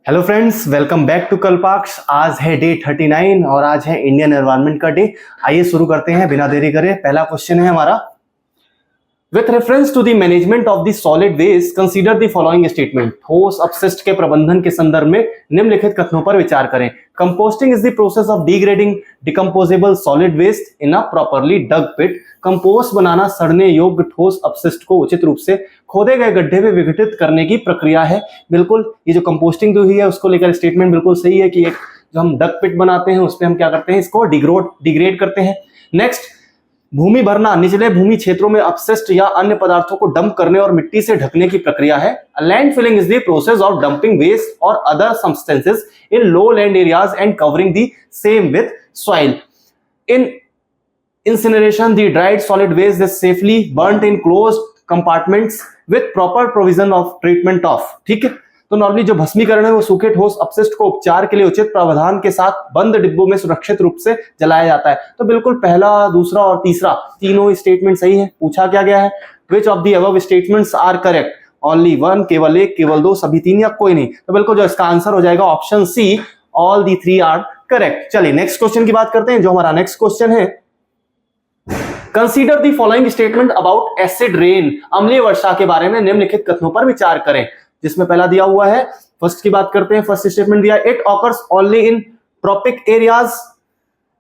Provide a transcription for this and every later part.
Hello friends, welcome back to Kalpaksh. आज है day 39 और आज है इंडियन एनवायरनमेंट का डे। आइए शुरू करते हैं बिना देरी करे। पहला क्वेश्चन है हमारा, with reference to the management of the solid waste consider the following statement. ठोस अपशिष्ट के प्रबंधन के संदर्भ में निम्नलिखित कथनों पर विचार करें। Composting is the process of degrading decomposable solid waste in a properly dug pit. Compost बनाना सड़ने योग्य ठोस अपशिष्ट को उचित रूप से खोदे गए गड्ढे में विघटित करने की प्रक्रिया है। बिल्कुल, ये जो कंपोस्टिंग जो हुई है उसको लेकर स्टेटमेंट बिल्कुल सही है कि एक जो हम डग पिट बनाते हैं उसमें हम क्या करते हैं, इसको डिग्रेड करते हैं। नेक्स्ट, भूमि भरना निचले भूमि क्षेत्रों में अपशिष्ट या अन्य पदार्थों को डंप करने और मिट्टी से ढकने की प्रक्रिया है। Land filling is the process of dumping waste और other substances in low land areas and covering the same with soil. In incineration, the dried solid waste is safely burnt in closed compartments with proper provision of treatment of। ठीक है, तो normally जो भस्मीकरण है वो सूखे ठोस अपशिष्ट को उपचार के लिए उचित प्रावधान के साथ बंद डिब्बों में सुरक्षित रूप से जलाया जाता है। तो बिल्कुल पहला, दूसरा और तीसरा तीनों स्टेटमेंट सही है। पूछा क्या गया है, which of the above statements are correct. Only one, केवल एक, केवल दो, सभी तीन या कोई नहीं। तो बिल्कुल जो इसका आंसर हो जाएगा option C, all the three are correct. चलिए नेक्स्ट क्वेश्चन की बात करते हैं। जो हमारा नेक्स्ट क्वेश्चन है, consider the following statement about acid rain. अम्लीय वर्षा के बारे में निम्नलिखित कथनों पर विचार करें। जिसमें पहला दिया हुआ है, फर्स्ट की बात करते हैं। फर्स्ट स्टेटमेंट दिया, it occurs only in tropic areas.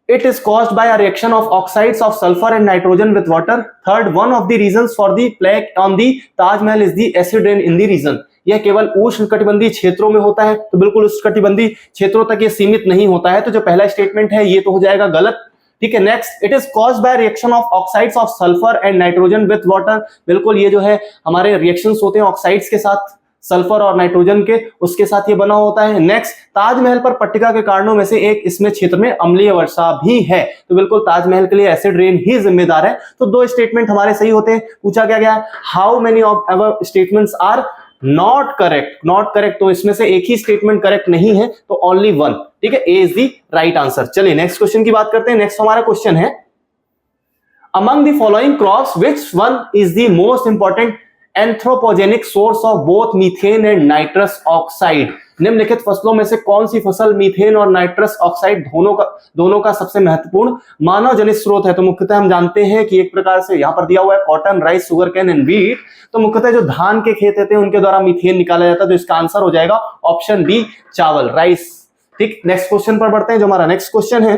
It is caused by a reaction of oxides of sulphur and nitrogen with water. Third, one of the reasons for the plague on the Taj Mahal is the acid rain in the region. यह केवल उष्णकटिबंधीय क्षेत्रों में होता है। तो बिल्कुल उष्णकटिबंधीय क्षेत्रों तक ये सीमित नहीं होता है। तो जो पहला स्टेटमेंट है ये तो हो जाएगा गलत। ठीक है, next, it is caused by reaction of oxides of sulphur and nitrogen with water. बिल्कुल ये जो है हमारे रिएक्शंस होते हैं ऑक्साइड्स के साथ, सल्फर और नाइट्रोजन के, उसके साथ ये बना होता है। नेक्स्ट, ताजमहल पर पट्टिका के कारणों में से एक इसमें क्षेत्र में अम्लीय वर्षा भी है। तो बिल्कुल ताजमहल के लिए एसिड रेन ही जिम्मेदार है। तो दो स्टेटमेंट हमारे सही होते हैं। पूछा क्या गया है, how many of above statements are not correct. Not correct, तो इसमें से एक ही स्टेटमेंट करेक्ट नहीं है, तो ओनली वन। ठीक है, ए इज द राइट आंसर। चलिए नेक्स्ट क्वेश्चन की बात करते हैं। नेक्स्ट हमारा क्वेश्चन है, among the following crops which one is the most important anthropogenic source of both methane and nitrous oxide. निम्नलिखित फसलों में से कौन सी फसल मीथेन और नाइट्रस ऑक्साइड दोनों का सबसे महत्वपूर्ण मानव जनित स्रोत है। तो मुख्यतः हम जानते हैं कि एक प्रकार से यहां पर दिया हुआ है cotton, rice, sugar cane and wheat. तो मुख्यतः जो धान के खेत होते हैं उनके द्वारा मीथेन निकाला जाता है। तो इसका आंसर हो जाएगा ऑप्शन बी, चावल, राइस। ठीक, नेक्स्ट क्वेश्चन पर बढ़ते हैं। जो हमारा नेक्स्ट क्वेश्चन है,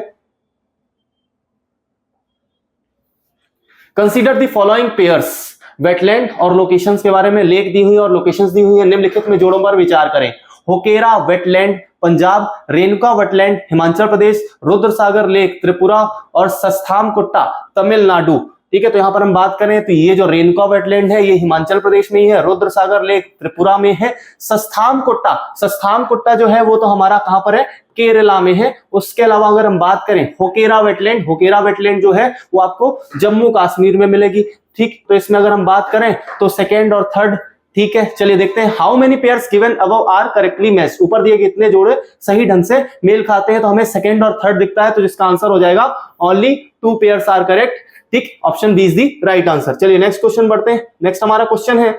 consider the following pairs. Wetland और लोकेशंस के बारे में लेक दी हुई और लोकेशंस दी हुई है। निम्नलिखित में जोड़ों पर विचार करें। Hokera wetland Punjab, Renuka wetland Himachal Pradesh, Rudrasagar lake Tripura और सस्थामकुट्टा तमिलनाडु। ठीक है, तो यहां पर हम बात करें तो ये जो रेणुका वेटलैंड है ये हिमाचल प्रदेश में ही है, रुद्रसागर लेक त्रिपुरा में है, सस्थामकुट्टा जो है वो तो हमारा कहां पर है, केरला में है। उसके अलावा अगर हम बात करें होकेरा वेटलैंड जो है वो आपको जम्मू कश्मीर में मिलेगी। ठीक, तो इसमें अगर हम बात करें तो सेकेंड और थर्ड। ठीक है, चलिए देखते हैं, how many pairs given above are correctly matched. ऊपर दिए कितने जोड़े सही ढंग से मेल खाते हैं। तो हमें सेकेंड और थर्ड दिखता है, तो जिसका आंसर हो जाएगा only two pairs are correct. ठीक, option B is the right answer. चलिए नेक्स्ट क्वेश्चन बढ़ते हैं। नेक्स्ट हमारा क्वेश्चन है,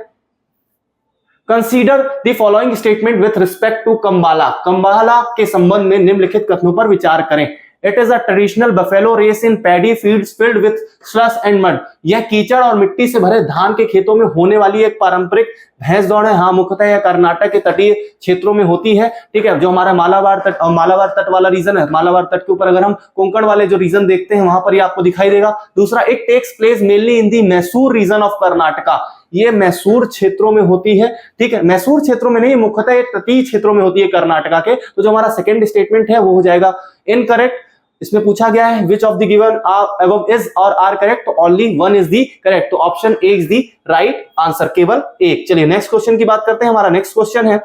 consider the following statement with respect to Kambala. Kambala के संबंध में निम्नलिखित कथनों पर विचार करें। It is a traditional buffalo race in paddy fields filled with slush and mud. यह कीचड़ और मिट्टी से भरे धान के खेतों में होने वाली एक पारंपरिक भैंस दौड़ है। हाँ, मुख्यतः यह कर्नाटक के तटीय क्षेत्रों में होती है। ठीक है, जो हमारा मालाबार तट वाला रीजन है, मालाबार तट के ऊपर अगर हम कोंकण वाले जो रीजन देखते हैं वहां पर ये आपको दिखाई देगा। दूसरा, it takes place mainly in the Mysore region of Karnataka. ये मैसूर क्षेत्रों में होती है। ठीक है, मैसूर क्षेत्रों में नहीं, मुख्यतः ये तटीय क्षेत्रों में होती है कर्नाटका के। तो जो हमारा सेकंड स्टेटमेंट है वो हो जाएगा इनकरेक्ट। इसमें पूछा गया है which of the given above is और आर करेक्ट, तो only one is the correct. तो option A is the right answer, केवल एक। चलिए नेक्स्ट क्वेश्चन की बात करते हैं। हमारा नेक्स्ट क्वेश्चन है,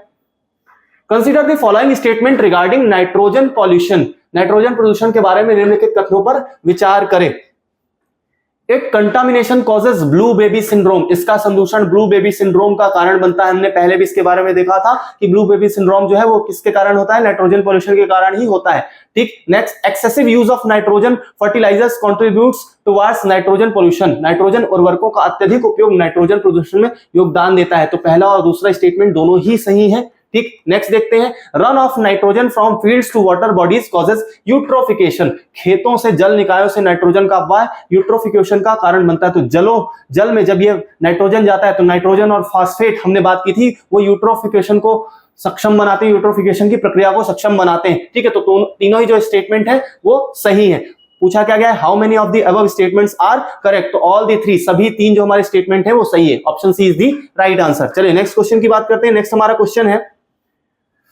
consider the following statement regarding nitrogen pollution. Nitrogen प्रदूषण के बारे में निम्नलिखित कथनों पर विचार करें। It contamination causes blue baby syndrome. इसका संदूषण ब्लू बेबी सिंड्रोम का कारण बनता है। हमने पहले भी इसके बारे में देखा था कि ब्लू बेबी सिंड्रोम जो है वो किसके कारण होता है, नाइट्रोजन पॉल्यूशन के कारण ही होता है। ठीक, next, excessive use of nitrogen fertilisers contributes towards nitrogen pollution. Nitrogen उर्वरकों का अत्यधिक उपयोग नाइट्रोजन प्रदूषण में योगदान देता है। तो पहला और दूसरा स्टेटमेंट दोनों ही सही है। ठीक, नेक्स्ट देखते हैं, run off nitrogen from fields to water bodies causes eutrophication, खेतों से जल निकायों से नाइट्रोजन का अपवाह यूट्रोफिकेशन का कारण बनता है। तो जल में जब ये नाइट्रोजन जाता है तो नाइट्रोजन और फास्फेट हमने बात की थी, वो यूट्रोफिकेशन को सक्षम बनाते हैं, यूट्रोफिकेशन की प्रक्रिया को सक्षम बनाते हैं। ठीक है, तो तीनों ही जो स्टेटमेंट है वो सही है। पूछा क्या गया है, how many of the above statements are correct, तो ऑल द थ्री, सभी तीन जो हमारे स्टेटमेंट है वो सही है, option C is the right answer. चलिए नेक्स्ट क्वेश्चन की बात करते हैं। नेक्स्ट हमारा क्वेश्चन है,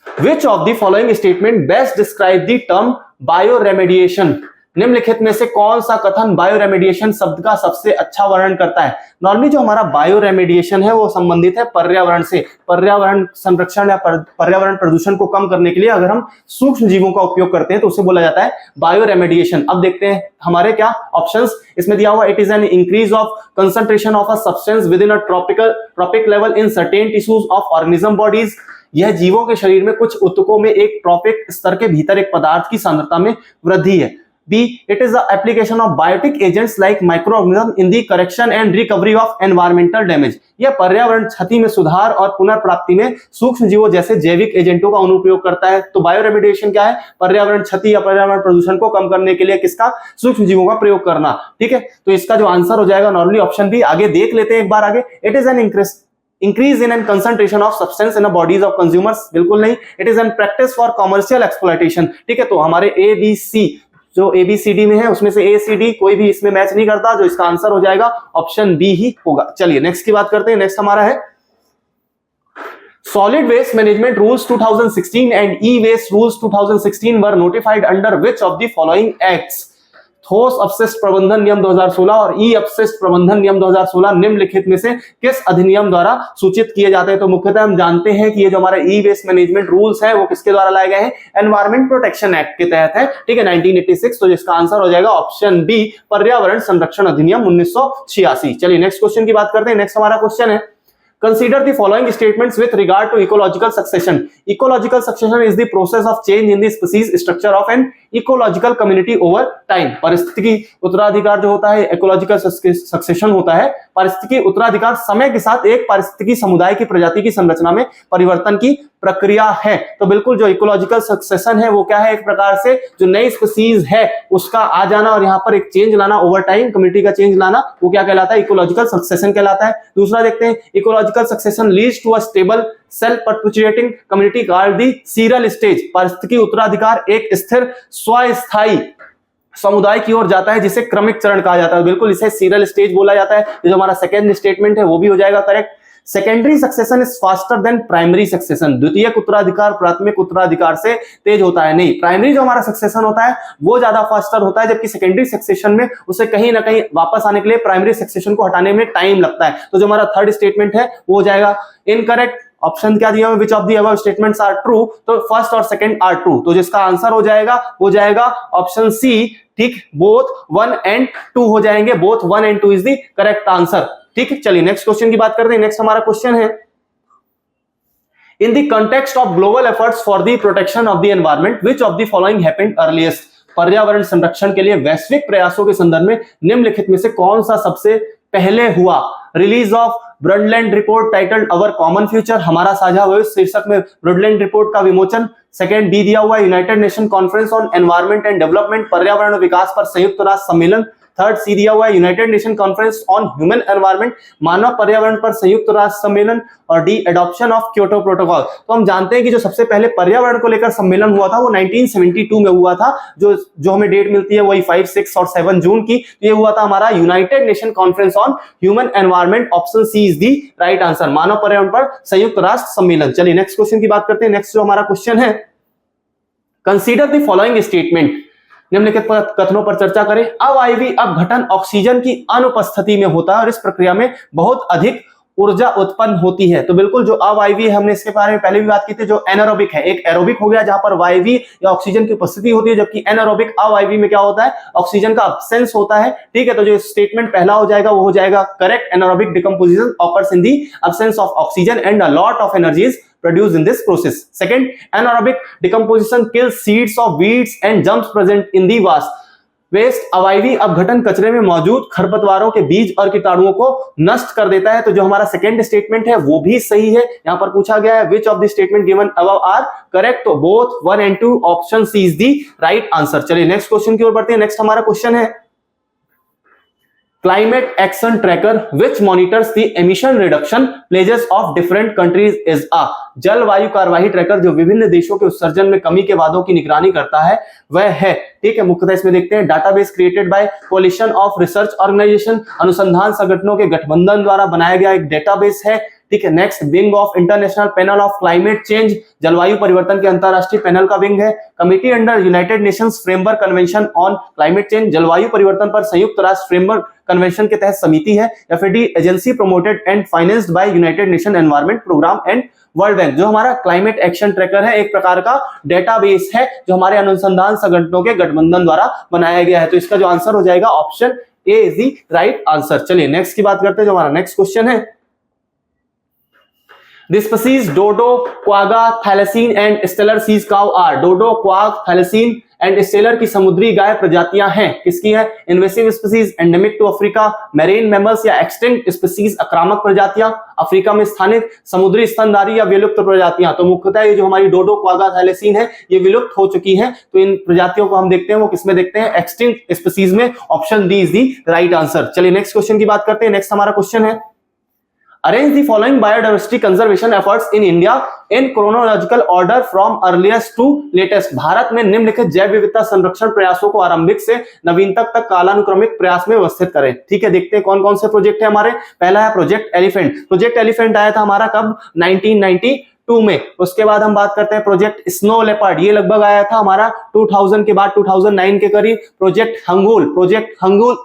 which of the following statement best describe the term bioremediation, निम्नलिखित में से कौन सा कथन बायोरेमेडिएशन शब्द का सबसे अच्छा वर्णन करता है। नॉर्मली जो हमारा बायोरेमेडिएशन है वो संबंधित है पर्यावरण से, पर्यावरण संरक्षण या पर्यावरण प्रदूषण को कम करने के लिए अगर हम सूक्ष्म जीवों का उपयोग करते हैं तो उसे बोला जाता है बायोरेमेडिएशन। अब देखते हैं हमारे क्या ऑप्शंस इसमें दिया हुआ, it is an increase of concentration of a substance with in a trophic level in certain tissues of organism bodies, यह जीवों के शरीर में कुछ ऊतकों में एक ट्रॉपिक स्तर के भीतर एक पदार्थ की सांद्रता में वृद्धि है। B, it is the application of biotic agents like microorganisms in the correction and recovery of environmental damage, यह पर्यावरण क्षति में सुधार और पुनर्प्राप्ति में सूक्ष्म जीवों जैसे जैविक एजेंटों का अनुप्रयोग करता है। तो बायोरेमेडिएशन क्या है, पर्यावरण क्षति या पर्यावरण प्रदूषण को कम करने के लिए किसका, सूक्ष्म जीवों का प्रयोग करना। ठीक है, तो इसका जो आंसर हो जाएगा नॉर्मली ऑप्शन बी। आगे देख लेते हैं एक बार आगे, it is an increase in and concentration of substance in the bodies of consumers, बिल्कुल नहीं, it is N practice for commercial exploitation. ठीक है, तो हमारे ABC जो ABCD में है उसमें से ACD कोई भी इसमें मैच नहीं करता, जो इसका आंसर हो जाएगा ऑप्शन बी ही होगा। चलिए नेक्स्ट की बात करते हैं। नेक्स्ट हमारा है, solid waste management rules 2016 and E waste rules 2016 were notified under which of the following acts, ठोस अपशिष्ट प्रबंधन नियम 2016 और ई अपशिष्ट प्रबंधन नियम 2016 निम्नलिखित में से किस अधिनियम द्वारा सूचित किए जाते हैं। तो मुख्यतः हम जानते हैं कि ये जो हमारा ई वेस्ट मैनेजमेंट रूल्स है वो किसके द्वारा लाए गए हैं, एनवायरमेंट प्रोटेक्शन एक्ट के तहत है। ठीक है, 1986, तो जिसका आंसर हो जाएगा ऑप्शन बी, पर्यावरण संरक्षण अधिनियम 1986। चलिए नेक्स्ट क्वेश्चन की बात करते हैं। नेक्स्ट हमारा क्वेश्चन है, consider the following statements with regard to ecological succession. Ecological succession is the process of change in the species structure of an ecological community over time. पारिस्थितिकी उत्तराधिकार जो होता है, ecological succession होता है पारिस्थितिकी उत्तराधिकार समय के साथ एक पारिस्थितिकी समुदाय की प्रजाति की संरचना में परिवर्तन की प्रक्रिया है। तो बिल्कुल जो इकोलॉजिकल सक्सेशन है वो क्या है, एक प्रकार से जो नई स्पीसीज है उसका आ जाना और यहाँ पर एक चेंज लाना, ओवर टाइम कम्युनिटी का चेंज लाना, वो क्या कहलाता है, इकोलॉजिकल सक्सेशन कहलाता है। दूसरा देखते हैं, ecological succession leads to a stable self perpetuating community called the seral stage, पारिस्थितिकी उत्तराधिकार एक स्थिर स्वास्थायी समुदाय की ओर जाता है जिसे क्रमिक चरण कहा जाता है, बिल्कुल इसे सीरल स्टेज बोला जाता है। जो हमारा सेकेंड स्टेटमेंट है वो भी हो जाएगा correct. Secondary succession is faster than primary succession, द्वितीयक उत्तराधिकार प्राथमिक उत्तराधिकार से तेज होता है। नहीं, प्राइमरी जो हमारा सक्सेशन होता है वो ज्यादा फास्टर होता है, जबकि सेकेंडरी सक्सेशन में उसे कहीं ना कहीं वापस आने के लिए प्राइमरी सक्सेशन को हटाने में टाइम लगता है। तो जो हमारा थर्ड स्टेटमेंट है वो हो जाएगा इनकरेक्ट। ऑप्शन क्या दिया हुआ, which of the above statements are true, तो फर्स्ट और सेकंड आर ट्रू, तो जिसका आंसर हो जाएगा ऑप्शन सी। ठीक, बोथ 1 and 2 हो जाएंगे, both 1 and 2 is the correct answer. ठीक है, चलिए नेक्स्ट क्वेश्चन की बात करते हैं। नेक्स्ट हमारा क्वेश्चन है, in the context of global efforts for the protection of the environment which of the following happened earliest, पर्यावरण संरक्षण के लिए वैश्विक प्रयासों के संदर्भ में निम्नलिखित में से कौन सा सबसे पहले हुआ। Release of Brundtland report titled our common future, हमारा साझा भविष्य शीर्षक में ब्रंडलैंड रिपोर्ट का विमोचन। सेकंड बी दिया हुआ United Nation conference on environment and development, पर्यावरण और विकास पर संयुक्त राष्ट्र सम्मेलन। थर्ड सी दिया हुआ है United Nation conference on human environment, मानव पर्यावरण पर संयुक्त राष्ट्र सम्मेलन। और D adoption of Kyoto protocol. तो हम जानते हैं कि जो सबसे पहले पर्यावरण को लेकर सम्मेलन हुआ था वो 1972 में हुआ था, जो हमें डेट मिलती है वही 5, 6 और 7 जून की। ये हुआ था हमारा United Nation conference on human environment, option C is the right answer, मानव पर्यावरण पर संयुक्त राष्ट्र सम्मेलन। चलिए नेक्स्ट क्वेश्चन की बात करते हैं। नेक्स्ट जो हमारा क्वेश्चन है, कंसीडर द फॉलोइंग स्टेटमेंट, निम्नलिखित कथनों पर चर्चा करें। अवायवीय अपघटन ऑक्सीजन की अनुपस्थिति में होता है और इस प्रक्रिया में बहुत अधिक ऊर्जा उत्पन्न होती है। तो बिल्कुल जो अवायवीय है, हमने इसके बारे में पहले भी बात की थी, जो एनारोबिक है, एक एरोबिक हो गया जहां पर वायवीय या ऑक्सीजन की उपस्थिति होती है, जबकि एनारोबिक अवायवीय में क्या होता है, ऑक्सीजन का अब्सेंस होता है। ठीक है, तो जो स्टेटमेंट पहला हो जाएगा वो हो जाएगा correct. Anaerobic decomposition occurs in the absence of oxygen and a lot of energy is produced in this process. Second, anaerobic decomposition kills seeds of weeds and germs present in the vast, waste अवायवी अपघटन कचरे में मौजूद खरपतवारों के बीज और कीटाणुओं को नष्ट कर देता है। तो जो हमारा सेकंड स्टेटमेंट है वो भी सही है। यहां पर पूछा गया है which of the statement given above are correct, तो both 1 and 2 option C is the right answer. चलिए नेक्स्ट क्वेश्चन की ओर बढ़ते हैं। नेक्स्ट हमारा क्वेश्चन है climate action tracker which monitors the emission reduction pledges of different countries is a. जलवायु कार्यवाही ट्रैकर जो विभिन्न देशों के उत्सर्जन में कमी के वादों की निगरानी करता है वह है, ठीक है। मुख्यतः इसमें देखते हैं database created by coalition of research organization, अनुसंधान संगठनों के गठबंधन द्वारा बनाया गया एक डेटाबेस है, ठीक है। Next wing of international panel of climate change, जलवायु परिवर्तन के अंतरराष्ट्रीय पैनल का विंग है। Committee under United Nations framework convention on climate change, जलवायु परिवर्तन पर संयुक्त राष्ट्र फ्रेमवर्क कन्वेंशन के तहत समिति है। या फिर the agency promoted and financed by United Nation Environment Programme and World Bank. जो हमारा क्लाइमेट एक्शन ट्रैकर है एक प्रकार का डेटाबेस है जो हमारे अनुसंधान संगठनों के गठबंधन द्वारा बनाया गया है। तो इसका जो आंसर हो जाएगा option A is the right answer. चलिए नेक्स्ट की बात करते हैं। जो हमारा नेक्स्ट क्वेश्चन है The species dodo, quagga, thylacine and stellar sea cow are। Dodo, quagga, thylacine and Steller की समुद्री गाय प्रजातियां हैं। किसकी है? Invasive species, endemic to Africa, marine mammals या एक्सटिंक्ट स्पीसीज, आक्रामक प्रजातियां, अफ्रीका में स्थानिक, समुद्री स्तनधारी या विलुप्त प्रजातियां। तो मुख्यतः ये जो हमारी डोडो, क्वागा, थैलेसीन है ये विलुप्त हो चुकी है। तो इन प्रजातियों को हम देखते हैं वो किसमें देखते हैं? एक्सटिंक्ट स्पीसीज में। Option D is the right answer. चलिए नेक्स्ट क्वेश्चन की बात करते हैं। नेक्स्ट हमारा क्वेश्चन है Arrange the following biodiversity conservation efforts in India in chronological order from earliest to latest। Bharat में निम्नलिखित जैव विविधता संरक्षण प्रयासों को आरंभिक से नवीनतम तक कालानुक्रमिक प्रयास में व्यवस्थित करें। ठीक है, देखते हैं कौन कौन से प्रोजेक्ट है हमारे। पहला है प्रोजेक्ट एलिफेंट। प्रोजेक्ट एलिफेंट आया था हमारा कब? 1992 में। उसके बाद हम बात करते हैं प्रोजेक्ट स्नो लेपर्ड, ये लगभग आया था हमारा 2000 के बाद 2009 के करीब। प्रोजेक्ट हंगुल, प्रोजेक्ट हंगुल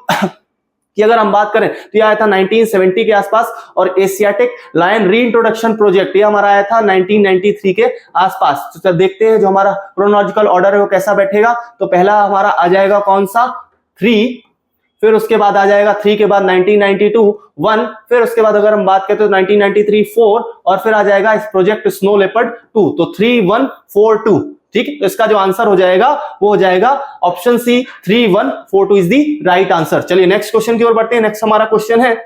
की अगर हम बात करें तो ये आया था 1970 के आसपास। और एशियाटिक लायन रीइंट्रोडक्शन प्रोजेक्ट ये हमारा आया था 1993 के आसपास। तो देखते हैं जो हमारा क्रोनोलॉजिकल ऑर्डर है वो कैसा बैठेगा। तो पहला हमारा आ जाएगा कौन सा? 3, फिर उसके बाद आ जाएगा 3 के बाद 1992 1, फिर उसके बाद अगर हम बात करते तो 1993 4, और फिर आ जाएगा इस प्रोजेक्ट स्नो लेपर्ड 2। तो 3 1 4 2, ठीक है। तो इसका जो आंसर हो जाएगा वो हो जाएगा option C 3 1 4 2 is the right answer. चलिए नेक्स्ट क्वेश्चन की ओर बढ़ते हैं। नेक्स्ट हमारा क्वेश्चन है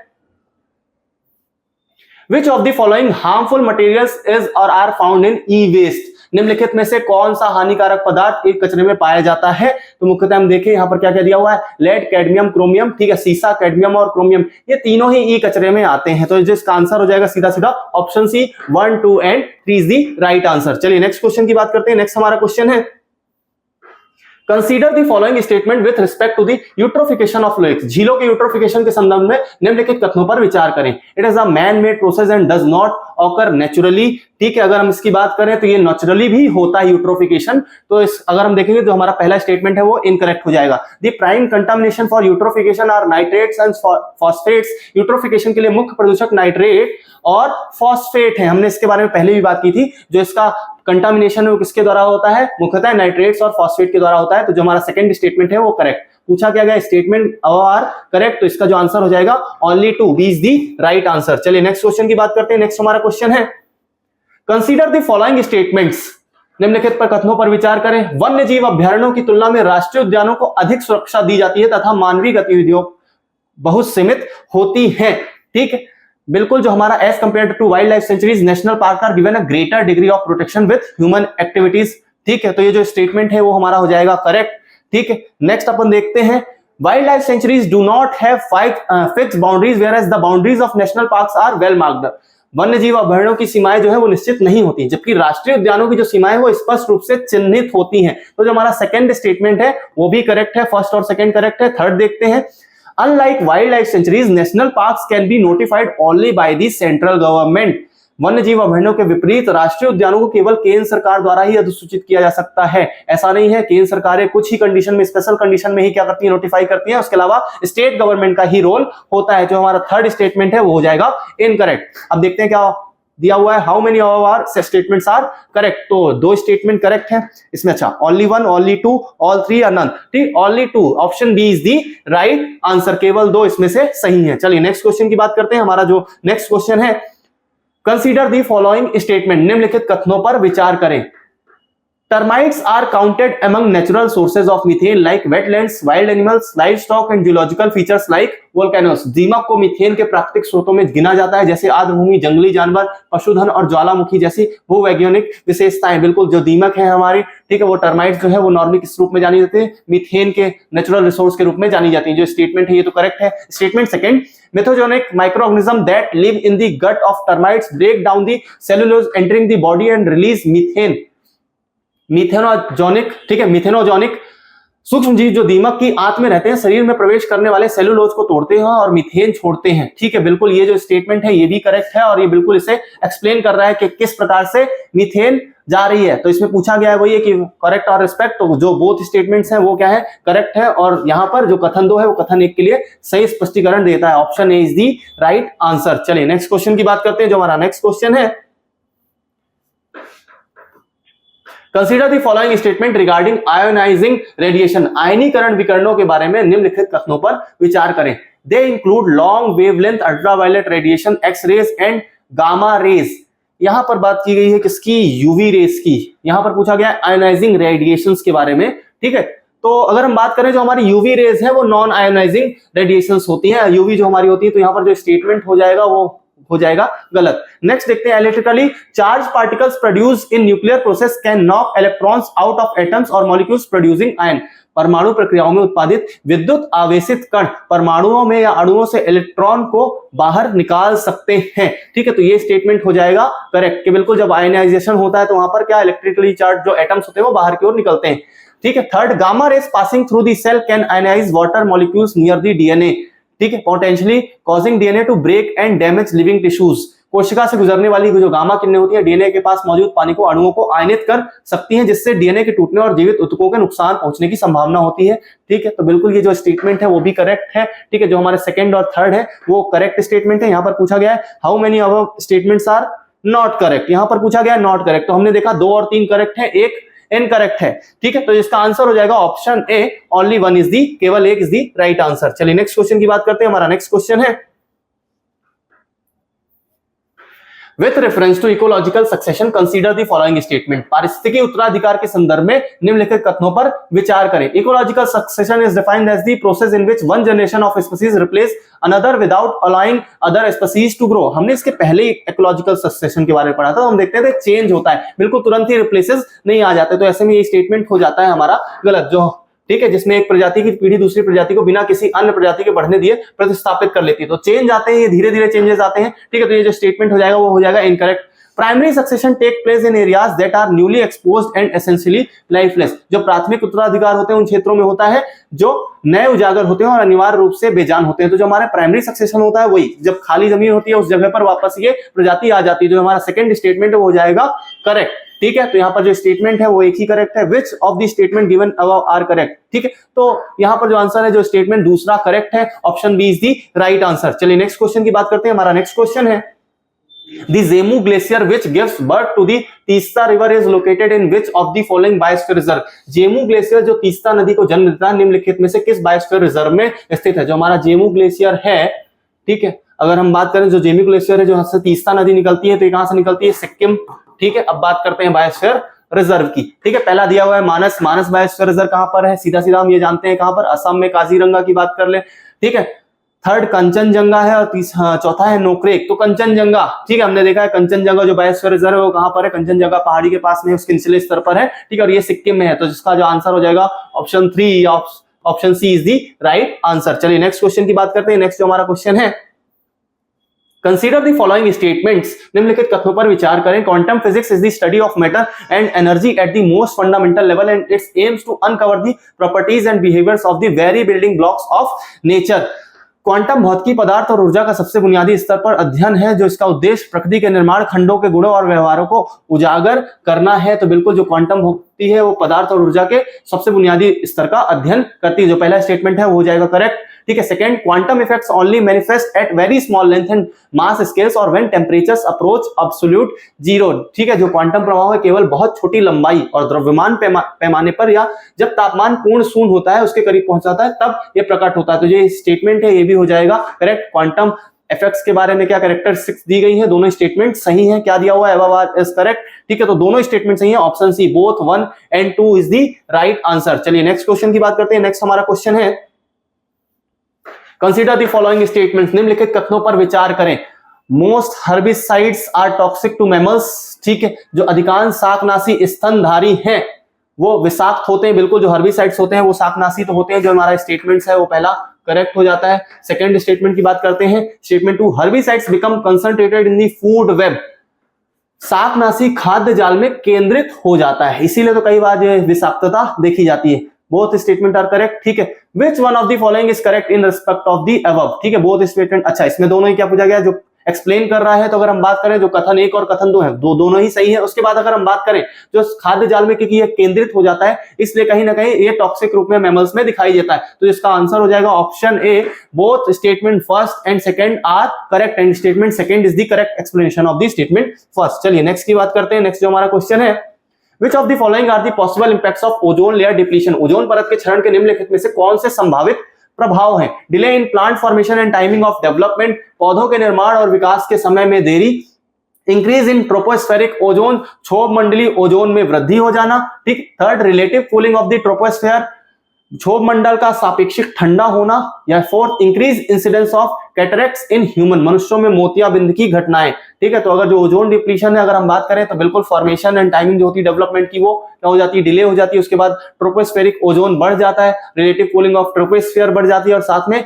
which of the following harmful materials is और are found in E waste. निम्नलिखित में से कौन सा हानिकारक पदार्थ एक कचरे में पाया जाता है? तो मुख्यतः हम देखें यहाँ पर क्या क्या दिया हुआ है। लेड, कैडमियम, क्रोमियम, ठीक है। सीसा, कैडमियम और क्रोमियम ये तीनों ही ई कचरे में आते हैं। तो जिसका आंसर हो जाएगा सीधा सीधा option C 1 2 and 3 is the right answer. चलिए नेक्स्ट क्वेश्चन की बात करते हैं। नेक्स्ट हमारा क्वेश्चन है consider the following statement with respect to the eutrophication of lakes. झीलों के यूट्रोफिकेशन के संदर्भ में निम्नलिखित कथनों पर विचार करें। It is a man made process and does not occur naturally, ठीक है। अगर हम इसकी बात करें तो ये नेचुरली भी होता है यूट्रोफिकेशन। तो इस अगर हम देखेंगे तो हमारा पहला स्टेटमेंट है वो इनकरेक्ट हो जाएगा। The prime contamination for eutrophication are nitrates and phosphates. Eutrophication के लिए मुख्य प्रदूषक नाइट्रेट और फॉस्फेट है। हमने इसके बारे में पहले भी बात की थी। जो इसका कंटामिनेशन है वो किसके द्वारा होता है? मुख्यतः नाइट्रेट्स और फॉस्फेट के द्वारा होता है। तो जो हमारा सेकंड स्टेटमेंट है वो करेक्ट। पूछा क्या गया स्टेटमेंट आर करेक्ट, तो इसका जो आंसर हो जाएगा only 2 B is the right answer. चलिए नेक्स्ट क्वेश्चन की बात करते हैं। नेक्स्ट हमारा क्वेश्चन है कंसीडर द फॉलोइंग स्टेटमेंट्स। निम्नलिखित पर कथनों पर विचार करें। वन्य जीव अभ्यारण्यों की तुलना में राष्ट्रीय उद्यानों को अधिक सुरक्षा दी जाती है तथा मानवीय गतिविधियों बहुत सीमित होती है, ठीक है। बिल्कुल जो हमारा as compare to wild life sanctuaries national park are given a greater degree of protection with human activities, ठीक है। तो ये जो स्टेटमेंट है वो हमारा हो जाएगा करेक्ट, ठीक है। नेक्स्ट अपन देखते हैं wild life sanctuaries do not have fixed boundaries whereas the boundaries of national parks are well marked. वन्य जीव अभ्यारण्यों की सीमाएं जो है वो निश्चित नहीं होती, जबकि राष्ट्रीय उद्यानों की जो सीमाएं वो स्पष्ट रूप से चिन्हित होती हैं। तो जो हमारा सेकंड स्टेटमेंट है वो भी करेक्ट है, फर्स्ट और सेकंड करेक्ट है। थर्ड देखते हैं Unlike wildlife sanctuaries, national parks can be notified only by the central government। वन्य जीव अभयारण्यों के विपरीत राष्ट्रीय उद्यानों को केवल केंद्र सरकार द्वारा ही अधिसूचित किया जा सकता है। ऐसा नहीं है, केंद्र सरकारें कुछ ही कंडीशन में, स्पेशल कंडीशन में ही क्या करती है? नोटिफाई करती है। उसके अलावा स्टेट गवर्नमेंट का ही रोल होता है। जो हमारा थर्ड स्टेटमेंट है वो हो जाएगा इनकरेक्ट। अब देखते हैं क्या दिया हुआ है। How many of our statements are correct? तो 2 स्टेटमेंट करेक्ट है इसमें। अच्छा, ओनली 1, ओनली 2, ऑल 3 या नन, ठीक। Only 2 option B is the right answer. केवल 2 इसमें से सही है। चलिए नेक्स्ट क्वेश्चन की बात करते हैं। हमारा जो नेक्स्ट क्वेश्चन है कंसीडर दी फॉलोइंग स्टेटमेंट। निम्नलिखित कथनों पर विचार करें। Termites are counted among natural sources of methane like wetlands, wild animals, livestock and geological features like volcanoes. दीमक को मीथेन के प्राकृतिक स्रोतों में गिना जाता है, जैसे आर्द्रभूमि, जंगली जानवर, पशुधन और ज्वालामुखी जैसी भूवैज्ञानिक विशेषताएं। बिल्कुल जो दीमक है हमारी, ठीक है, वो टर्माइट्स जो है वो नॉर्मली किस रूप में जानी जाती है? मीथेन के नेचुरल रिसोर्स के रूप में जानी जाती है। जो स्टेटमेंट है ये तो करेक्ट है। Statement second, methanogenic microorganism that live in the gut of termites break down the cellulose entering the body and release methane. Methanogenic, ठीक है, मिथेनोजोनिक सूक्ष्म जीव जो दीमक की आंत में रहते हैं, शरीर में प्रवेश करने वाले सेलुलोज को तोड़ते हैं और मीथेन छोड़ते हैं। ठीक है, बिल्कुल ये जो स्टेटमेंट है ये भी करेक्ट है और ये बिल्कुल इसे एक्सप्लेन कर रहा है कि किस प्रकार से मीथेन जा रही है। तो इसमें पूछा गया है वही है कि करेक्ट और रिस्पेक्ट, तो जो बोथ स्टेटमेंट्स हैं वो क्या है? करेक्ट है। और यहां पर जो कथन 2 है वो कथन 1 के लिए सही स्पष्टीकरण देता है। Option A is the right answer. चलिए नेक्स्ट क्वेश्चन की बात करते हैं। जो हमारा नेक्स्ट क्वेश्चन है, consider the following statement regarding ionising radiation. आयनीकरण विकिरणों के बारे में निम्नलिखित कथनों पर विचार करें। They include long wavelength ultraviolet radiation, X rays and gamma rays. यहां पर बात की गई है किसकी? यूवी रेज की। यहां पर पूछा गया आयोनाइजिंग रेडिएशंस के बारे में। ठीक है, तो अगर हम बात करें जो हमारी यूवी रेज है वो नॉन आयोनाइजिंग रेडिएशंस होती हैं, यूवी जो हमारी होती है, तो यहां पर जो स्टेटमेंट हो जाएगा वो हो जाएगा गलत। नेक्स्ट देखते हैं, electrically charge particles produce in nuclear process can knock electrons out of atoms और मॉलिक्यूल्स प्रोड्यूसिंग आयन। परमाणु प्रक्रियाओं में उत्पादित विद्युत आवेशित कण परमाणुओं में या अणुओं से इलेक्ट्रॉन को बाहर निकाल सकते हैं। ठीक है, तो ये स्टेटमेंट हो जाएगा करेक्ट कि बिल्कुल जब आयनाइजेशन होता है तो वहां पर क्या इलेक्ट्रिकली चार्ज जो एटम्स होते हैं वो बाहर की ओर निकलते हैं। ठीक है, third, gamma rays passing through the cell can ionise water molecules near the DNA. ठीक है, potentially causing DNA to break and damage living tissues. कोशिका से गुजरने वाली जो गामा किरणें होती है डीएनए के पास मौजूद पानी को अणुओं को आयनित कर सकती हैं, जिससे डीएनए के टूटने और जीवित ऊतकों के नुकसान पहुंचने की संभावना होती है। ठीक है, तो बिल्कुल ये जो स्टेटमेंट है वो भी करेक्ट है। ठीक है, जो हमारे सेकंड और थर्ड है वो करेक्ट स्टेटमेंट है। यहां पर पूछा गया है how many above statements are not correct. यहां पर पूछा गया है नॉट करेक्ट, तो हमने देखा 2 और 3 करेक्ट है, 1 इनकरेक्ट है। ठीक है, तो इसका आंसर हो जाएगा option A, only 1 is the, केवल 1 इज दी राइट आंसर। चलिए नेक्स्ट क्वेश्चन की बात करते हैं। हमारा नेक्स्ट क्वेश्चन है, with reference to ecological succession consider the following statement. पारिस्थितिकी उत्तराधिकार के संदर्भ में निम्नलिखित कथनों पर विचार करें। Ecological succession is defined as the process in which one generation of species replace another without allowing other species to grow. हमने इसके पहले ही इकोलॉजिकल सक्सेशन के बारे में पढ़ा था, तो हम देखते थे चेंज होता है, बिल्कुल तुरंत ही रिप्लेसेस नहीं आ जाते। तो ऐसे में ये स्टेटमेंट हो जाता है हमारा गलत, जो ठीक है, जिसमें एक प्रजाति की पीढ़ी दूसरी प्रजाति को बिना किसी अन्य प्रजाति के बढ़ने दिए प्रतिस्थापित कर लेती है। तो चेंज आते हैं, ये धीरे धीरे चेंजेस आते हैं। ठीक है, तो ये जो स्टेटमेंट हो जाएगा वो हो जाएगा incorrect. Primary succession take place in areas that are newly exposed and essentially lifeless. जो प्राथमिक उत्तराधिकार होते हैं उन क्षेत्रों में होता है जो नए उजागर होते हैं और अनिवार्य रूप से बेजान होते हैं। तो जो हमारा प्राइमरी सक्सेशन होता है वही जब खाली जमीन होती है उस जगह पर वापस ये प्रजाति आ जाती है। जो हमारा सेकंड स्टेटमेंट है वो हो जाएगा करेक्ट। ठीक है, तो यहाँ पर जो स्टेटमेंट है वो एक ही करेक्ट है। Which of the statement given above are correct. ठीक है, तो यहाँ पर जो आंसर है जो स्टेटमेंट दूसरा करेक्ट है, option B is the right answer. चलिए नेक्स्ट क्वेश्चन की बात करते हैं। हमारा नेक्स्ट क्वेश्चन है, The Zemu Glacier which gives birth to the Teesta river is located in which of the following biosphere reserve। Zemu glacier जो तीस्ता नदी को जन्म देता है निम्नलिखित में से किस बायोस्फीयर रिजर्व में स्थित है। जो हमारा जेमू ग्लेशियर है, ठीक है, अगर हम बात करें जो जेमू ग्लेशियर है जो से तीस्ता नदी निकलती है, तो ये कहां से निकलती है? सिक्किम। ठीक है, अब बात करते हैं बायोस्फीयर रिजर्व की। ठीक है, पहला दिया हुआ है मानस। मानस बायोस्फीयर रिजर्व कहां पर है? सीधा सीधा हम ये जानते हैं कहां पर, असम में। काजीरंगा की बात कर ले। ठीक है, थर्ड कंचनजंगा है और चौथा है नोक्रेक। तो कंचनजंगा, ठीक है, हमने देखा है कंचनजंगा जो बायोस्फीयर रिजर्व है वो कहां पर है? कंचनजंगा पहाड़ी के पास में, उसके निचले स्तर पर है। ठीक है, और ये सिक्किम में है। तो जिसका जो आंसर हो जाएगा option 3, option C is the right answer. चलिए नेक्स्ट क्वेश्चन की बात करते हैं। नेक्स्ट जो हमारा क्वेश्चन है, कंसीडर द फॉलोइंग स्टेटमेंट्स। निम्नलिखित कथनों पर विचार करें। Quantum physics is the study of matter and energy at the most fundamental level and its aims to uncover the properties and behaviours of the very building blocks of nature. Quantum भौतिकी पदार्थ और ऊर्जा का सबसे बुनियादी स्तर पर अध्ययन है, जो इसका उद्देश्य प्रकृति के निर्माण खंडों के गुणों और व्यवहारों को उजागर करना है। तो बिल्कुल जो क्वांटम भौतिकी है वो पदार्थ और ऊर्जा के सबसे बुनियादी स्तर का अध्ययन करती है। जो पहला स्टेटमेंट है वो हो जाएगा करेक्ट। ठीक है, second, quantum effects only manifest at very small length and mass scales और when temperatures approach absolute zero. ठीक है, जो क्वांटम प्रभाव है केवल बहुत छोटी लंबाई और द्रव्यमान पैमाने पर या जब तापमान पूर्ण शून्य होता है उसके करीब पहुंच जाता है तब ये प्रकट होता है। तो ये स्टेटमेंट है ये भी हो जाएगा करेक्ट। क्वांटम इफेक्ट्स के बारे में क्या कैरेक्टरिस्टिक्स दी गई है, दोनों स्टेटमेंट सही है। क्या दिया हुआ है, अबव इज करेक्ट, ठीक है, तो दोनों स्टेटमेंट सही है, option C both 1 and 2 is the right answer. चलिए नेक्स्ट क्वेश्चन की बात करते हैं। नेक्स्ट हमारा क्वेश्चन है, कंसीडर द फॉलोइंग स्टेटमेंट्स, निम्नलिखित कथनों पर विचार करें। Most herbicides are toxic to mammals, ठीक है, जो अधिकांश शाकनाशी स्तनधारी हैं वो विषाक्त होते हैं, बिल्कुल, जो हर्बिसाइड्स होते हैं वो शाकनाशी तो होते हैं, जो हमारा स्टेटमेंट्स है वो पहला करेक्ट हो जाता है। सेकंड स्टेटमेंट की बात करते हैं, statement 2, herbicides become concentrated in the food web, शाकनाशी खाद्य जाल में केंद्रित हो जाता है, इसीलिए तो कई बार ये विषाक्तता देखी जाती है। बोथ स्टेटमेंट आर करेक्ट, ठीक है। Which one of the following is correct in respect of the above, ठीक है, बोथ स्टेटमेंट, अच्छा इसमें दोनों ही क्या पूछा गया, जो एक्सप्लेन कर रहा है, तो अगर हम बात करें जो कथन 1 और कथन 2 है, दोनों ही सही है। उसके बाद अगर हम बात करें जो खाद्य जाल में, क्योंकि ये केंद्रित हो जाता है इसलिए कहीं ना कहीं ये टॉक्सिक रूप में मैमल्स में दिखाई देता है, तो इसका आंसर हो जाएगा option A, both statement first and second are correct and statement second is the correct explanation of the statement first. चलिए नेक्स्ट की बात करते हैं। नेक्स्ट जो हमारा क्वेश्चन है, Which of the following are the possible impacts of ozone layer depletion? Ozone परत के क्षरण के निम्नलिखित में से कौन से संभावित प्रभाव हैं? Delay in plant formation and timing of development, पौधों के निर्माण और विकास के समय में देरी, इंक्रीज इन ट्रोपोस्फेरिक ओजोन, क्षोभ मंडलीय ओजोन में वृद्धि हो जाना, ठीक। Third, relative cooling of the troposphere, क्षोभ मंडल का सापेक्षिक ठंडा होना, या fourth, increase incidence of cataracts in human, मनुष्यों में मोतियाबिंद की घटनाएं, ठीक है। तो अगर जो ओजोन डिप्लीशन है अगर हम बात करें तो बिल्कुल फॉर्मेशन एंड टाइमिंग जो होती है डेवलपमेंट की वो क्या हो जाती है, डिले हो जाती है। उसके बाद ट्रोपोस्फेरिक ओजोन बढ़ जाता है, रिलेटिव कूलिंग ऑफ ट्रोपोस्फेयर बढ़ जाती है, और साथ में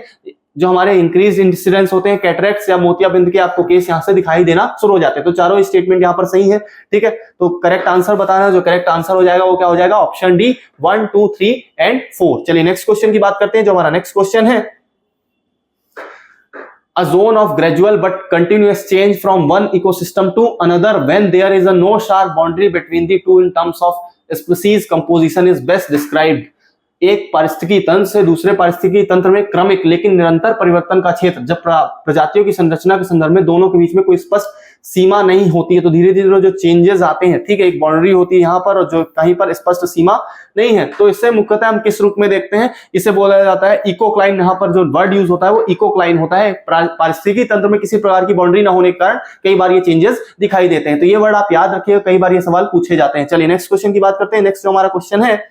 जो हमारे इंक्रीज इंसिडेंस होते हैं कैटरेक्ट्स या मोतियाबिंद के आपको केस यहां से दिखाई देना शुरू हो जाते हैं। तो चारों स्टेटमेंट यहां पर सही है, ठीक है। तो करेक्ट आंसर बताना, जो करेक्ट आंसर हो जाएगा वो क्या हो जाएगा, ऑप्शन डी 1, 2, 3 एंड 4। चलिए नेक्स्ट क्वेश्चन की बात करते हैं। जो हमारा नेक्स्ट क्वेश्चन है, a zone of gradual but continuous change from one ecosystem to another when there is a no sharp boundary between the two in terms of species composition is best described। एक पारिस्थितिकी तंत्र से दूसरे पारिस्थितिकी तंत्र में क्रमिक लेकिन निरंतर परिवर्तन का क्षेत्र, जब प्रजातियों की संरचना के संदर्भ में दोनों के बीच में कोई स्पष्ट सीमा नहीं होती है, तो धीरे धीरे जो चेंजेस आते हैं, ठीक है, एक बाउंड्री होती है यहाँ पर और जो कहीं पर स्पष्ट सीमा नहीं है, तो इससे मुख्यतः हम किस रूप में देखते हैं, इसे बोला जाता है इकोक्लाइन। यहाँ पर जो वर्ड यूज होता है वो इकोक्लाइन होता है। पारिस्थितिकी तंत्र में किसी प्रकार की बाउंड्री ना होने के कारण कई बार ये चेंजेस दिखाई देते हैं, तो ये वर्ड आप याद रखिए, कई बार ये सवाल पूछे जाते हैं। चलिए नेक्स्ट क्वेश्चन की बात करते हैं। नेक्स्ट जो हमारा क्वेश्चन है,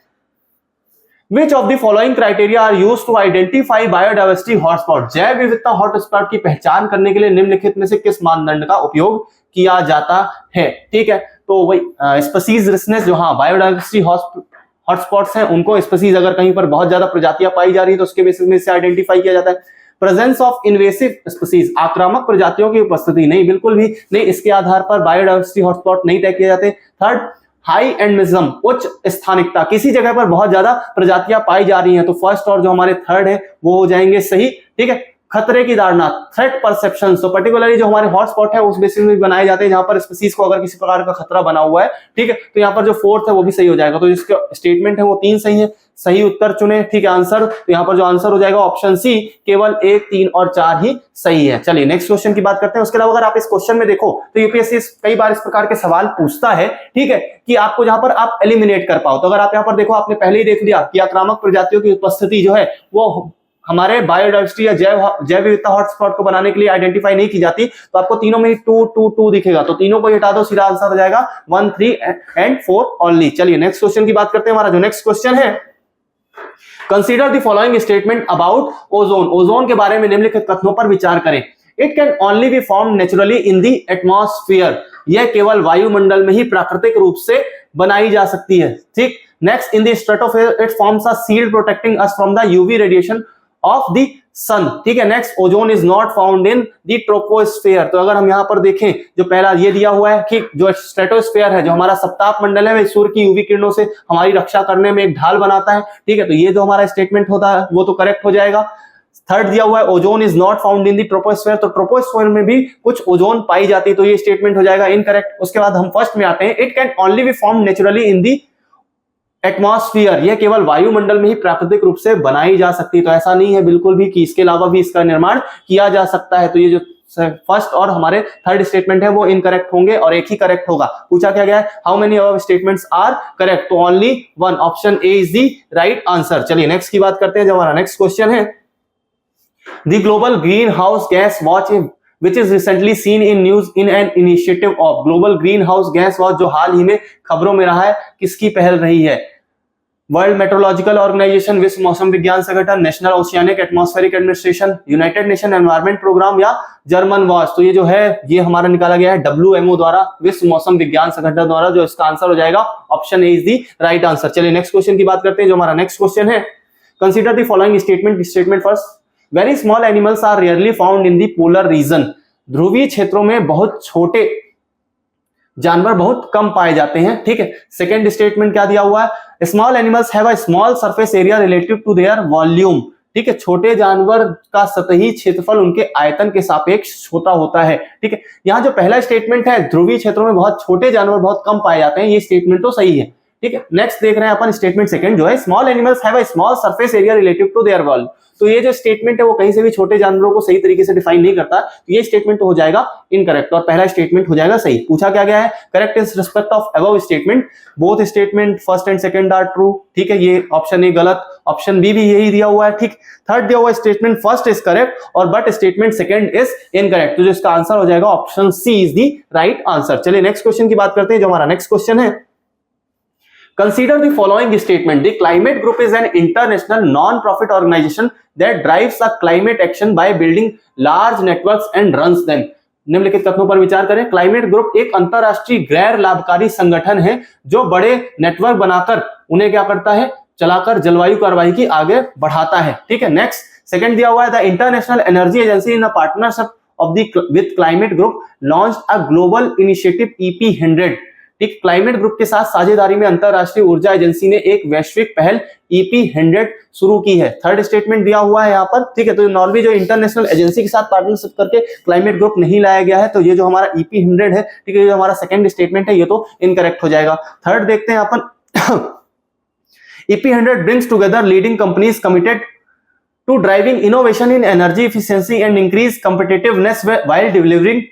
Which of the following criteria are used to identify biodiversity hotspot? जैव विविधता हॉटस्पॉट की पहचान करने के लिए निम्नलिखित में से किस मानदंड का उपयोग किया जाता है, ठीक है। तो वही स्पीसीज रिचनेस, जो हाँ बायोडाइवर्सिटी हॉटस्पॉट्स हैं उनको, स्पीसीज अगर कहीं पर बहुत ज्यादा प्रजातियां पाई जा रही है तो उसके बेसिस में इसे आइडेंटिफाई किया जाता है। प्रेजेंस ऑफ इन्वेसिव स्पीसीज, आक्रामक प्रजातियों की उपस्थिति, नहीं बिल्कुल भी नहीं, इसके आधार पर बायोडाइवर्सिटी हॉटस्पॉट नहीं तय किए जाते। थर्ड, हाई एंडमिज्म, उच्च स्थानिकता, किसी जगह पर बहुत ज्यादा प्रजातियां पाई जा रही हैं, तो फर्स्ट और जो हमारे थर्ड है वो हो जाएंगे सही, ठीक है। खतरे की धारणा, थ्रेट परसेप्शन, तो पर्टिकुलरली जो हमारे हॉटस्पॉट है उस बेसिस में बनाए जाते हैं जहां पर स्पीसीज को अगर किसी प्रकार का खतरा बना हुआ है, ठीक है, तो यहाँ पर जो फोर्थ है वो भी सही हो जाएगा। तो जिसके स्टेटमेंट है वो 3 सही है, सही उत्तर चुने, ठीक है आंसर, तो यहाँ पर जो आंसर हो जाएगा ऑप्शन सी, केवल 1, 3 और 4 ही सही है। चलिए नेक्स्ट क्वेश्चन की बात करते हैं। उसके अलावा अगर आप इस क्वेश्चन में देखो तो यूपीएससी कई बार इस प्रकार के सवाल पूछता है, ठीक है, कि आपको जहां पर आप एलिमिनेट कर पाओ। तो अगर आप यहाँ पर देखो, आपने पहले ही देख लिया कि आक्रामक प्रजातियों की उपस्थिति जो है वो हमारे बायोडाइवर्सिटी या जैव विविधता हॉटस्पॉट को बनाने के लिए आइडेंटिफाई नहीं की जाती, तो आपको तीनों में 2, 2, 2 दिखेगा, तो तीनों को हटा दो, सीधा आंसर हो जाएगा 1, 3 एंड 4 ओनली। चलिए नेक्स्ट क्वेश्चन की बात करते हैं। हमारा जो नेक्स्ट क्वेश्चन है, consider the following statement about ozone, ozone के बारे में निम्नलिखित कथनों पर विचार करें। It can only be form naturally in the atmosphere, यह केवल वायुमंडल में ही प्राकृतिक रूप से बनाई जा सकती है, ठीक। Next, in the stratosphere it forms a shield protecting us from the UV radiation of the sun, ठीक है। Next, ozone is not found in the troposphere, तो अगर हम यहाँ पर देखें जो पहला ये दिया हुआ है कि जो स्ट्रेटोस्फेयर है, जो हमारा सप्ताप मंडल है, सूर्य की यूवी किरणों से हमारी रक्षा करने में एक ढाल बनाता है, ठीक है, तो ये जो हमारा स्टेटमेंट होता है वो तो करेक्ट हो जाएगा। थर्ड दिया हुआ है ozone is not found in the troposphere, तो ट्रोपोस्फेयर में भी कुछ ओजोन पाई जाती है, तो ये स्टेटमेंट हो जाएगा इनकरेक्ट। उसके बाद हम फर्स्ट में आते हैं, it can only be form naturally in the atmosphere, यह केवल वायुमंडल में ही प्राकृतिक रूप से बनाई जा सकती है, तो ऐसा नहीं है बिल्कुल भी कि इसके अलावा भी इसका निर्माण किया जा सकता है। तो ये जो फर्स्ट और हमारे थर्ड स्टेटमेंट है वो इनकरेक्ट होंगे और एक ही करेक्ट होगा। पूछा क्या गया है, how many above statements are correct, तो only 1, option A is the right answer. चलिए नेक्स्ट की बात करते हैं। जो हमारा नेक्स्ट क्वेश्चन है, the global green house gas watch which is recently seen in news in an initiative of global greenhouse gas watch, जो हाल ही में खबरों में रहा है, किसकी पहल रही है? वर्ल्ड मेट्रोलॉजिकल ऑर्गेनाइजेशन, विश्व मौसम विज्ञान संगठन, National Oceanic Atmospheric Administration, United Nation Environment Programme या जर्मन वॉच? तो ये जो है ये हमारा निकाला गया है WMO द्वारा, विश्व मौसम विज्ञान संगठन द्वारा, जो इसका आंसर हो जाएगा option A is the right answer. चलिए नेक्स्ट क्वेश्चन की बात करते हैं, जो हमारा नेक्स्ट क्वेश्चन है, consider the following statement. Statement first, very small animals are rarely found in the polar region. ध्रुवीय क्षेत्रों में बहुत छोटे जानवर बहुत कम पाए जाते हैं, ठीक है। सेकंड स्टेटमेंट क्या दिया हुआ है, small animals have a small surface area relative to their volume, ठीक है। छोटे जानवर का सतही क्षेत्रफल उनके आयतन के सापेक्ष छोटा होता है, ठीक है। यहाँ जो पहला स्टेटमेंट है, ध्रुवीय क्षेत्रों में बहुत छोटे जानवर बहुत कम पाए जाते हैं, ये स्टेटमेंट तो सही है, ठीक है। नेक्स्ट देख रहे हैं अपन स्टेटमेंट सेकंड, जो है small animals have a small surface area relative to their volume. तो ये जो स्टेटमेंट है वो कहीं से भी छोटे जानवरों को सही तरीके से डिफाइन नहीं करता, तो ये स्टेटमेंट तो हो जाएगा इनकरेक्ट और पहला स्टेटमेंट हो जाएगा सही। पूछा क्या गया है, correct is respect of above statement, both statement first and second are true, ठीक है। ये ऑप्शन ए गलत, ऑप्शन बी भी यही दिया हुआ है, ठीक। थर्ड दिया हुआ स्टेटमेंट फर्स्ट इज करेक्ट और but statement second is incorrect, तो जो इसका आंसर हो जाएगा option C is the right answer. चलिए नेक्स्ट क्वेश्चन की बात करते हैं, जो हमारा नेक्स्ट क्वेश्चन है, consider the following statement, the climate group is an international non-profit organization that drives a climate action by building large networks and runs them। निम्नलिखित कथनों पर विचार करें। क्लाइमेट ग्रुप एक अंतरराष्ट्रीय गैर लाभकारी संगठन है जो बड़े नेटवर्क बनाकर उन्हें क्या करता है, चलाकर जलवायु कार्रवाई की आगे बढ़ाता है, ठीक है। नेक्स्ट सेकंड दिया हुआ है, the International Energy agency in a partnership of the with climate group launched a global initiative EP100, ठीक। क्लाइमेट ग्रुप के साथ साझेदारी में अंतरराष्ट्रीय ऊर्जा एजेंसी ने एक वैश्विक पहल EP100 शुरू की है। थर्ड स्टेटमेंट दिया हुआ है यहाँ पर, ठीक है। तो नॉर्वे जो इंटरनेशनल एजेंसी के साथ पार्टनरशिप करके क्लाइमेट ग्रुप नहीं लाया गया है, तो ये जो हमारा EP100 है, ठीक है, जो हमारा सेकंड स्टेटमेंट है ये तो इनकरेक्ट हो जाएगा। थर्ड देखते हैं अपन EP100 brings together leading companies committed to driving innovation in energy efficiency and increase competitiveness while delivering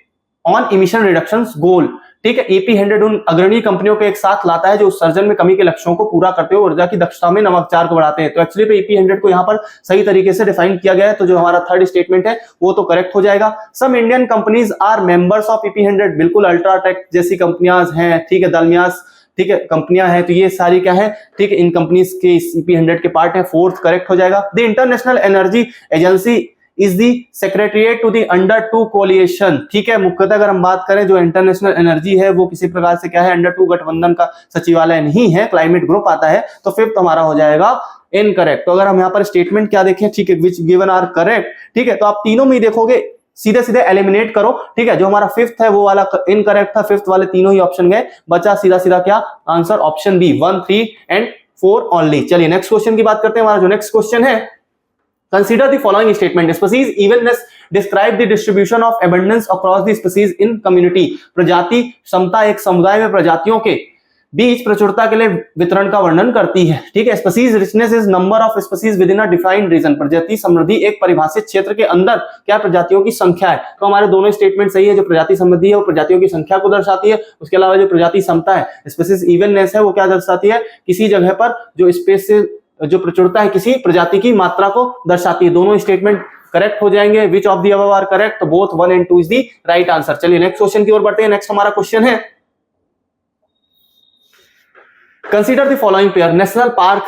on emission reductions goal, ठीक है। EP100 उन अग्रणी कंपनियों को एक साथ लाता है जो उत्सर्जन में कमी के लक्ष्यों को पूरा करते हुए ऊर्जा की दक्षता में नवाचार को बढ़ाते हैं। तो एक्चुअली पे EP100 को यहाँ पर सही तरीके से डिफाइन किया गया है, तो जो हमारा थर्ड स्टेटमेंट है वो तो करेक्ट हो जाएगा। Some Indian companies are members of EP100, बिल्कुल अल्ट्राटेक जैसी कंपनियां हैं, ठीक है, दालमियास, ठीक है, कंपनियां हैं, तो ये सारी क्या है, ठीक है, इन कंपनीज के EP100 के पार्ट है। फोर्थ करेक्ट हो जाएगा। The International Energy Agency is the secretariat to the under 2 coalition, ठीक है। मुख्यतः अगर हम बात करें जो इंटरनेशनल एनर्जी है वो किसी प्रकार से क्या है, अंडर 2 गठबंधन का सचिवालय नहीं है, क्लाइमेट ग्रुप आता है, तो फिफ्थ हमारा हो जाएगा इनकरेक्ट। तो अगर हम यहाँ पर स्टेटमेंट क्या देखें, ठीक है, विच गिवन आर करेक्ट, ठीक है, तो आप तीनों में ही देखोगे सीधे सीधे एलिमिनेट करो, ठीक है। जो हमारा फिफ्थ है वो वाला इनकरेक्ट था, फिफ्थ वाले तीनों ही ऑप्शन गए, बचा सीधा सीधा क्या answer, option B 1, 3 and 4 only. चलिए नेक्स्ट क्वेश्चन की बात करते हैं। हमारा जो नेक्स्ट क्वेश्चन है, consider the following statement, species evenness describe the distribution of abundance across the species in community। प्रजाति समता एक समुदाय में प्रजातियों के बीच प्रचुरता के लिए वितरण का वर्णन करती है, ठीक है। Species richness is number of species within a defined region, प्रजाति समृद्धि एक परिभाषित क्षेत्र के अंदर क्या प्रजातियों की संख्या है। तो हमारे दोनों स्टेटमेंट सही है। जो प्रजाति समृद्धि है वो प्रजातियों की संख्या को दर्शाती है, उसके अलावा जो प्रजाति समता है, स्पीसीज इवननेस है, वो क्या दर्शाती है, किसी जगह पर जो स्पेस जो प्रचुरता है किसी प्रजाति की मात्रा को दर्शाती है। दोनों स्टेटमेंट करेक्ट हो जाएंगे। Which of the above are correct, तो both 1 and 2 is the right answer. चलिए नेक्स्ट क्वेश्चन की ओर बढ़ते हैं। नेक्स्ट हमारा क्वेश्चन है, consider the following pair, national park,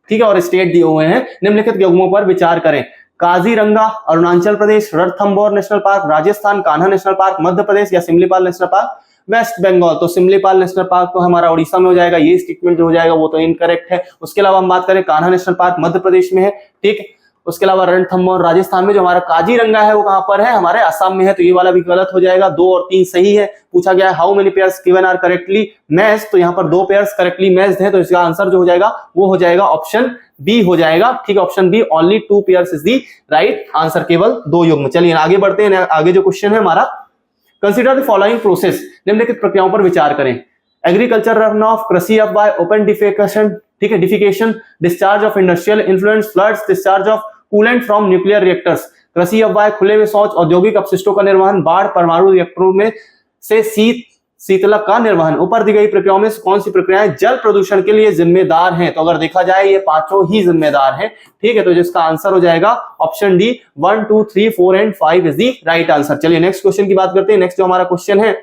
ठीक है, और स्टेट दिए हुए हैं, निम्नलिखित युग्मों पर विचार करें। Kaziranga Arunachal Pradesh, Ranthambore national park Rajasthan, Kanha national park Madhya Pradesh या सिमलीपाल नेशनल पार्क वेस्ट बंगाल। तो सिमलीपाल नेशनल पार्क तो हमारा उड़ीसा में हो जाएगा, ये स्टेटमेंट जो हो जाएगा वो तो इनकरेक्ट है। उसके अलावा हम बात करें कान्हा नेशनल पार्क मध्य प्रदेश में है, ठीक है। उसके अलावा रणथंभौर राजस्थान में, जो हमारा काजीरंगा है वो कहां पर है, हमारे असम में है, तो ये वाला भी गलत हो जाएगा। 2 और 3 सही है। पूछा गया है how many pairs given are correctly matched, तो यहाँ पर 2 पेयर्स करेक्टली मैच्ड है, तो इसका आंसर जो हो जाएगा वो हो जाएगा ऑप्शन बी हो जाएगा, ठीक है। Option B only 2 pairs is the right answer, केवल 2 युग्म। चलिए आगे बढ़ते हैं। आगे जो क्वेश्चन है हमारा, कंसीडर द फॉलोइंग प्रोसेस, निम्नलिखित प्रक्रियाओं पर विचार करें। एग्रीकल्चर रन ऑफ, कृषि अपवाय, ओपन डिफेकेशन, ठीक है, defecation, discharge of industrial influence, floods, discharge of coolant from nuclear reactors. कृषि अपवाय, खुले में शौच, औद्योगिक अपशिष्टों का निर्वहन, बाढ़, परमाणु रिएक्टरों में से शीत शीतलक का निर्वहन। ऊपर दी गई प्रक्रियाओं में कौन सी प्रक्रियाएं जल प्रदूषण के लिए जिम्मेदार हैं? तो अगर देखा जाए ये पांचों ही जिम्मेदार हैं, ठीक है, तो जिसका आंसर हो जाएगा option D 1 2 3 4 and 5 is the right answer. चलिए नेक्स्ट क्वेश्चन की बात करते हैं। नेक्स्ट जो हमारा क्वेश्चन है,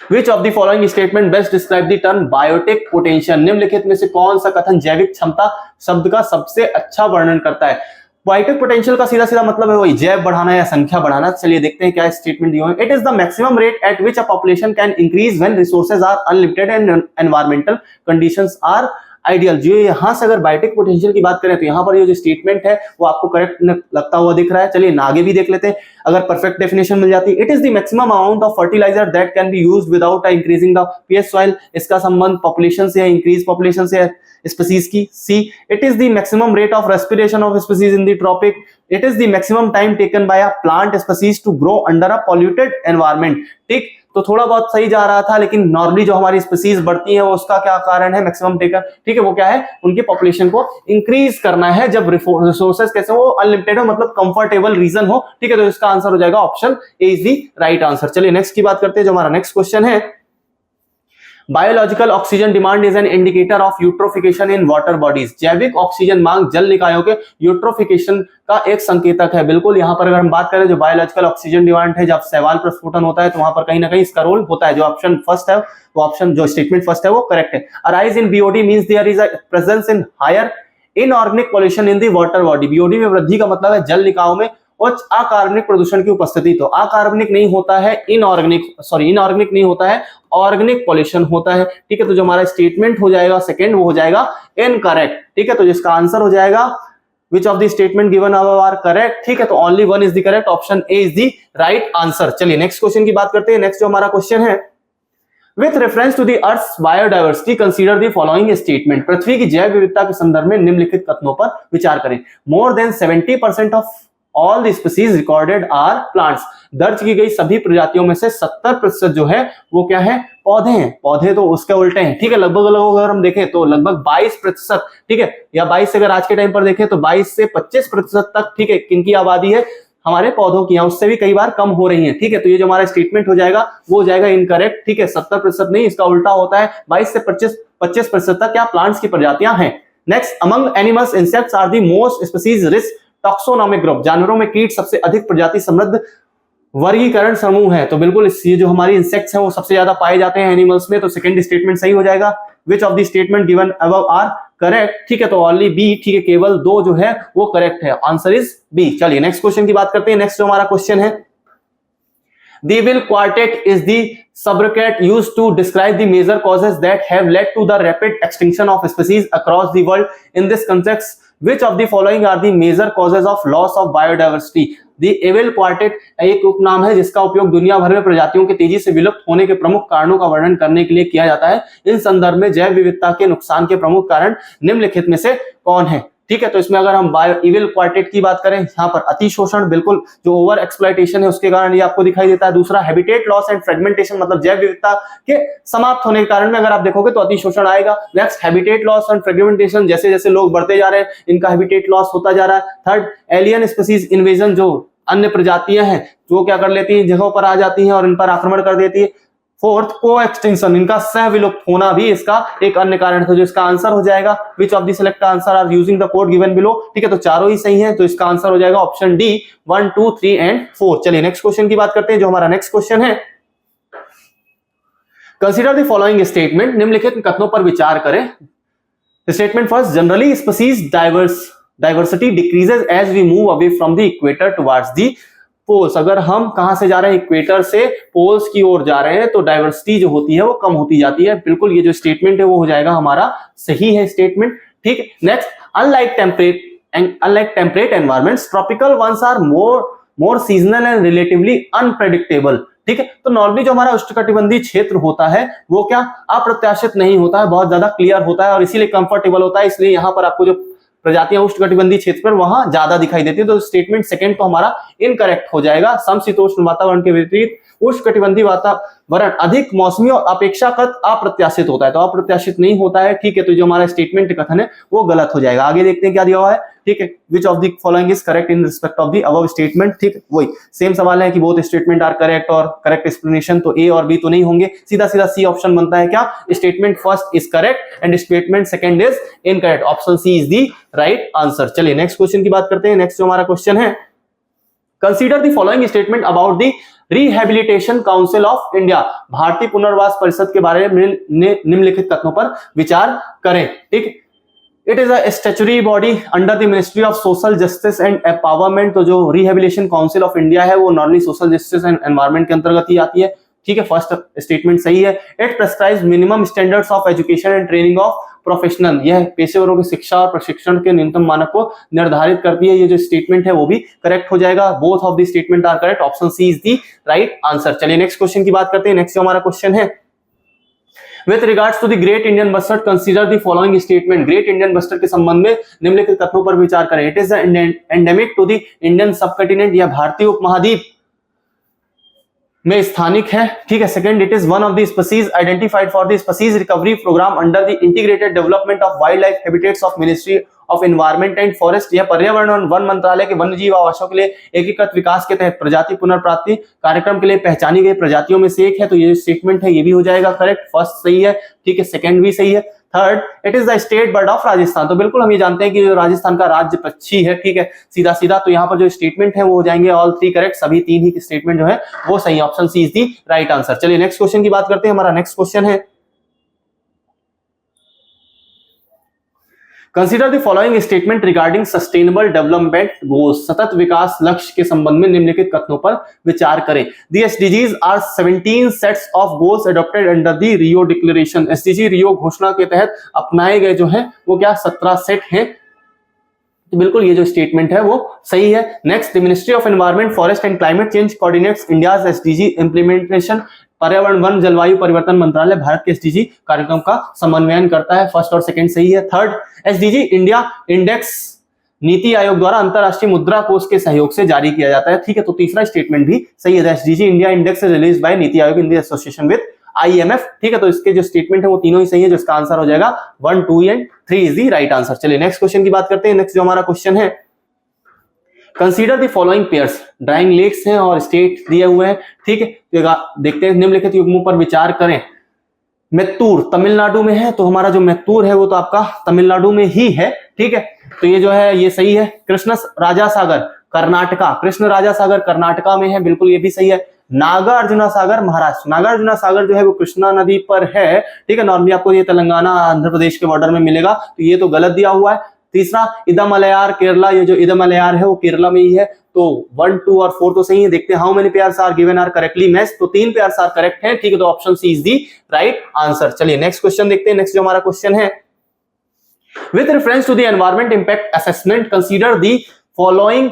Which of the following statement best describe the term biotic potential? निम्नलिखित में से कौन सा कथन जैविक क्षमता शब्द का सबसे अच्छा वर्णन करता है? बायोटिक पोटेंशियल का सीधा सीधा मतलब है वही जैव बढ़ाना या संख्या बढ़ाना। चलिए देखते हैं क्या स्टेटमेंट दिया है। It is the maximum rate at which a population can increase when resources are unlimited and environmental conditions are ideal. जो यहां से अगर बायोटिक पोटेंशियल की बात करें तो यहां पर ये जो स्टेटमेंट है वो आपको करेक्ट लगता हुआ दिख रहा है। चलिए आगे भी देख लेते हैं, अगर परफेक्ट डेफिनेशन मिल जाती है। It is the maximum amount of fertiliser that can be used without increasing the pH soil. इसका संबंध पॉपुलेशन से है, इंक्रीज पॉपुलेशन से है स्पीसीज की। C, it is the maximum rate of respiration of species in the tropic. It is the maximum time taken by a plant species to grow under a polluted environment. ठीक, तो थोड़ा बहुत सही जा रहा था, लेकिन नॉर्मली जो हमारी स्पीसीज बढ़ती है वो उसका क्या कारण है? Maximum taken. ठीक है, वो क्या है? उनकी पॉपुलेशन को इंक्रीज करना है जब रिसोर्सेज कैसे हो, अनलिमिटेड हो, मतलब कंफर्टेबल रीजन हो। ठीक है, तो इसका आंसर हो जाएगा option A is the right answer. चलिए नेक्स्ट की बात करते हैं। जो हमारा नेक्स्ट क्वेश्चन है, biological oxygen demand is an indicator of eutrophication in water bodies. जैविक ऑक्सीजन मांग जल निकायों के यूट्रोफिकेशन का एक संकेतक है। बिल्कुल, यहां पर अगर हम बात करें जो बायोलॉजिकल ऑक्सीजन डिमांड है, जब शैवाल प्रस्फुटन होता है तो वहां पर कहीं ना कहीं इसका रोल होता है। जो ऑप्शन फर्स्ट है वो ऑप्शन जो स्टेटमेंट फर्स्ट है वो करेक्ट है। A rise in BOD means there is a presence in higher inorganic pollution in the water body. BOD में वृद्धि का मतलब है जल निकायों में उच्च अकार्बनिक प्रदूषण की उपस्थिति। तो अकार्बनिक नहीं होता है, इनऑर्गेनिक नहीं होता है, ऑर्गेनिक पॉल्यूशन होता है। ठीक है, तो जो हमारा स्टेटमेंट हो जाएगा सेकंड वो हो जाएगा इनकरेक्ट। ठीक है, तो जिसका आंसर हो जाएगा which of the statement given above are correct. ठीक है, तो only one is the correct, option A is the right answer. चलिए नेक्स्ट क्वेश्चन की बात करते हैं। नेक्स्ट जो हमारा क्वेश्चन है, with reference to the earth's biodiversity consider the following statement. पृथ्वी की जैव विविधता के संदर्भ में निम्नलिखित कथनों पर विचार करें। More than 70% of all the species recorded are plants. दर्ज की गई सभी प्रजातियों में से 70% जो है वो क्या है? पौधे हैं। पौधे तो उसके उल्टे हैं। ठीक है, लगभग अगर हम देखें तो लगभग 22%, ठीक है, या 22 अगर आज के टाइम पर देखें तो 22 से 25% तक, ठीक है, किनकी आबादी है? हमारे पौधों की, उससे भी कई बार कम हो रही है। ठीक है, तो ये जो हमारा स्टेटमेंट हो जाएगा वो हो जाएगा इनकरेक्ट। ठीक है, 70% नहीं, इसका उल्टा होता है, 22 से 25% तक क्या प्लांट्स की प्रजातियां हैं। Next, among animals insects are the most species rich taxonomic group. जानवरों में कीट सबसे अधिक प्रजाति समृद्ध वर्गीकरण समूह है। तो बिल्कुल ये जो हमारी इंसेक्ट्स हैं वो सबसे ज्यादा पाए जाते हैं एनिमल्स में, तो सेकंड स्टेटमेंट सही हो जाएगा। Which of the statement given above are correct. ठीक है, तो ओनली बी, ठीक है, केवल दो जो है वो करेक्ट है, आंसर इज बी। चलिए नेक्स्ट क्वेश्चन की बात करते हैं। नेक्स्ट जो हमारा क्वेश्चन है, The Will quartet is the sobriquet used to describe the major causes that have led to the rapid extinction of species across the world. In this context, which of the following are the major causes of loss of biodiversity? The Will quartet एक उपनाम है जिसका उपयोग दुनिया भर में प्रजातियों के तेजी से विलुप्त होने के प्रमुख कारणों का वर्णन करने के लिए किया जाता है। इन संदर्भ में जैव विविधता के नुकसान के प्रमुख कारण निम्नलिखित में से कौन है? ठीक है, तो इसमें अगर हम इविल क्वार्टेट की बात करें, यहाँ पर अतिशोषण, बिल्कुल जो ओवर एक्सप्लॉइटेशन है उसके कारण ये आपको दिखाई देता है। दूसरा हैबिटेट लॉस एंड फ्रेगमेंटेशन, मतलब जैव विविधता के समाप्त होने के कारण में अगर आप देखोगे तो अतिशोषण आएगा। Next, habitat loss and fragmentation, जैसे जैसे लोग बढ़ते जा रहे हैं इनका हैबिटेट लॉस होता जा रहा है। थर्ड, एलियन स्पीसीज इन्वेजन, जो अन्य प्रजातियां हैं जो क्या कर लेती हैं, जगहों पर आ जाती हैं और इन पर आक्रमण कर देती है। फोर्थ, को एक्सटिंक्शन, इनका सह विलुप्त होना भी इसका एक अन्य कारण है। तो जो इसका आंसर हो जाएगा, which of the select answer are using the code given below. ठीक है, तो चारों ही सही है, तो इसका आंसर हो जाएगा ऑप्शन डी 1 2 3 एंड 4। चलिए नेक्स्ट क्वेश्चन की बात करते हैं। जो हमारा नेक्स्ट क्वेश्चन है, कंसीडर द फॉलोइंग स्टेटमेंट। निम्नलिखित कथनों पर विचार करें। Statement first, generally species diversity decreases as we move away from the equator towards the poles. अगर हम कहां से जा रहे हैं, इक्वेटर से पोल्स की ओर जा रहे हैं, तो डाइवर्सिटी जो होती है वो कम होती जाती है। बिल्कुल, ये जो स्टेटमेंट है वो हो जाएगा हमारा सही है स्टेटमेंट। ठीक, next, unlike temperate environments, tropical ones are more seasonal and relatively unpredictable. ठीक है, तो नॉर्मली जो हमारा उष्णकटिबंधीय क्षेत्र होता है वो क्या अप्रत्याशित नहीं होता है, बहुत ज्यादा क्लियर होता है और इसीलिए कंफर्टेबल होता है। इसलिए यहाँ पर आपको जो प्रजातियां उष्णकटिबंधीय क्षेत्र पर वहां ज्यादा दिखाई देती है। तो स्टेटमेंट सेकंड तो हमारा इनकरेक्ट हो जाएगा। समशीतोष्ण वातावरण के विपरीत उष्णकटिबंधीय वातावरण अधिक मौसमी और अपेक्षाकृत अप्रत्याशित होता है, तो अप्रत्याशित नहीं होता है। ठीक है, तो जो हमारा स्टेटमेंट कथन है वो गलत हो जाएगा। आगे देखते हैं क्या दिया हुआ है। ठीक है, which of the following is correct in respect of the above statement, ठीक, वही सेम सवाल है कि बोथ स्टेटमेंट आर करेक्ट और करेक्ट एक्सप्लेनेशन, तो ए और बी तो नहीं होंगे, सीधा सीधा सी ऑप्शन बनता है क्या, statement first is correct and statement second is incorrect, option C is the right answer. चलिए नेक्स्ट क्वेश्चन की बात करते हैं। नेक्स्ट जो हमारा क्वेश्चन है, consider the following statement about the Rehabilitation Council of India, भारतीय पुनर्वास परिषद के बारे में निम्नलिखित कथनों पर विचार करें, ठीक। It is a statutory body under the ministry of social justice and empowerment, तो जो रिहेबिलिटेशन काउंसिल ऑफ इंडिया है वो normally social justice and environment के अंतर्गत ही आती है, ठीक है, फर्स्ट स्टेटमेंट सही है। It prescribes minimum standards of education and training of professional, यह पेशेवरों की शिक्षा और प्रशिक्षण के न्यूनतम मानक को निर्धारित करती है, ये जो स्टेटमेंट है वो भी करेक्ट हो जाएगा, both of the statement are correct, option C is the right answer. चलिए नेक्स्ट क्वेश्चन की बात करते हैं। नेक्स्ट जो हमारा क्वेश्चन है, with regards to the great Indian bustard consider the following statement, great Indian bustard के संबंध में निम्नलिखित कथनों पर विचार करें। It is endemic to the Indian subcontinent, यह भारतीय उपमहाद्वीप में स्थानिक है, ठीक है। Second, it is one of the species identified for the species recovery programme under the integrated development of wild life habitats of Ministry of Environment and Forest, यह पर्यावरण और वन मंत्रालय के वन्य जीव आवासों के लिए एकीकृत विकास के तहत प्रजाति पुनर्प्राप्ति कार्यक्रम के लिए पहचानी गई प्रजातियों में से एक है, तो ये स्टेटमेंट है ये भी हो जाएगा करेक्ट, फर्स्ट सही है, ठीक है, सेकंड भी सही है। Third, it is the state bird of Rajasthan, तो बिल्कुल हम ये जानते हैं कि जो राजस्थान का राज्य पक्षी है, ठीक है, सीधा सीधा, तो यहाँ पर जो स्टेटमेंट है वो हो जाएंगे ऑल थ्री करेक्ट, सभी तीन ही स्टेटमेंट जो है वो सही, option C is the right answer. चलिए नेक्स्ट क्वेश्चन की बात करते हैं। हमारा नेक्स्ट क्वेश्चन है, consider the following statement regarding sustainable development goals, सतत विकास लक्ष्य के संबंध में निम्नलिखित कथनों पर विचार करें। The SDGs are 17 sets of goals adopted under the Rio declaration, SDG Rio घोषणा के तहत अपनाए गए जो है वो क्या 17 सेट हैं, तो बिल्कुल ये जो स्टेटमेंट है वो सही है। Next, the ministry of environment forest and climate change coordinates India's SDG implementation, पर्यावरण वन जलवायु परिवर्तन मंत्रालय भारत के एसडीजी कार्यक्रम का समन्वयन करता है, फर्स्ट और सेकंड सही है। Third, SDG India index NITI Aayog द्वारा अंतरराष्ट्रीय मुद्रा कोष के सहयोग से जारी किया जाता है, ठीक है, तो तीसरा स्टेटमेंट भी सही है। SDG India index release by NITI Aayog in the association with IMF, ठीक है, तो इसके जो स्टेटमेंट है वो तीनों ही सही है, जो इसका आंसर हो जाएगा 1, 2 and 3 is the right answer. चलिए नेक्स्ट क्वेश्चन की बात करते हैं। नेक्स्ट जो हमारा क्वेश्चन है, consider the following pairs, drying lakes हैं और स्टेट दिए हुए हैं, ठीक है, तो देखते हैं निम्नलिखित युग्मों पर विचार करें। मैत्तूर तमिलनाडु में है, तो हमारा जो मैत्तूर है वो तो आपका तमिलनाडु में ही है, ठीक है, तो ये जो है ये सही है। कृष्ण राजा सागर कर्नाटका, कृष्ण राजा सागर कर्नाटका में है, बिल्कुल ये भी सही है। नागार्जुना सागर महाराष्ट्र, नागार्जुना सागर जो है वो कृष्णा नदी पर है, ठीक है, नॉर्मली आपको ये तेलंगाना आंध्र प्रदेश के बॉर्डर में मिलेगा, तो ये तो गलत दिया हुआ है। तीसरा, इदमलयार केरला, ये जो इदमलयार है वो केरला में ही है, तो 1, 2 और 4 तो सही है। देखते हैं how many pairs are given are correctly matched, तो 3 पेयर्स आर करेक्ट है, ठीक है, तो option C is the right answer. चलिए नेक्स्ट क्वेश्चन देखते हैं। नेक्स्ट जो हमारा क्वेश्चन है, with reference to the environment impact assessment consider the following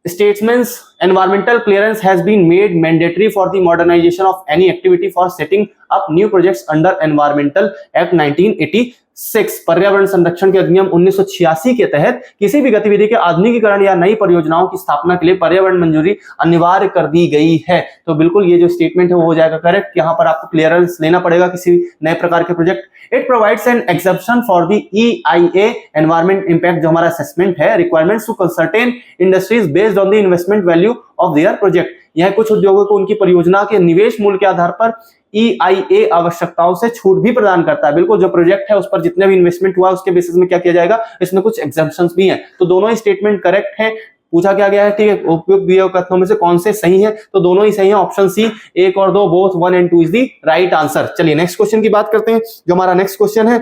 statements, environmental clearance has been made mandatory for the modernization of any activity for setting up new projects under Environmental Act 1986, पर्यावरण संरक्षण के अधिनियम 1986 के तहत किसी भी गतिविधि के आधुनिकीकरण या नई परियोजनाओं की स्थापना के लिए पर्यावरण मंजूरी अनिवार्य कर दी गई है, तो बिल्कुल ये जो स्टेटमेंट है वो हो जाएगा करेक्ट, यहाँ पर आपको क्लियरेंस लेना पड़ेगा किसी नए प्रकार के project. It provides an exception for the EIA environment impact, जो हमारा असेसमेंट है, requirements to certain industries based on the investment value of their project, यह कुछ उद्योगों को उनकी परियोजना के निवेश मूल्य के आधार पर EIA आवश्यकताओं से छूट भी प्रदान करता है। बिल्कुल जो प्रोजेक्ट है उस पर जितने भी इन्वेस्टमेंट हुआ उसके बेसिस में क्या किया जाएगा, इसमें कुछ एग्जेम्पशंस भी हैं, तो दोनों ही स्टेटमेंट करेक्ट हैं। पूछा क्या गया है, ठीक है, उपयुक्त दिए हुए कथनों में से कौन से सही है, तो दोनों ही सही है, ऑप्शन सी 1 और 2 both 1 and 2 is the right answer. चलिए नेक्स्ट क्वेश्चन की बात करते हैं। जो हमारा नेक्स्ट क्वेश्चन है,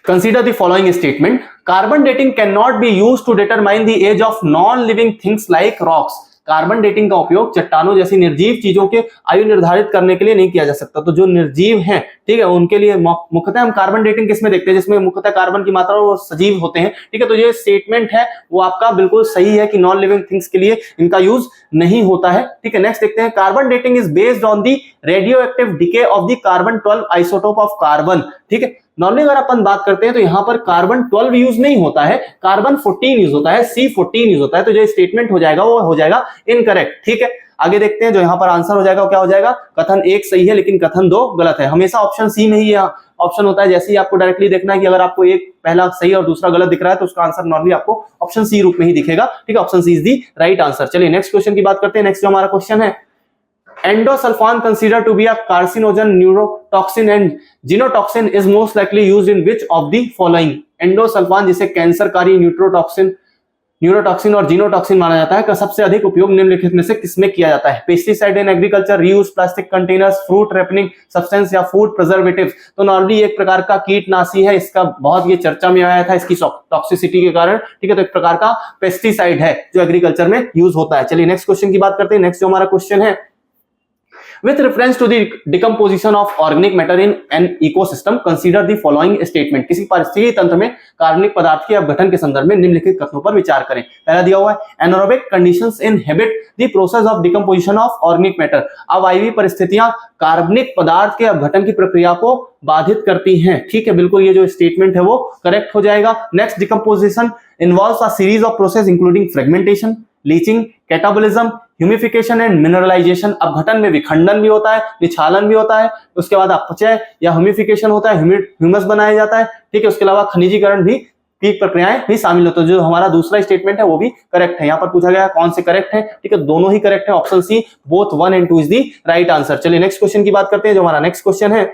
consider the following statement, carbon dating can not be used to determine the age of non living things like rocks, carbon dating का उपयोग चट्टानों जैसी निर्जीव चीजों के आयु निर्धारित करने के लिए नहीं किया जा सकता, तो जो निर्जीव हैं, ठीक है, उनके लिए मुख्यतः हम कार्बन डेटिंग किसमें देखते हैं, जिसमें मुख्यतः कार्बन की मात्रा वो सजीव होते हैं, ठीक है, तो ये स्टेटमेंट है वो आपका बिल्कुल सही है कि नॉन लिविंग थिंग्स के लिए इनका यूज नहीं होता है, ठीक है। नेक्स्ट देखते हैं, carbon dating is based on the radio active decay of the carbon 12 isotope of carbon, ठीक है, नॉर्मली अगर अपन बात करते हैं तो यहां पर कार्बन 12 यूज नहीं होता है, कार्बन 14 यूज होता है, C14 यूज होता है, तो जो स्टेटमेंट हो जाएगा वो हो जाएगा इनकरेक्ट, ठीक है। आगे देखते हैं, जो यहाँ पर आंसर हो जाएगा वो क्या हो जाएगा, कथन 1 सही है लेकिन कथन 2 गलत है। हमेशा ऑप्शन सी में ही ऑप्शन होता है, जैसे ही आपको डायरेक्टली देखना है कि अगर आपको एक पहला सही और दूसरा गलत दिख रहा है तो उसका आंसर नॉर्मली आपको ऑप्शन सी रूप में ही दिखेगा, ठीक है, option C is the right answer. चलिए नेक्स्ट क्वेश्चन की बात करते हैं। नेक्स्ट जो हमारा क्वेश्चन है, endosulfan considered to be a carcinogen, neurotoxin and genotoxin is most likely used in which of the following? Endosulfan जिसे कैंसरकारी न्यूरोटॉक्सिन और जीनोटॉक्सिन माना जाता है, का सबसे अधिक उपयोग निम्नलिखित में से किसमें किया जाता है? Pesticide in agriculture, reuse plastic containers, fruit ripening substance या फूड प्रिजर्वेटिव्स। तो नॉर्मली एक प्रकार का कीटनाशी है, इसका बहुत ये चर्चा में आया था इसकी टॉक्सिसिटी के कारण, ठीक है, तो एक प्रकार का पेस्टिसाइड है जो एग्रीकल्चर में यूज होता है। चलिए नेक्स्ट क्वेश्चन की बात करते हैं। नेक्स्ट जो हमारा क्वेश्चन है, with reference to the decomposition of organic matter in an ecosystem, consider the following statement। किसी पारिस्थितिकी तंत्र में कार्बनिक पदार्थ के अपघटन के संदर्भ में निम्नलिखित कथनों पर विचार करें। पहला दिया हुआ है, anaerobic conditions inhibit the process of decomposition of organic matter. अवायवीय परिस्थितियां कार्बनिक पदार्थ के अपघटन की प्रक्रिया को बाधित करती हैं, ठीक है, बिल्कुल ये जो स्टेटमेंट है वो करेक्ट हो जाएगा। Next, decomposition involves a series of process including fragmentation, leaching, catabolism, humification and mineralisation. अपघटन में विखंडन भी होता है, निछालन भी होता है, उसके बाद अपचय या ह्यूमिफिकेशन होता है, ह्यूमस बनाया जाता है, ठीक है, उसके अलावा खनिजीकरण भी की प्रक्रियाएं भी शामिल होती है। जो हमारा दूसरा स्टेटमेंट है वो भी करेक्ट है। यहाँ पर पूछा गया कौन से करेक्ट है, ठीक है, दोनों ही करेक्ट है, option C both 1 and 2 is the right answer. चलिए नेक्स्ट क्वेश्चन की बात करते हैं। जो हमारा नेक्स्ट क्वेश्चन है,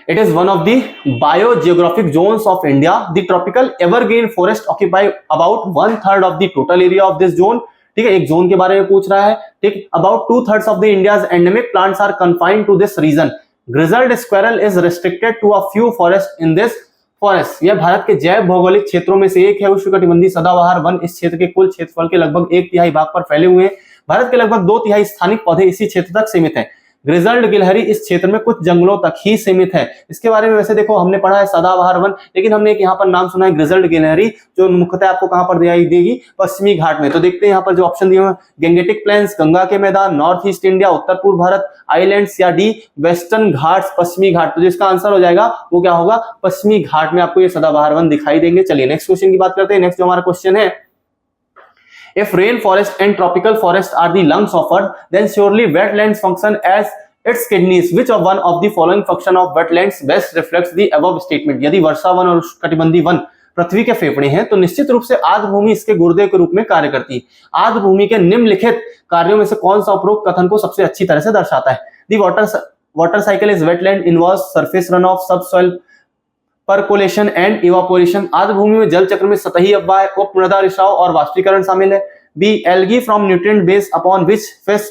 it is one of the biogeographic zones of India. The tropical evergreen forest occupy about 1/3 of the total area of this zone. ठीक है, एक जोन के बारे में पूछ रहा है, ठीक, about 2/3 of the India's endemic plants are confined to this region. Grizzled squirrel is restricted to a few forests in this forest. यह भारत के जैव भौगोलिक क्षेत्रों में से एक है। उष्णकटिबंधीय सदाबहार वन इस क्षेत्र के कुल क्षेत्रफल के लगभग 1/3 भाग पर फैले हुए हैं। भारत के लगभग 2/3 स्थानिक पौधे इसी क्षेत्र तक सीमित हैं। ग्रिजल्ड गिलहरी इस क्षेत्र में कुछ जंगलों तक ही सीमित है। इसके बारे में वैसे देखो हमने पढ़ा है सदाबहार वन, लेकिन हमने एक यहाँ पर नाम सुना है ग्रिजल्ड गिलहरी, जो मुख्यतः आपको कहां पर दिखाई देगी, पश्चिमी घाट में। तो देखते हैं यहाँ पर जो ऑप्शन दिए हुए हैं, गेंगेटिक प्लेन्स, गंगा के मैदान, नॉर्थ ईस्ट इंडिया, उत्तर पूर्व भारत, आइलैंड्स, या डी वेस्टर्न घाट्स, पश्चिमी घाट। तो जिसका आंसर हो जाएगा वो क्या होगा, पश्चिमी घाट में आपको ये सदाबहार वन दिखाई देंगे। चलिए नेक्स्ट क्वेश्चन की बात करते हैं। नेक्स्ट जो हमारा क्वेश्चन है, if rainforest and tropical forest are the lungs of earth, then surely wetlands function as its kidneys. Which of one of the following function of wetlands best reflects the above statement? यदि वर्षा one और उष्णकटिबंधीय one पृथ्वी के फेफड़े हैं तो निश्चित रूप से आर्द्र भूमि इसके गुर्दे के रूप में कार्य करती है। आर्द्र भूमि के निम्नलिखित कार्यों में से कौन सा उपरोक्त कथन को सबसे अच्छी तरह से दर्शाता है? The water cycle is wetland involves surface runoff, subsoil percolation and evaporation. आर्द्र भूमि में जल चक्र में सतही अववाह, उपमृदा रिसाव और वाष्पीकरण शामिल है। B algae from nutrient base upon which fish,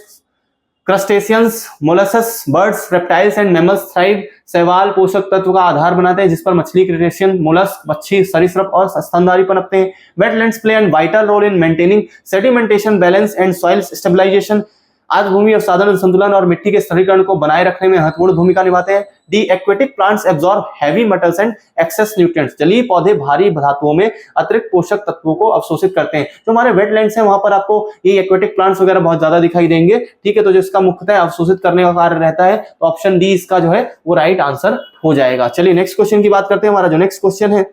crustaceans, molluscs, birds, reptiles and mammals thrive. शैवाल पोषक तत्व का आधार बनाते हैं जिस पर मछली, क्रेटेशियन, मोलस्क, मच्छी, सरीसृप और स्तनधारी पनपते हैं। Wetlands play an vital role in maintaining sedimentation balance and soil stabilisation. आर्द्र भूमि और साधारण संतुलन और मिट्टी के स्थिरीकरण को बनाए रखने में महत्वपूर्ण भूमिका निभाते हैं। D aquatic plants absorb heavy metals and excess nutrients. जलीय पौधे भारी धातुओं में अतिरिक्त पोषक तत्वों को अवशोषित करते हैं। जो हमारे वेटलैंड्स हैं वहां पर आपको ये एक्वेटिक प्लांट्स वगैरह बहुत ज्यादा दिखाई देंगे, ठीक है, तो जिसका मुख्यतः अवशोषित करने का कार्य रहता है, तो ऑप्शन डी इसका जो है वो राइट आंसर हो जाएगा। चलिए नेक्स्ट क्वेश्चन की बात करते हैं। हमारा जो नेक्स्ट क्वेश्चन है,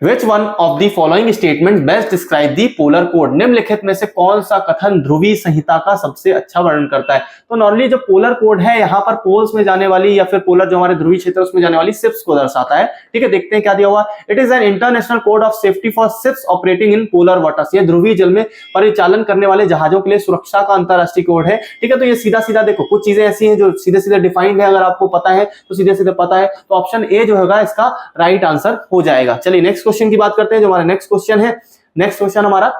Which one of the following statements best describe the polar code? निम्नलिखित में से कौन सा कथन ध्रुवीय संहिता का सबसे अच्छा वर्णन करता है? तो नॉर्मली जो पोलर कोड है यहाँ पर पोल्स में जाने वाली या फिर पोलर जो हमारे ध्रुवीय क्षेत्र उसमें जाने वाली शिप्स को दर्शाता है, ठीक है। देखते हैं क्या दिया हुआ। It is an international code of safety for ships operating in polar waters. ये ध्रुवीय जल में परिचालन करने वाले जहाजों के लिए सुरक्षा का अंतरराष्ट्रीय कोड है, ठीक है। तो ये सीधा सीधा देखो कुछ चीजें ऐसी हैं जो सीधे सीधे डिफाइंड है, अगर आपको पता है तो सीधे सीधे पता है, तो ऑप्शन ए जो होगा इसका राइट आंसर हो जाएगा। चलिए नेक्स्ट क्वेश्चन की बात करते हैं। जो हमारा नेक्स्ट क्वेश्चन है, नेक्स्ट क्वेश्चन हमारा,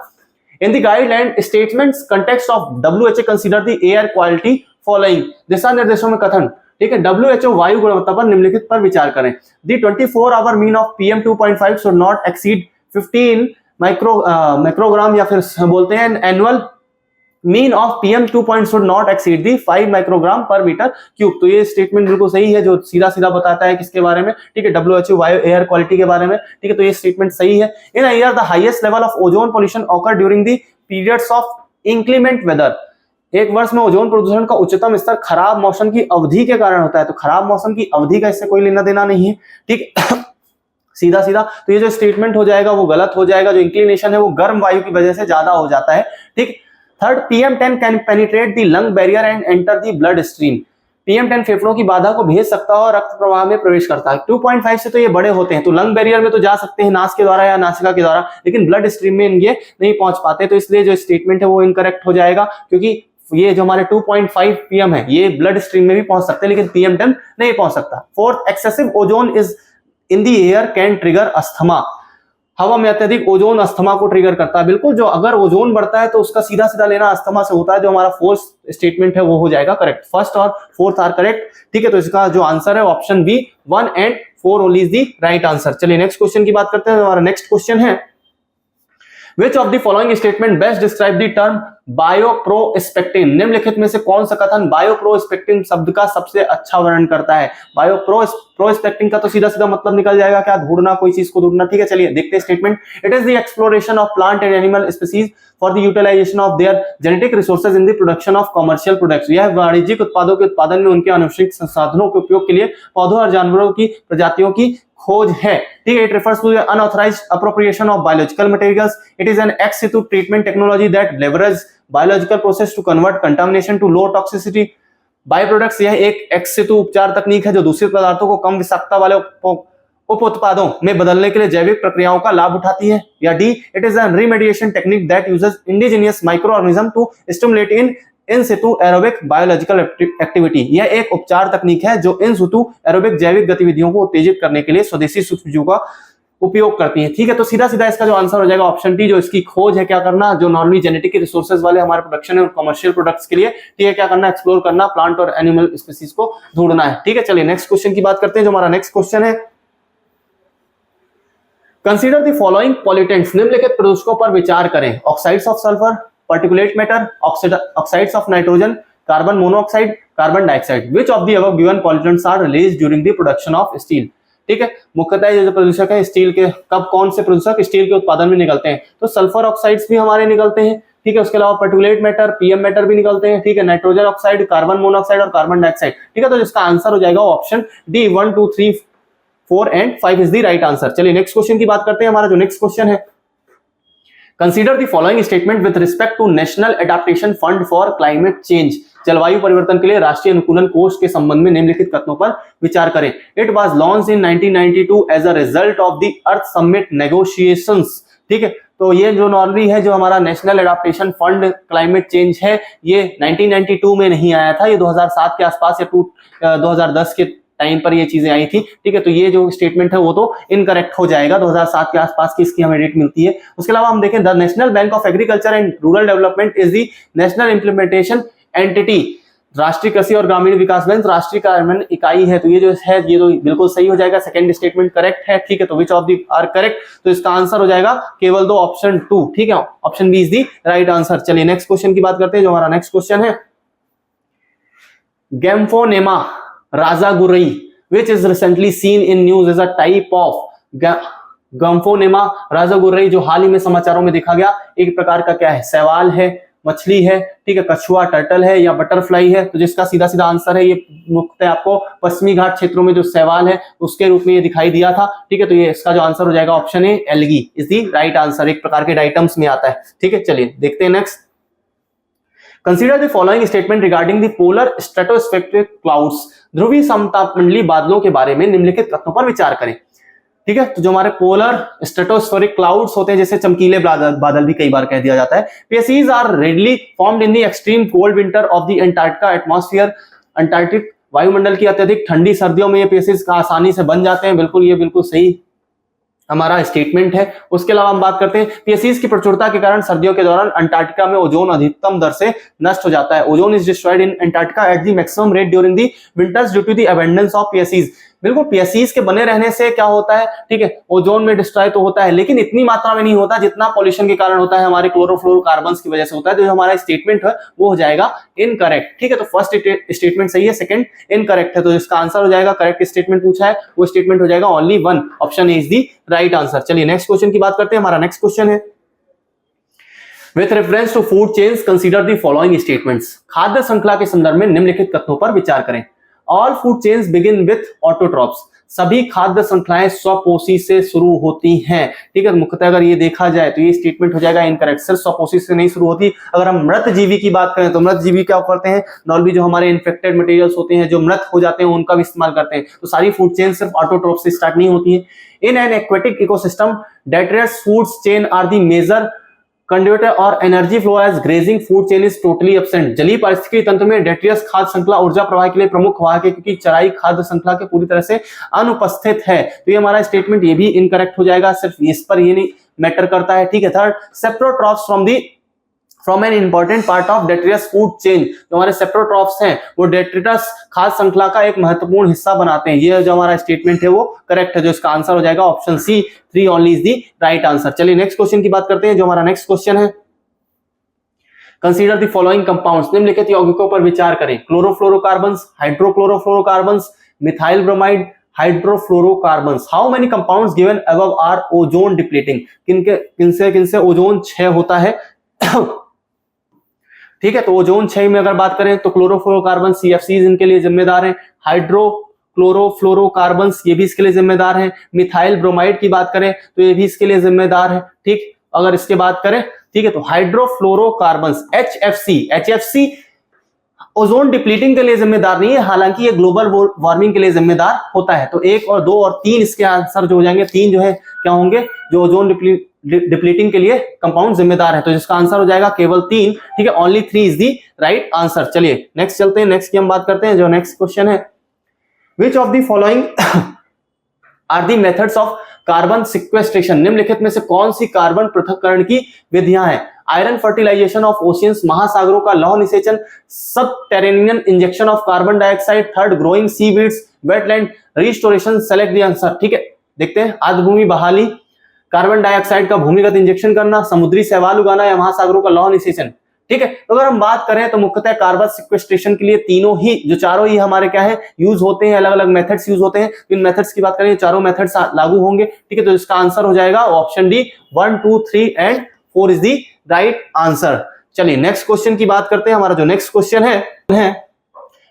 in the guideline statements context of WHO consider the air quality following. दिशा निर्देशों में कथन, ठीक है, WHO वायु गुणवत्ता पर निम्नलिखित पर विचार करें। The 24-hour mean of PM 2.5 should not exceed 15 microgram, या फिर बोलते हैं annual mean of PM 2 should not exceed the 5 microgram पर मीटर क्यूब। तो ये स्टेटमेंट बिल्कुल सही है, जो सीधा सीधा बताता है किसके बारे में, ठीक है, WHO वायु एयर क्वालिटी के बारे में, ठीक है। तो ये स्टेटमेंट सही है। In year the highest level of ozone pollution occur during the periods of inclement weather. एक वर्ष में ओजोन प्रदूषण का उच्चतम स्तर खराब मौसम की अवधि के कारण होता है। तो खराब मौसम की अवधि का इससे कोई लेना देना नहीं है, ठीक है। सीधा सीधा। तो ये जो स्टेटमेंट हो जाएगा वो गलत हो जाएगा, जो इंक्लिनेशन है वो गर्म वायु की वजह से ज्यादा हो जाता है, ठीक। Third, PM10 can penetrate the lung barrier and enter the blood stream. PM10 फेफड़ों की बाधा को भेज सकता है और रक्त प्रवाह में प्रवेश करता है। 2.5 से तो ये बड़े होते हैं, तो लंग बैरियर में तो जा सकते हैं नाक के द्वारा या नासिका के द्वारा, लेकिन ब्लड स्ट्रीम में ये नहीं पहुंच पाते, तो इसलिए जो स्टेटमेंट है वो इनकरेक्ट हो जाएगा, क्योंकि ये जो हमारे 2.5 PM है ये ब्लड स्ट्रीम में भी पहुंच सकते हैं, लेकिन PM10 नहीं पहुंच सकता। Fourth, excessive ozone is in the air can trigger asthma. हवा में अत्यधिक ओजोन अस्थमा को ट्रिगर करता है। बिल्कुल, जो अगर ओजोन बढ़ता है तो उसका सीधा सीधा लेना अस्थमा से होता है, जो हमारा फोर्थ स्टेटमेंट है वो हो जाएगा करेक्ट। फर्स्ट और फोर्थ आर करेक्ट, ठीक है। तो इसका जो आंसर है option B 1 and 4 only is the right answer. चलिए नेक्स्ट क्वेश्चन की बात करते हैं। हमारा नेक्स्ट क्वेश्चन है, Which of the following statement best describe the term बायोप्रोस्पेक्टिन? निम्नलिखित में से कौन सा कथन बायोप्रोस्पेक्टिन शब्द का सबसे अच्छा वर्णन करता है? बायोप्रोस्पेक्टिन का तो सीधा सीधा मतलब निकल जाएगा क्या, ढूंढना, कोई चीज को ढूंढना, ठीक है। चलिए देखते हैं statement. It is the exploration of plant and animal species for the utilisation of their genetic resources in the production of commercial products. यह वाणिज्यिक उत्पादों के उत्पादन में उनके आनुवंशिक संसाधनों के उपयोग के लिए पौधों और जानवरों की प्रजातियों की खोज है, ठीक है। It refers to the unauthorised appropriation of biological materials. It is an ex situ treatment technology that leverage biological process to convert contamination to low toxicity by products. यह एक एक्स सितु उपचार तकनीक है जो दूषित पदार्थों को कम विषाक्तता वाले उप उत्पादों में बदलने के लिए जैविक प्रक्रियाओं का लाभ उठाती है। या D, it is an remediation technique that uses indigenous micro organism to stimulate in situ aerobic biological activity. यह एक उपचार तकनीक है जो इन सितु एरोबिक जैविक गतिविधियों को उत्तेजित करने के लिए स्वदेशी सूक्ष्मजीवों का उपयोग करती है, ठीक है। तो सीधा सीधा इसका जो आंसर हो जाएगा ऑप्शन डी, जो इसकी खोज है क्या करना, जो नॉर्मली जेनेटिक रिसोर्सेज वाले हमारे प्रोडक्शन है कमर्शियल प्रोडक्ट्स के लिए, ठीक है, क्या करना, एक्सप्लोर करना, प्लांट और एनिमल स्पीसीज को ढूंढना है, ठीक है। चलिए नेक्स्ट क्वेश्चन की बात करते हैं। जो हमारा नेक्स्ट क्वेश्चन है, कंसीडर द फॉलोइंग पॉल्यूटेंट्स। निम्नलिखित प्रदूषकों पर विचार करें। Oxides of sulphur, particulate matter, oxides of nitrogen, carbon monoxide, carbon dioxide. Which of the above given pollutants are released during the production of steel, ठीक है। मुख्यतः ये जो प्रदूषक है स्टील के, कब कौन से प्रदूषक स्टील के उत्पादन में निकलते हैं, तो सल्फर ऑक्साइड्स भी हमारे निकलते हैं, ठीक है। उसके अलावा पार्टिकुलेट मैटर, PM मैटर भी निकलते हैं, ठीक है। नाइट्रोजन ऑक्साइड, कार्बन मोनोऑक्साइड और कार्बन डाइऑक्साइड, ठीक है। तो इसका आंसर हो जाएगा option D 1, 2, 3, 4 and 5 is the right answer. चलिए नेक्स्ट क्वेश्चन की बात करते हैं। हमारा जो नेक्स्ट क्वेश्चन है, consider the following statement with respect to national adaptation fund for climate change. जलवायु परिवर्तन के लिए राष्ट्रीय अनुकूलन कोष के संबंध में निम्नलिखित कथनों पर विचार करें। It was launched in 1992 as a result of the earth summit negotiations, ठीक है। तो ये जो नॉर्मली है, जो हमारा national adaptation fund climate change है, ये 1992 में नहीं आया था, ये 2007 के आसपास या 2010 के टाइम पर ये चीजें आई थी, ठीक है। तो ये जो स्टेटमेंट है वो तो इनकरेक्ट हो जाएगा, 2007 के आसपास की इसकी हमें डेट मिलती है। उसके अलावा हम देखें, the national bank of agriculture and rural development is the national implementation entity. राष्ट्रीय कृषि और ग्रामीण विकास बैंक राष्ट्रीय कार्यान्वयन इकाई है। तो ये जो है ये तो बिल्कुल सही हो जाएगा, सेकंड स्टेटमेंट करेक्ट है, ठीक है। तो which of the are correct, तो इसका आंसर हो जाएगा केवल दो, ऑप्शन 2, ठीक है। Option B is the right answer. चलिए नेक्स्ट क्वेश्चन की बात करते हैं। जो हमारा नेक्स्ट क्वेश्चन है, गैम्फोनेमा राजागुरई which is recently seen in news is a type of गैम्फोनेमा राजागुरई, जो हाल ही में समाचारों में देखा गया, एक प्रकार का क्या है, शैवाल है, मछली है, ठीक है, कछुआ, टर्टल है या बटरफ्लाई है। तो जिसका सीधा सीधा आंसर है, ये मुख्यतः आपको पश्चिमी घाट क्षेत्रों में जो शैवाल है उसके रूप में ये दिखाई दिया था, ठीक है। तो ये इसका जो आंसर हो जाएगा option A, algae is the right answer. एक प्रकार के डाइटम्स में आता है, ठीक है। चलिए देखते हैं next. Consider the following statement regarding the polar stratospheric clouds. ध्रुवीय समतापमंडलीय बादलों के बारे में निम्नलिखित कथनों पर विचार करें, ठीक है। तो जो हमारे पोलर स्ट्रेटोस्फेरिक क्लाउड्स होते हैं, जैसे चमकीले बादल भी कई बार कह दिया जाता है, PSEs are readily formed in the extreme cold winter of the Antarctica atmosphere. Antarctic वायुमंडल की अत्यधिक ठंडी सर्दियों में ये पीएसईज आसानी से बन जाते हैं। बिल्कुल, ये बिल्कुल सही हमारा स्टेटमेंट है। उसके अलावा हम बात करते हैं, पीएसईज की प्रचुरता के कारण सर्दियों के दौरान अंटार्कटिका में ओजोन अधिकतम दर से नष्ट हो जाता है। Ozone is destroyed in Antarctica at the maximum rate during the winters due to the abundance of PSEs. बिल्कुल, पीएसईज के बने रहने से क्या होता है, ठीक है, ओजोन में डिस्ट्रॉय तो होता है, लेकिन इतनी मात्रा में नहीं होता जितना पॉल्यूशन के कारण होता है, हमारे क्लोरोफ्लोरोकार्बन्स की वजह से होता है। तो जो हमारा स्टेटमेंट है वो हो जाएगा इनकरेक्ट, ठीक है। तो फर्स्ट स्टेटमेंट सही है, सेकंड इनकरेक्ट है। तो इसका आंसर हो जाएगा, करेक्ट स्टेटमेंट पूछा है वो स्टेटमेंट हो जाएगा only 1, option A is the right answer. चलिए नेक्स्ट क्वेश्चन की बात करते हैं। हमारा नेक्स्ट क्वेश्चन है, with reference to food chains consider the following statements. खाद्य श्रृंखला के संदर्भ में निम्नलिखित कथनों पर विचार करें। All food chains begin with autotrophs, सभी खाद्य श्रृंखलाएं स्वपोषी से शुरू होती हैं। ठीक है, मुख्यतः अगर ये देखा जाए तो ये स्टेटमेंट हो जाएगा इनकरेक्ट, सिर्फ स्वपोषी से नहीं शुरू होती। अगर हम मृत जीवी की बात करें तो मृत जीवी क्या करते हैं, नॉर्मली जो हमारे इन्फेक्टेड मटेरियल्स होते हैं जो मृत हो जाते हैं उनका भी इस्तेमाल करते हैं। तो सारी फूड चेन सिर्फ ऑटोट्रॉप से स्टार्ट नहीं होती है। In an aquatic ecosystem detritus food chain are the major conductor और energy flow as grazing food chain is totally absent. जलीय पारिस्थितिकी तंत्र में डेट्रियस खाद्य श्रृंखला ऊर्जा प्रवाह के लिए प्रमुख वाहक है, क्योंकि चराई खाद्य श्रृंखला के पूरी तरह से अनुपस्थित है। तो ये हमारा स्टेटमेंट ये भी इनकरेक्ट हो जाएगा, सिर्फ इस पर ये नहीं मैटर करता है। ठीक है, third, saprotrophs from an important part of detritus food chain, जो हमारे सेप्रोट्रॉप्स हैं वो डेट्रिटस खाद्य श्रृंखला का एक महत्वपूर्ण हिस्सा बनाते हैं। ये जो हमारा स्टेटमेंट है वो करेक्ट है, जो इसका आंसर हो जाएगा option C 3 only is the right answer. चलिए नेक्स्ट क्वेश्चन की बात करते हैं। जो हमारा नेक्स्ट क्वेश्चन है, कंसीडर द फॉलोइंग कंपाउंड्स, निम्नलिखित यौगिकों पर विचार करें। Chlorofluorocarbons, hydrochlorofluorocarbons, methyl bromide, hydrofluorocarbons. How many compounds given above are ozone depleting, किनसे ओजोन क्षय होता है। ठीक है, तो ओजोन क्षय में अगर बात करें तो क्लोरोफ्लोरोकार्बन CFCs इनके लिए जिम्मेदार हैं। हाइड्रोक्लोरोफ्लोरोकार्बन्स ये भी इसके लिए जिम्मेदार हैं। मिथाइल ब्रोमाइड की बात करें तो ये भी इसके लिए जिम्मेदार है। ठीक, अगर इसके बात करें, ठीक है, तो हाइड्रोफ्लोरोकार्बन्स HFC ओजोन डिप्लीटिंग के लिए जिम्मेदार नहीं है, हालांकि ये ग्लोबल वार्मिंग के लिए जिम्मेदार होता है। तो 1 और 2 और 3 इसके आंसर जो हो जाएंगे, 3 जो है क्या होंगे, जो ओजोन डिप्लीटिंग के लिए कंपाउंड जिम्मेदार है। तो जिसका आंसर हो जाएगा केवल 3। ठीक है, only 3 is the right answer. चलिए नेक्स्ट चलते हैं, नेक्स्ट की हम बात करते हैं। जो नेक्स्ट क्वेश्चन है, which of the following are the methods of carbon sequestration, निम्नलिखित में से कौन सी कार्बन पृथक्करण की विधियां हैं। आयरन फर्टिलाइजेशन ऑफ ओशियंस, महासागरों का लौह निषेचन, subterranean injection of carbon dioxide, third growing seaweeds, wetland restoration. Select the answer. ठीक है, देखते हैं, आर्द्रभूमि बहाली, कार्बन डाइऑक्साइड का भूमिगत इंजेक्शन करना, समुद्री शैवाल उगाना या महासागरों का लौह निषेचन। ठीक है, तो अगर हम बात करें तो मुख्यतः कार्बन सिक्वेस्ट्रेशन के लिए तीनों ही, जो चारों ही हमारे क्या है यूज होते हैं, अलग अलग मेथड्स यूज होते हैं। इन मेथड्स की बात करें, चारों मेथड्स लागू होंगे। ठीक है, तो इसका आंसर हो जाएगा option D 1, 2, 3 and 4 is the right answer. चलिए नेक्स्ट क्वेश्चन की बात करते हैं। हमारा जो नेक्स्ट क्वेश्चन है,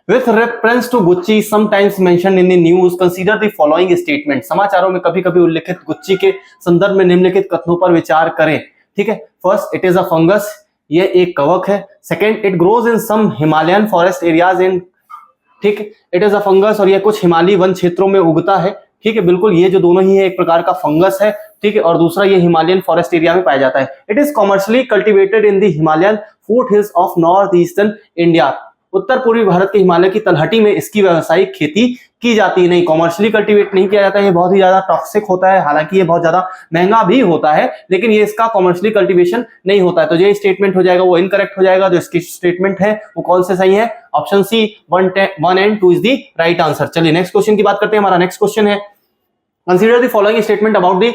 with reference to Gucci sometimes mentioned in the news, consider the following statement। समाचारों में कभी कभी उल्लेखित गुच्ची के संदर्भ में निम्नलिखित कथनों पर विचार करें। ठीक है, first, it is a fungus, ये एक कवक है। Second, it grows in some Himalayan forest areas in, ठीक, इट इज अ फंगस और ये कुछ हिमालयी वन क्षेत्रों में उगता है। ठीक है, बिल्कुल, ये जो दोनों ही है एक प्रकार का फंगस है। ठीक है, और दूसरा ये हिमालयन फॉरेस्ट एरिया में पाया जाता है। It is commercially cultivated in the Himalayan foot hills of north eastern India, उत्तर पूर्वी भारत के हिमालय की तलहटी में इसकी व्यावसायिक खेती की जाती है। नहीं, कॉमर्शियली कल्टीवेट नहीं किया जाता है, ये बहुत ही ज्यादा टॉक्सिक होता है, हालांकि ये बहुत ज्यादा महंगा भी होता है, लेकिन ये इसका कॉमर्शियली कल्टीवेशन नहीं होता है। तो ये स्टेटमेंट हो जाएगा वो इनकरेक्ट हो जाएगा। जो इसकी स्टेटमेंट है वो कौन से सही है, option C 1 and 2 is the right answer. चलिए नेक्स्ट क्वेश्चन की बात करते हैं। हमारा नेक्स्ट क्वेश्चन है, consider the following statement about the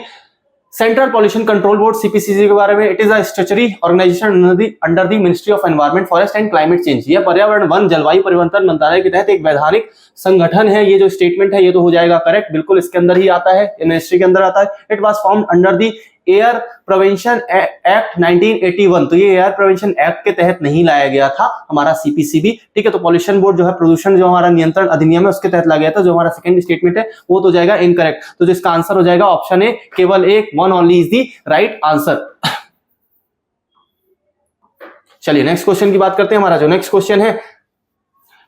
central pollution control board CPCC के बारे में। It is a statutory organisation under the ministry of environment, forest and climate change. यह पर्यावरण, वन, जलवायु परिवर्तन मंत्रालय के तहत एक वैधानिक संगठन है। ये जो स्टेटमेंट है ये तो हो जाएगा करेक्ट, बिल्कुल इसके अंदर ही आता है, मिनिस्ट्री के अंदर आता है। It was formed under the air prevention act 1981। तो ये एयर प्रिवेंशन एक्ट के तहत नहीं लाया गया था हमारा CPCB। ठीक है, तो पॉल्यूशन बोर्ड जो है, प्रदूषण जो हमारा नियंत्रण अधिनियम है उसके तहत लाया गया था। जो हमारा सेकंड स्टेटमेंट है वो तो जाएगा इनकरेक्ट। तो जो इसका आंसर हो जाएगा ऑप्शन ए, केवल एक, 1 only is the right answer. चलिए नेक्स्ट क्वेश्चन की बात करते हैं। हमारा जो नेक्स्ट क्वेश्चन है,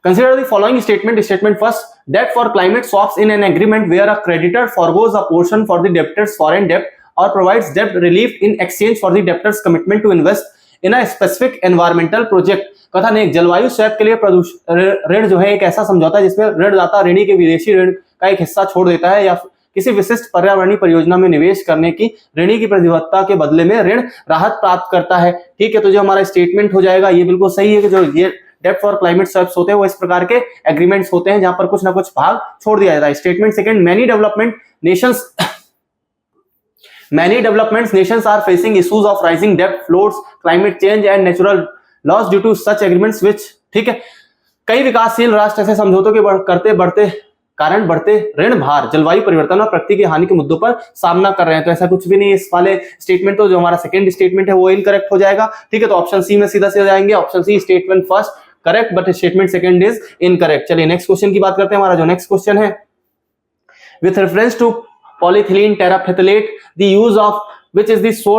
consider the following statement first, debt for climate swaps in an agreement where a creditor forgoes a portion for the debtor's foreign debt or provides debt relief in exchange for the debtor's commitment to invest in a specific environmental project। कथन एक, जलवायु swap के लिए ऋण जो है एक ऐसा समझौता है जिसमें ऋणदाता ऋणी के विदेशी ऋण का एक हिस्सा छोड़ देता है या किसी विशिष्ट पर्यावरणीय परियोजना में निवेश करने की ऋणी की प्रतिबद्धता के बदले में ऋण राहत प्राप्त करता है। ठीक है, तो जो हमारा स्टेटमेंट हो जाएगा ये बिल्कुल सही है कि जो ये डेब्ट फॉर क्लाइमेट स्वैप्स होते हैं वो इस प्रकार के एग्रीमेंट्स होते हैं जहां पर कुछ ना कुछ भाग छोड़ दिया जाता है। Statement second, many development nations are facing issues of rising debt flows, climate change and natural loss due to such agreements which, ठीक है, कई विकासशील राष्ट्र ऐसे समझौतों के बढ़ते ऋण भार, जलवायु परिवर्तन और प्रकृति की हानि के मुद्दों पर सामना कर रहे हैं। तो ऐसा कुछ भी नहीं इस वाले स्टेटमेंट। तो जो हमारा सेकंड स्टेटमेंट है वो इनकरेक्ट हो जाएगा। ठीक है, तो ऑप्शन सी में सीधा सीधा जाएंगे। Option C statement first, correct, but statement second is incorrect. चलिए नेक्स्ट क्वेश्चन की बात करते हैं। हमारा जो नेक्स्ट क्वेश्चन है, with reference to polyethylene terephthalate, the use of which is the so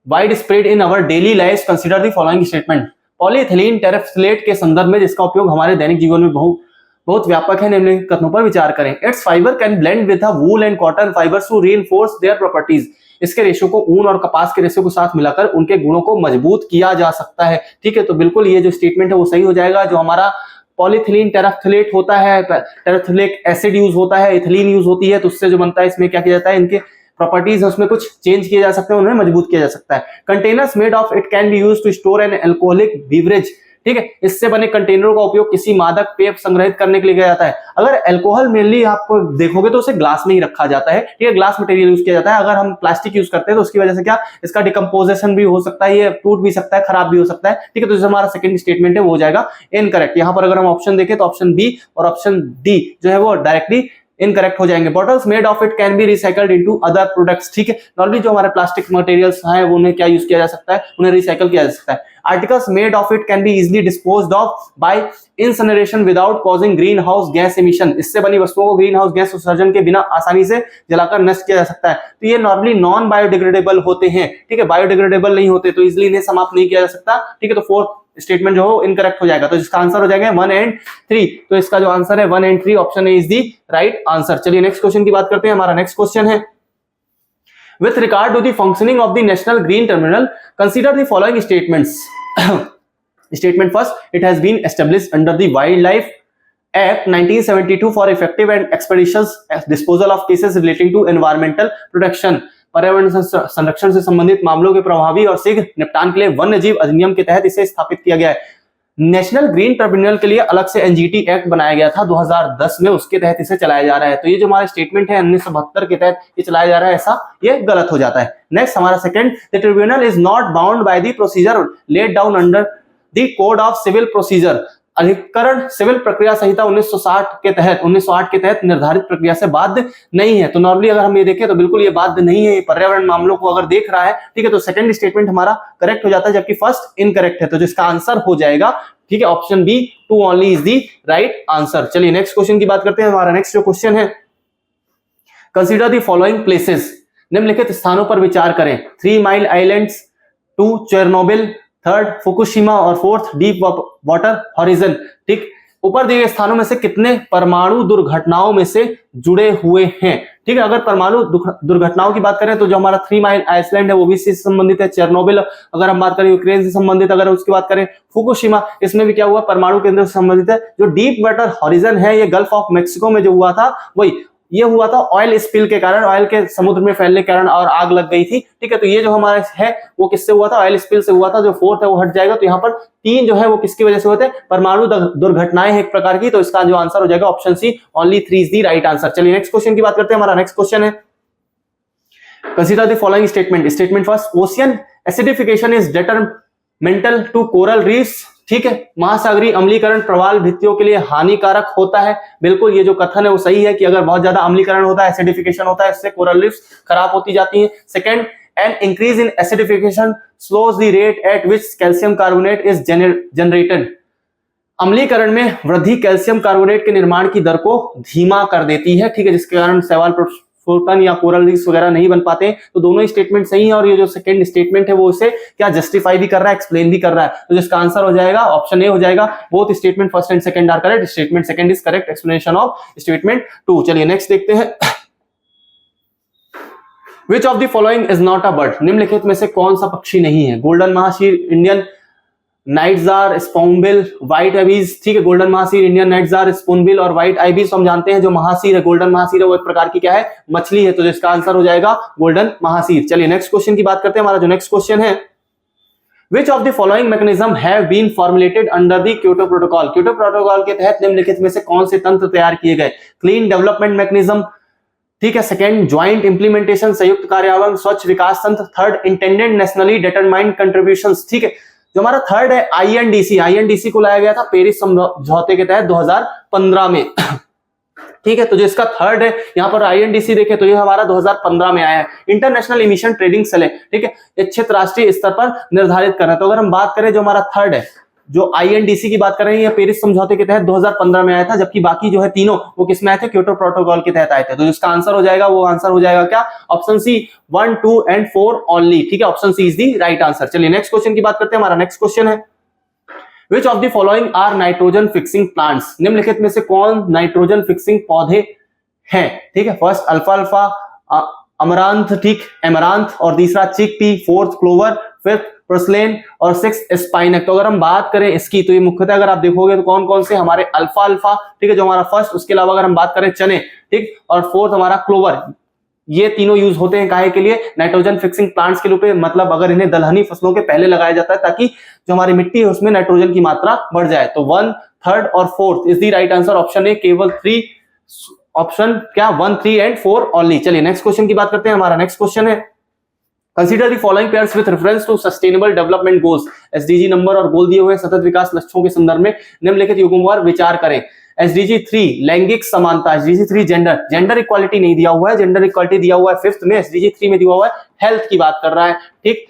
widespread in our daily lives, consider the following statement। Polyethylene terephthalate के संदर्भ में जिसका उपयोग हमारे दैनिक जीवन में बहुत व्यापक है, निम्नलिखित कथनों पर विचार करें। Its fibre can blend with wool and cotton fibres to reinforce their properties. इसके रेशों को ऊन और कपास के रेशों के साथ मिलाकर उनके गुणों को मजबूत किया जा सकता है। ठीक है, तो बिल्कुल ये जो स्टेटमेंट है वो सही हो जाएगा। जो हमारा पॉलीथिलीन टेरेफ्थलेट होता है, टेरेफ्थलिक एसिड यूज होता है, इथिलीन यूज होती है, तो उससे जो बनता है इसमें क्या किया जाता है, इनके प्रॉपर्टीज है उसमें कुछ चेंज किए जा सकते हैं, उन्हें मजबूत किया जा सकता है। Containers made of it can be used to store an alcoholic beverage. ठीक है, इससे बने कंटेनरों का उपयोग किसी मादक पेय संग्रहित करने के लिए किया जाता है। अगर अल्कोहल मेनली आपको देखोगे तो उसे ग्लास में ही रखा जाता है। ठीक है, ग्लास मटेरियल यूज किया जाता है। अगर हम प्लास्टिक यूज करते हैं तो उसकी वजह से क्या, इसका डिकम्पोजिशन भी हो सकता है, ये टूट भी सकता है, खराब भी हो सकता है। ठीक है, तो जो हमारा सेकंड स्टेटमेंट है वो हो जाएगा इनकरेक्ट। यहाँ पर अगर हम ऑप्शन देखें तो ऑप्शन बी और ऑप्शन डी जो है वो डायरेक्टली इनकरेक्ट हो जाएंगे। Bottles made of it can B recycled into other products. ठीक है, नॉर्मली जो हमारे प्लास्टिक मटेरियल्स हैं वो उन्हें क्या यूज किया जा सकता है, उन्हें रिसाइकल किया जा सकता है। Articles made of it can be easily disposed of by incineration without causing green house gas emission. इससे बनी वस्तुओं को ग्रीन हाउस गैस उत्सर्जन के बिना आसानी से जलाकर नष्ट किया जा सकता है। तो ये नॉर्मली नॉन बायोडिग्रेडेबल होते हैं। ठीक है, बायोडिग्रेडेबल नहीं होते तो इजीली इन्हें समाप्त नहीं किया जा सकता। ठीक है, तो फोर्थ स्टेटमेंट जो हो इनकरेक्ट हो जाएगा। तो इसका आंसर हो जाएगा 1 एंड 3। तो इसका जो आंसर है 1 and 3 option A is the right answer. चलिए नेक्स्ट क्वेश्चन की बात करते हैं। हमारा नेक्स्ट क्वेश्चन है, with regard to the functioning of the national green terminal, consider the following statements। Statement first, it has been established under the Wildlife Act 1972 for effective and expeditious disposal of cases relating to environmental protection। पर्यावरण संरक्षण से संबंधित मामलों के प्रभावी और शीघ्र निपटान के लिए वन्य जीव अधिनियम के तहत इसे स्थापित किया गया है। नेशनल ग्रीन ट्रिब्यूनल के लिए अलग से एनजीटी एक्ट बनाया गया था 2010 में, उसके तहत इसे चलाया जा रहा है। तो ये जो हमारा स्टेटमेंट है 1972 के तहत ये चलाया जा रहा है, ऐसा ये गलत हो जाता है। नेक्स्ट हमारा second, the tribunal is not bound by the procedure laid down under the code of civil procedure. अधिकरण सिविल प्रक्रिया संहिता 1908 के तहत निर्धारित प्रक्रिया से बाध्य नहीं है। तो नॉर्मली अगर हम ये देखें तो बिल्कुल ये बाध्य नहीं है, पर्यावरण मामलों को अगर देख रहा है। ठीक है, तो सेकंड स्टेटमेंट हमारा करेक्ट हो जाता है, जबकि फर्स्ट इनकरेक्ट है। तो जिसका आंसर हो जाएगा, ठीक है, option B 2 only is the right answer. चलिए नेक्स्ट क्वेश्चन की बात करते हैं। हमारा नेक्स्ट जो क्वेश्चन है, कंसीडर द फॉलोइंग प्लेसेस। निम्नलिखित स्थानों पर विचार करें। 3 माइल आइलैंड्स, 2 चेरनोबिल, 3 फुकुशिमा और 4 डीप वाटर हॉरिजन। ठीक, ऊपर दिए गए स्थानों में से कितने परमाणु दुर्घटनाओं में से जुड़े हुए हैं। ठीक है, अगर परमाणु दुर्घटनाओं की बात करें तो जो हमारा 3 माइल आइसलैंड है वो भी इससे संबंधित है। चेरनोबिल अगर हम बात करें यूक्रेन से संबंधित, अगर उसकी बात करें फुकुशिमा, इसमें भी क्या हुआ, परमाणु केंद्र से संबंधित है। जो डीप वाटर हॉरिजन है ये गल्फ ऑफ मेक्सिको में जो हुआ था, वही ये हुआ था ऑयल स्पिल के कारण, ऑयल के समुद्र में फैलने के कारण और आग लग गई थी। ठीक है, तो ये जो हमारा है वो किससे हुआ था, ऑयल स्पिल से हुआ था। जो 4th है वो हट जाएगा। तो यहाँ पर 3 जो है वो किसकी वजह से होते हैं, परमाणु दुर्घटनाएं हैं एक प्रकार की। तो इसका जो आंसर हो जाएगा option C, only 3 is the right answer. चलिए नेक्स्ट क्वेश्चन की बात करते हैं। हमारा नेक्स्ट क्वेश्चन है, consider the following statement. Statement first, ocean acidification is detrimental to coral reefs. ठीक है, महासागरीय अम्लीकरण प्रवाल भित्तियों के लिए हानिकारक होता है। बिल्कुल ये जो कथन है वो सही है कि अगर बहुत ज्यादा अम्लीकरण होता है, एसिडिफिकेशन होता है, इससे कोरल रीफ्स खराब होती जाती हैं। Second, an increase in acidification slows the rate at which calcium carbonate is generated. अम्लीकरण में वृद्धि कैल्शियम कार्बोनेट के निर्माण की दर को धीमा कर देती है। ठीक है, जिसके कारण सवाल फोटन या कोरल रीफ्स वगैरह नहीं बन पाते। तो दोनों ही स्टेटमेंट सही है और ये जो सेकंड स्टेटमेंट है वो उसे क्या जस्टिफाई भी कर रहा है, एक्सप्लेन भी कर रहा है। तो जिसका आंसर हो जाएगा ऑप्शन ए हो जाएगा। Both statement first and second are correct. Statement second is correct explanation of statement 2। चलिए नेक्स्ट देखते हैं। Which of the following is not a bird. निम्नलिखित में से कौन सा पक्षी नहीं है। Golden mahseer, Indian nightjar, spoonbill, white ibis. ठीक है, golden mahseer, Indian nightjar, spoonbill और व्हाइट आइबिस। हम जानते हैं जो महासीर है, गोल्डन महासीर है, वो एक प्रकार की क्या है, मछली है। तो जिसका आंसर हो जाएगा गोल्डन महासीर। चलिए नेक्स्ट क्वेश्चन की बात करते हैं। हमारा जो नेक्स्ट क्वेश्चन है, Which of the following mechanism have been formulated under the Kyoto Protocol? Kyoto Protocol के तहत निम्नलिखित में से कौन से तंत्र तैयार किए गए। क्लीन डेवलपमेंट मैकेनिज्म, ठीक है, सेकंड ज्वाइंट इंप्लीमेंटेशन, संयुक्त कार्यान्वयन, स्वच्छ विकास तंत्र, third intended nationally determined contributions. ठीक है, जो हमारा थर्ड है आईएनडीसी को लाया गया था पेरिस समझौते के तहत 2015 में। ठीक है, तो जो इसका थर्ड है यहाँ पर आईएनडीसी देखे तो ये हमारा 2015 में आया है। इंटरनेशनल इमिशन ट्रेडिंग सेल है। ठीक है, इच्छित राष्ट्रीय स्तर पर निर्धारित करना। तो अगर हम बात करें जो हमारा थर्ड है जो INDC की बात कर रहे हैं, ये पेरिस समझौते के तहत 2015 में आया था, जबकि बाकी जो है तीनों वो किस में आए थे, क्योटो प्रोटोकॉल के तहत आए थे। तो जिसका आंसर हो जाएगा वो आंसर हो जाएगा क्या, ऑप्शन सी 1, 2 एंड 4 ओनली, ठीक है, option C is the right answer. चलिए नेक्स्ट क्वेश्चन की बात करते हैं। हमारा नेक्स्ट क्वेश्चन है Which of the following are nitrogen fixing plants? निम्नलिखित में से कौन नाइट्रोजन फिक्सिंग पौधे हैं, ठीक है। फर्स्ट अल्फा अल्फा, अमरांथ, ठीक, एमरांथ, और तीसरा चिक P, fourth clover, fifth purslane और सिक्स्थ स्पाइनक। तो अगर हम बात करें इसकी, तो ये मुख्यतः अगर आप देखोगे तो कौन कौन से हमारे अल्फा अल्फा, ठीक है, जो हमारा फर्स्ट, उसके अलावा अगर हम बात करें चने, ठीक, और फोर्थ हमारा क्लोवर, ये तीनों यूज होते हैं काहे के लिए, नाइट्रोजन फिक्सिंग प्लांट्स के रूप में। मतलब अगर इन्हें दलहनी फसलों के पहले लगाया जाता है ताकि जो हमारी मिट्टी है उसमें नाइट्रोजन की मात्रा बढ़ जाए। तो 1, 3 और 4 is the right answer, option A केवल 3, ऑप्शन क्या 1, 3 एंड 4 ओनली। चलिए नेक्स्ट क्वेश्चन की बात करते हैं। हमारा नेक्स्ट क्वेश्चन है consider the following pairs with reference to sustainable development goals. SDG number और गोल दिए हुए सतत विकास लक्ष्यों के संदर्भ में निम्नलिखित युग्मों पर विचार करें। SDG 3 लैंगिक समानता, SDG 3 जेंडर इक्वालिटी नहीं दिया हुआ है, जेंडर इक्वालिटी दिया हुआ है फिफ्थ में, SDG 3 में दिया हुआ है हेल्थ की बात कर रहा है, ठीक।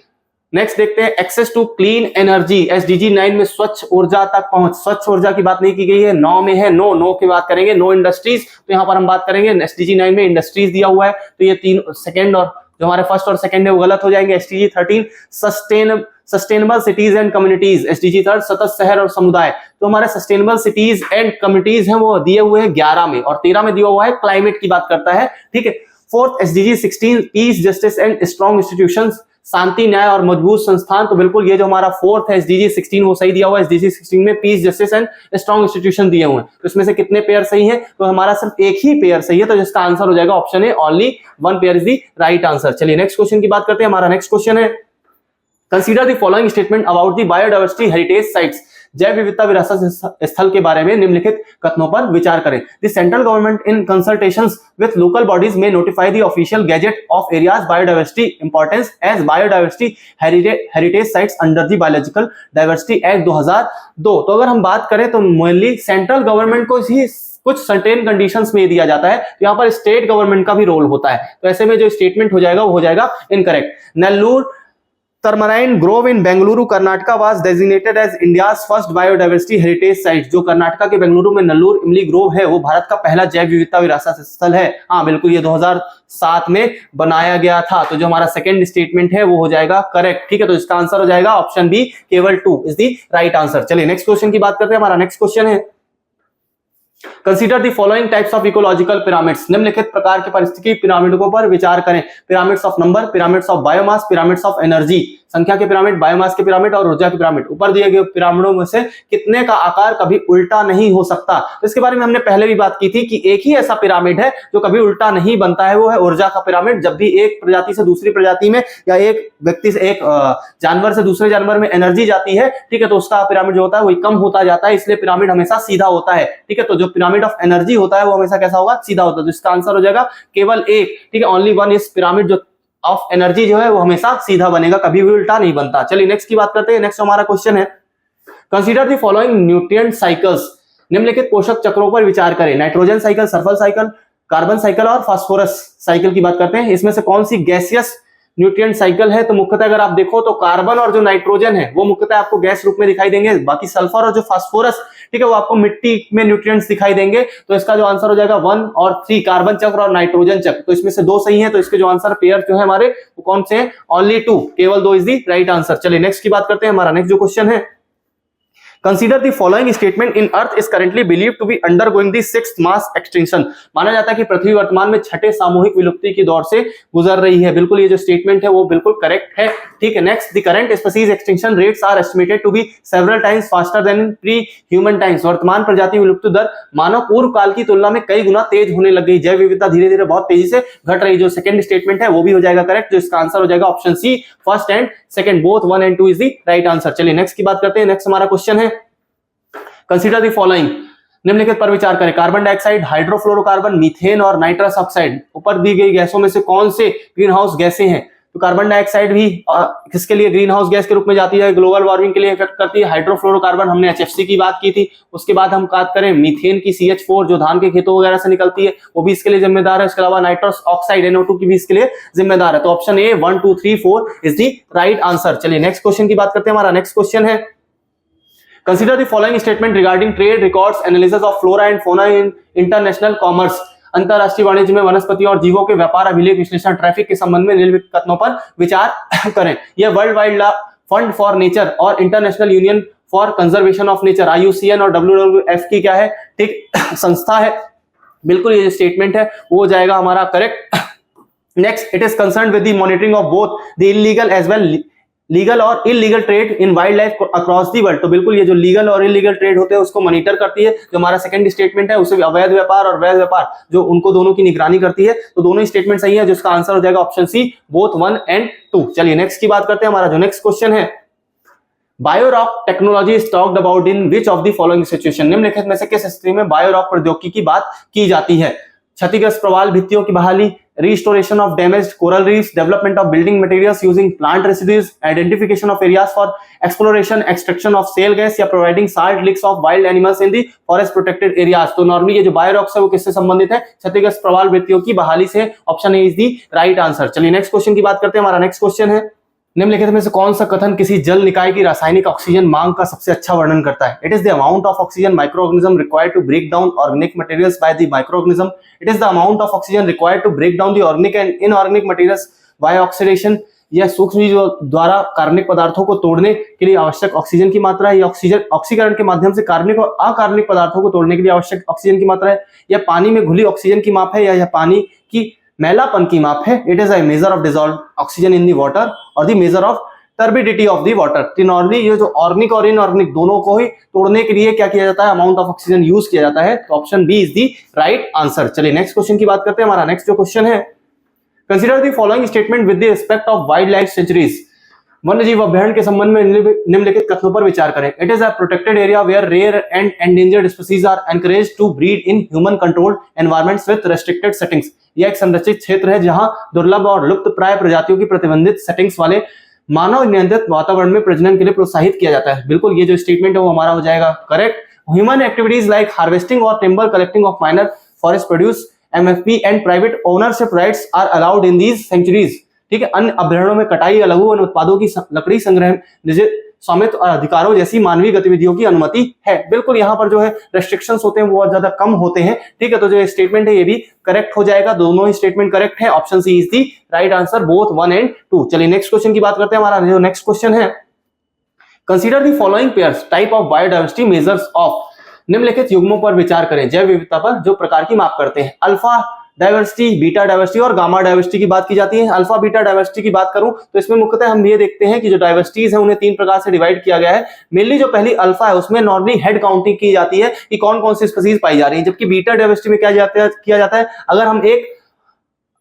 नेक्स्ट देखते हैं access to clean energy, SDG 9 में स्वच्छ ऊर्जा तक पहुंच, स्वच्छ ऊर्जा की बात नहीं की गई है, 9 में है, नो की बात करेंगे, नो इंडस्ट्रीज, तो यहां पर हम बात करेंगे SDG 9 में इंडस्ट्रीज दिया हुआ है, तो ये तीन सेकंड और जो हमारे फर्स्ट और सेकंड है वो गलत हो जाएंगे। SDG 13 sustainable cities and communities, SDG 3 सतत शहर और समुदाय, तो हमारे सस्टेनेबल सिटीज एंड कम्युनिटीज हैं वो दिए हुए हैं 11 में, और 13 में दिया हुआ है क्लाइमेट की बात करता है, ठीक है। Fourth SDG 16 peace justice and strong institutions, शांति न्याय और मजबूत संस्थान, तो बिल्कुल ये जो हमारा फोर्थ है SDG 16 वो सही दिया हुआ है। SDG 16 में piece justice and strong institution दिए हुए हैं, तो इसमें से कितने पेयर सही है, तो हमारा सिर्फ एक ही पेयर सही है, तो जिसका आंसर हो जाएगा option A only 1 pair is the right answer. चलिए नेक्स्ट क्वेश्चन की बात करते हैं। हमारा नेक्स्ट क्वेश्चन है consider the following statement about the biodiversity heritage sites, जैव विविधता विरासत स्थल के बारे में निम्नलिखित कथनों पर विचार करें। The central government in consultations with local bodies may notify the official gazette of areas biodiversity importance as biodiversity heritage sites under the biological diversity act 2002। तो अगर हम बात करें तो मेनली सेंट्रल गवर्नमेंट को ही कुछ सर्टेन कंडीशंस में दिया जाता है, तो यहाँ पर स्टेट गवर्नमेंट का भी रोल होता है, तो ऐसे में जो स्टेटमेंट हो जाएगा वो हो जाएगा incorrect. Nallur tamarind grove in Bengaluru Karnataka was designated as India's first biodiversity heritage site, जो कर्नाटका के बेंगलुरु में नल्लूर इमली ग्रोव है वो भारत का पहला जैव विविधता विरासत स्थल है। हाँ बिल्कुल, ये 2007 में बनाया गया था, तो जो हमारा सेकंड स्टेटमेंट है वो हो जाएगा करेक्ट, ठीक है। तो इसका आंसर हो जाएगा ऑप्शन बी केवल 2 इज द राइट आंसर। चलिए नेक्स्ट क्वेश्चन की बात करते हैं। हमारा नेक्स्ट क्वेश्चन है consider the following types of ecological pyramids, निम्नलिखित प्रकार के पारिस्थितिकी पिरामिडों पर विचार करें। Pyramids of number, pyramids of biomass, pyramids of energy, संख्या के पिरामिड, बायोमास के पिरामिड और ऊर्जा के पिरामिड। ऊपर दिए गए पिरामिडों में से कितने का आकार कभी उल्टा नहीं हो सकता, तो इसके बारे में हमने पहले भी बात की थी कि एक ही ऐसा पिरामिड है जो कभी उल्टा नहीं बनता है, वो है ऊर्जा का पिरामिड। जब भी एक प्रजाति से दूसरी प्रजाति में या एक व्यक्ति से एक जानवर से दूसरे जानवर में एनर्जी जाती है, ठीक है, तो उसका पिरामिड जो होता है वही कम होता जाता है, इसलिए पिरामिड हमेशा सीधा होता है, ठीक है। तो जो पिरामिड ऑफ एनर्जी होता है वो हमेशा कैसा होगा, सीधा होता है, तो इसका आंसर हो जाएगा केवल एक, ठीक है, ओनली वन। इस पिरामिड जो ऑफ एनर्जी जो है वो हमेशा सीधा बनेगा, कभी भी उल्टा नहीं बनता। चलिए नेक्स्ट की बात करते हैं। नेक्स्ट हमारा क्वेश्चन है consider the following nutrient cycles, निम्नलिखित पोषक चक्रों पर विचार करें। Nitrogen cycle, sulphur cycle, carbon cycle और फास्फोरस साइकिल की बात करते हैं। इसमें से कौन सी गैसियस न्यूट्रिएंट साइकिल है, तो मुख्यतः अगर आप देखो तो कार्बन और जो नाइट्रोजन है वो मुख्यतः आपको गैस रूप में दिखाई देंगे, बाकी सल्फर और जो फास्फोरस, ठीक है, वो आपको मिट्टी में न्यूट्रिएंट्स दिखाई देंगे। तो इसका जो आंसर हो जाएगा 1 और 3, कार्बन चक्र और नाइट्रोजन चक्र, तो इसमें से 2 सही है, तो इसके जो आंसर पेयर जो है हमारे वो कौन से हैं, ओनली 2, केवल 2 इज द राइट आंसर। चलिए नेक्स्ट की बात करते हैं। हमारा नेक्स्ट जो क्वेश्चन है consider the following statement in earth is currently believed to be undergoing the 6th mass extinction, माना जाता है कि पृथ्वी वर्तमान में 6ठे सामूहिक विलुप्ति की दौर से गुजर रही है। बिल्कुल ये जो स्टेटमेंट है वो बिल्कुल करेक्ट है, ठीक है। Next, the current species extinction rates are estimated to be several times faster than in pre human times, वर्तमान प्रजाति विलुप्ति दर मानव पूर्व काल की तुलना में कई गुना तेज होने लग गई, जैव विविधता धीरे धीरे बहुत तेजी से घट रही। जो सेकंड स्टेटमेंट है वो भी हो जाएगा करेक्ट, जो इसका आंसर हो जाएगा option C, first and second both 1 and 2 is the right answer. चलिए नेक्स्ट की बात करते हैं। नेक्स्ट हमारा क्वेश्चन है कंसीडर द फॉलोइंग, निम्नलिखित पर विचार करें। कार्बन डाइऑक्साइड, हाइड्रोफ्लोरोकार्बन, मीथेन और नाइट्रस ऑक्साइड, ऊपर दी गई गैसों में से कौन से ग्रीन हाउस गैसें हैं, तो कार्बन डाइऑक्साइड भी किसके लिए ग्रीन हाउस गैस के रूप में जाती है, ग्लोबल वार्मिंग के लिए इफेक्ट करती है। हाइड्रोफ्लोरोकार्बन हमने HFC की बात की थी। उसके बाद हम बात करें मीथेन की, CH4 जो धान के खेतों वगैरह से निकलती है, वो भी इसके लिए जिम्मेदार है। इसके अलावा नाइट्रस ऑक्साइड NO2 की भी इसके लिए जिम्मेदार है। तो option A 1, 2, 3, 4 is the right answer. चलिए नेक्स्ट क्वेश्चन की बात करते हैं। हमारा नेक्स्ट क्वेश्चन है consider the following statement regarding trade records analysis of flora and fauna in international commerce. अंतरराष्ट्रीय वाणिज्य में वनस्पति और जीवों के व्यापार अभिलेख विश्लेषण ट्रैफिक के संबंध में निम्नलिखित कथनों पर विचार करें। यह world wild fund for nature और international union for conservation of nature IUCN और WWF की क्या है, ठीक, संस्था है। बिल्कुल ये स्टेटमेंट है वो हो जाएगा हमारा correct. Next, it is concern with the monitoring of both the illegal as well legal और illegal trade in wildlife across the world. तो बिल्कुल ये जो लीगल और इलीगल ट्रेड होते हैं उसको मॉनिटर करती है। जो हमारा सेकंड स्टेटमेंट है उसे अवैध व्यापार और वैध व्यापार जो उनको दोनों की निगरानी करती है। तो दोनों स्टेटमेंट सही है, जिसका आंसर हो जाएगा ऑप्शन सी, बोथ 1 and 2। चलिए नेक्स्ट की बात करते हैं। हमारा जो नेक्स्ट क्वेश्चन है, biorock technology is talked about in which of the following situation. निम्नलिखित में से किस स्थिति में बायोरॉक प्रौद्योगिकी की बात की जाती है? क्षतिग्रस्त प्रवाल भित्तियों की बहाली, restoration of damaged coral reefs, development of building materials using plant residues, identification of areas for exploration, extraction of shale gas या providing salt licks of wild animals in the forest protected areas। तो normally ये जो बायोरॉक्स है वो किससे संबंधित है? क्षतिग्रस्त प्रवाल भित्तियों की बहाली से। Option A is the right answer. चलिए नेक्स्ट क्वेश्चन की बात करते हैं। हमारा नेक्स्ट क्वेश्चन है, निम्नलिखित में से कौन सा कथन किसी जल निकाय की रासायनिक ऑक्सीजन मांग का सबसे अच्छा वर्णन करता है? It is the amount of oxygen microorganism required to break down organic materials by the microorganism. It is the amount of oxygen required to break down the organic and inorganic materials by oxidation. यह सूक्ष्मजीवों द्वारा कार्बनिक पदार्थों को तोड़ने के लिए आवश्यक ऑक्सीजन की मात्रा है। यह ऑक्सीजन ऑक्सीकरण के माध्यम से कार्बनिक और अकार्बनिक पदार्थों को तोड़ने के लिए आवश्यक ऑक्सीजन की मात्रा है। यह पानी में घुली ऑक्सीजन की माप है या यह पानी की मैलापन की माप है? It is a measure of dissolved oxygen in the water और the measure of turbidity of the water. Normally ये जो ऑर्गेनिक और इनऑर्गेनिक दोनों को ही तोड़ने के लिए क्या किया जाता है? अमाउंट ऑफ ऑक्सीजन यूज किया जाता है। तो option B is the right answer. चलिए नेक्स्ट क्वेश्चन की बात करते हैं। हमारा नेक्स्ट जो क्वेश्चन है, consider the following statement with the respect of wild life sanctuaries. वन्य जीव अभ्यारण्य के संबंध में निम्नलिखित कथनों पर विचार करें। It is a protected area where rare and endangered species are encouraged to breed in human controlled environments with restricted settings. यह एक संरक्षित क्षेत्र है जहां दुर्लभ और लुप्त प्राय प्रजातियों की प्रतिबंधित सेटिंग्स वाले मानव नियंत्रित वातावरण में प्रजनन के लिए प्रोत्साहित किया जाता है। बिल्कुल ये जो स्टेटमेंट है वो हमारा हो जाएगा correct. Human activities like harvesting और timber collecting of minor forest produce MFP and private ownership rights are allowed in these sanctuaries. ठीक है, अन्य अभ्यारण्यों में कटाई या लघु वन उत्पादों की लकड़ी संग्रह, निजी स्वामित्व और अधिकारों जैसी मानवीय गतिविधियों की अनुमति है। बिल्कुल यहाँ पर जो है रेस्ट्रिक्शंस होते हैं वो बहुत ज्यादा कम होते हैं। ठीक है, तो जो स्टेटमेंट है ये भी करेक्ट हो जाएगा। दोनों ही स्टेटमेंट करेक्ट है। Option C is the right answer, both 1 and 2। चलिए नेक्स्ट क्वेश्चन की बात करते हैं। हमारा जो नेक्स्ट क्वेश्चन है, consider the following pairs type of biodiversity measures of. निम्नलिखित युग्मों पर विचार करें जैव विविधता पर जो प्रकार की माप करते हैं। अल्फा डायवर्सिटी, बीटा डायवर्सिटी और गामा डायवर्सिटी की बात की जाती है। अल्फा बीटा डायवर्सिटी की बात करूं तो इसमें मुख्यतः हम ये देखते हैं कि जो डायवर्सिटीज है उन्हें 3 प्रकार से डिवाइड किया गया है। मेनली जो पहली अल्फा है उसमें नॉर्मली हेड काउंटिंग की जाती है कि कौन कौन सी स्पीसीज पाई जा रही है, जबकि बीटा डायवर्सिटी में क्या किया जाता है, अगर हम एक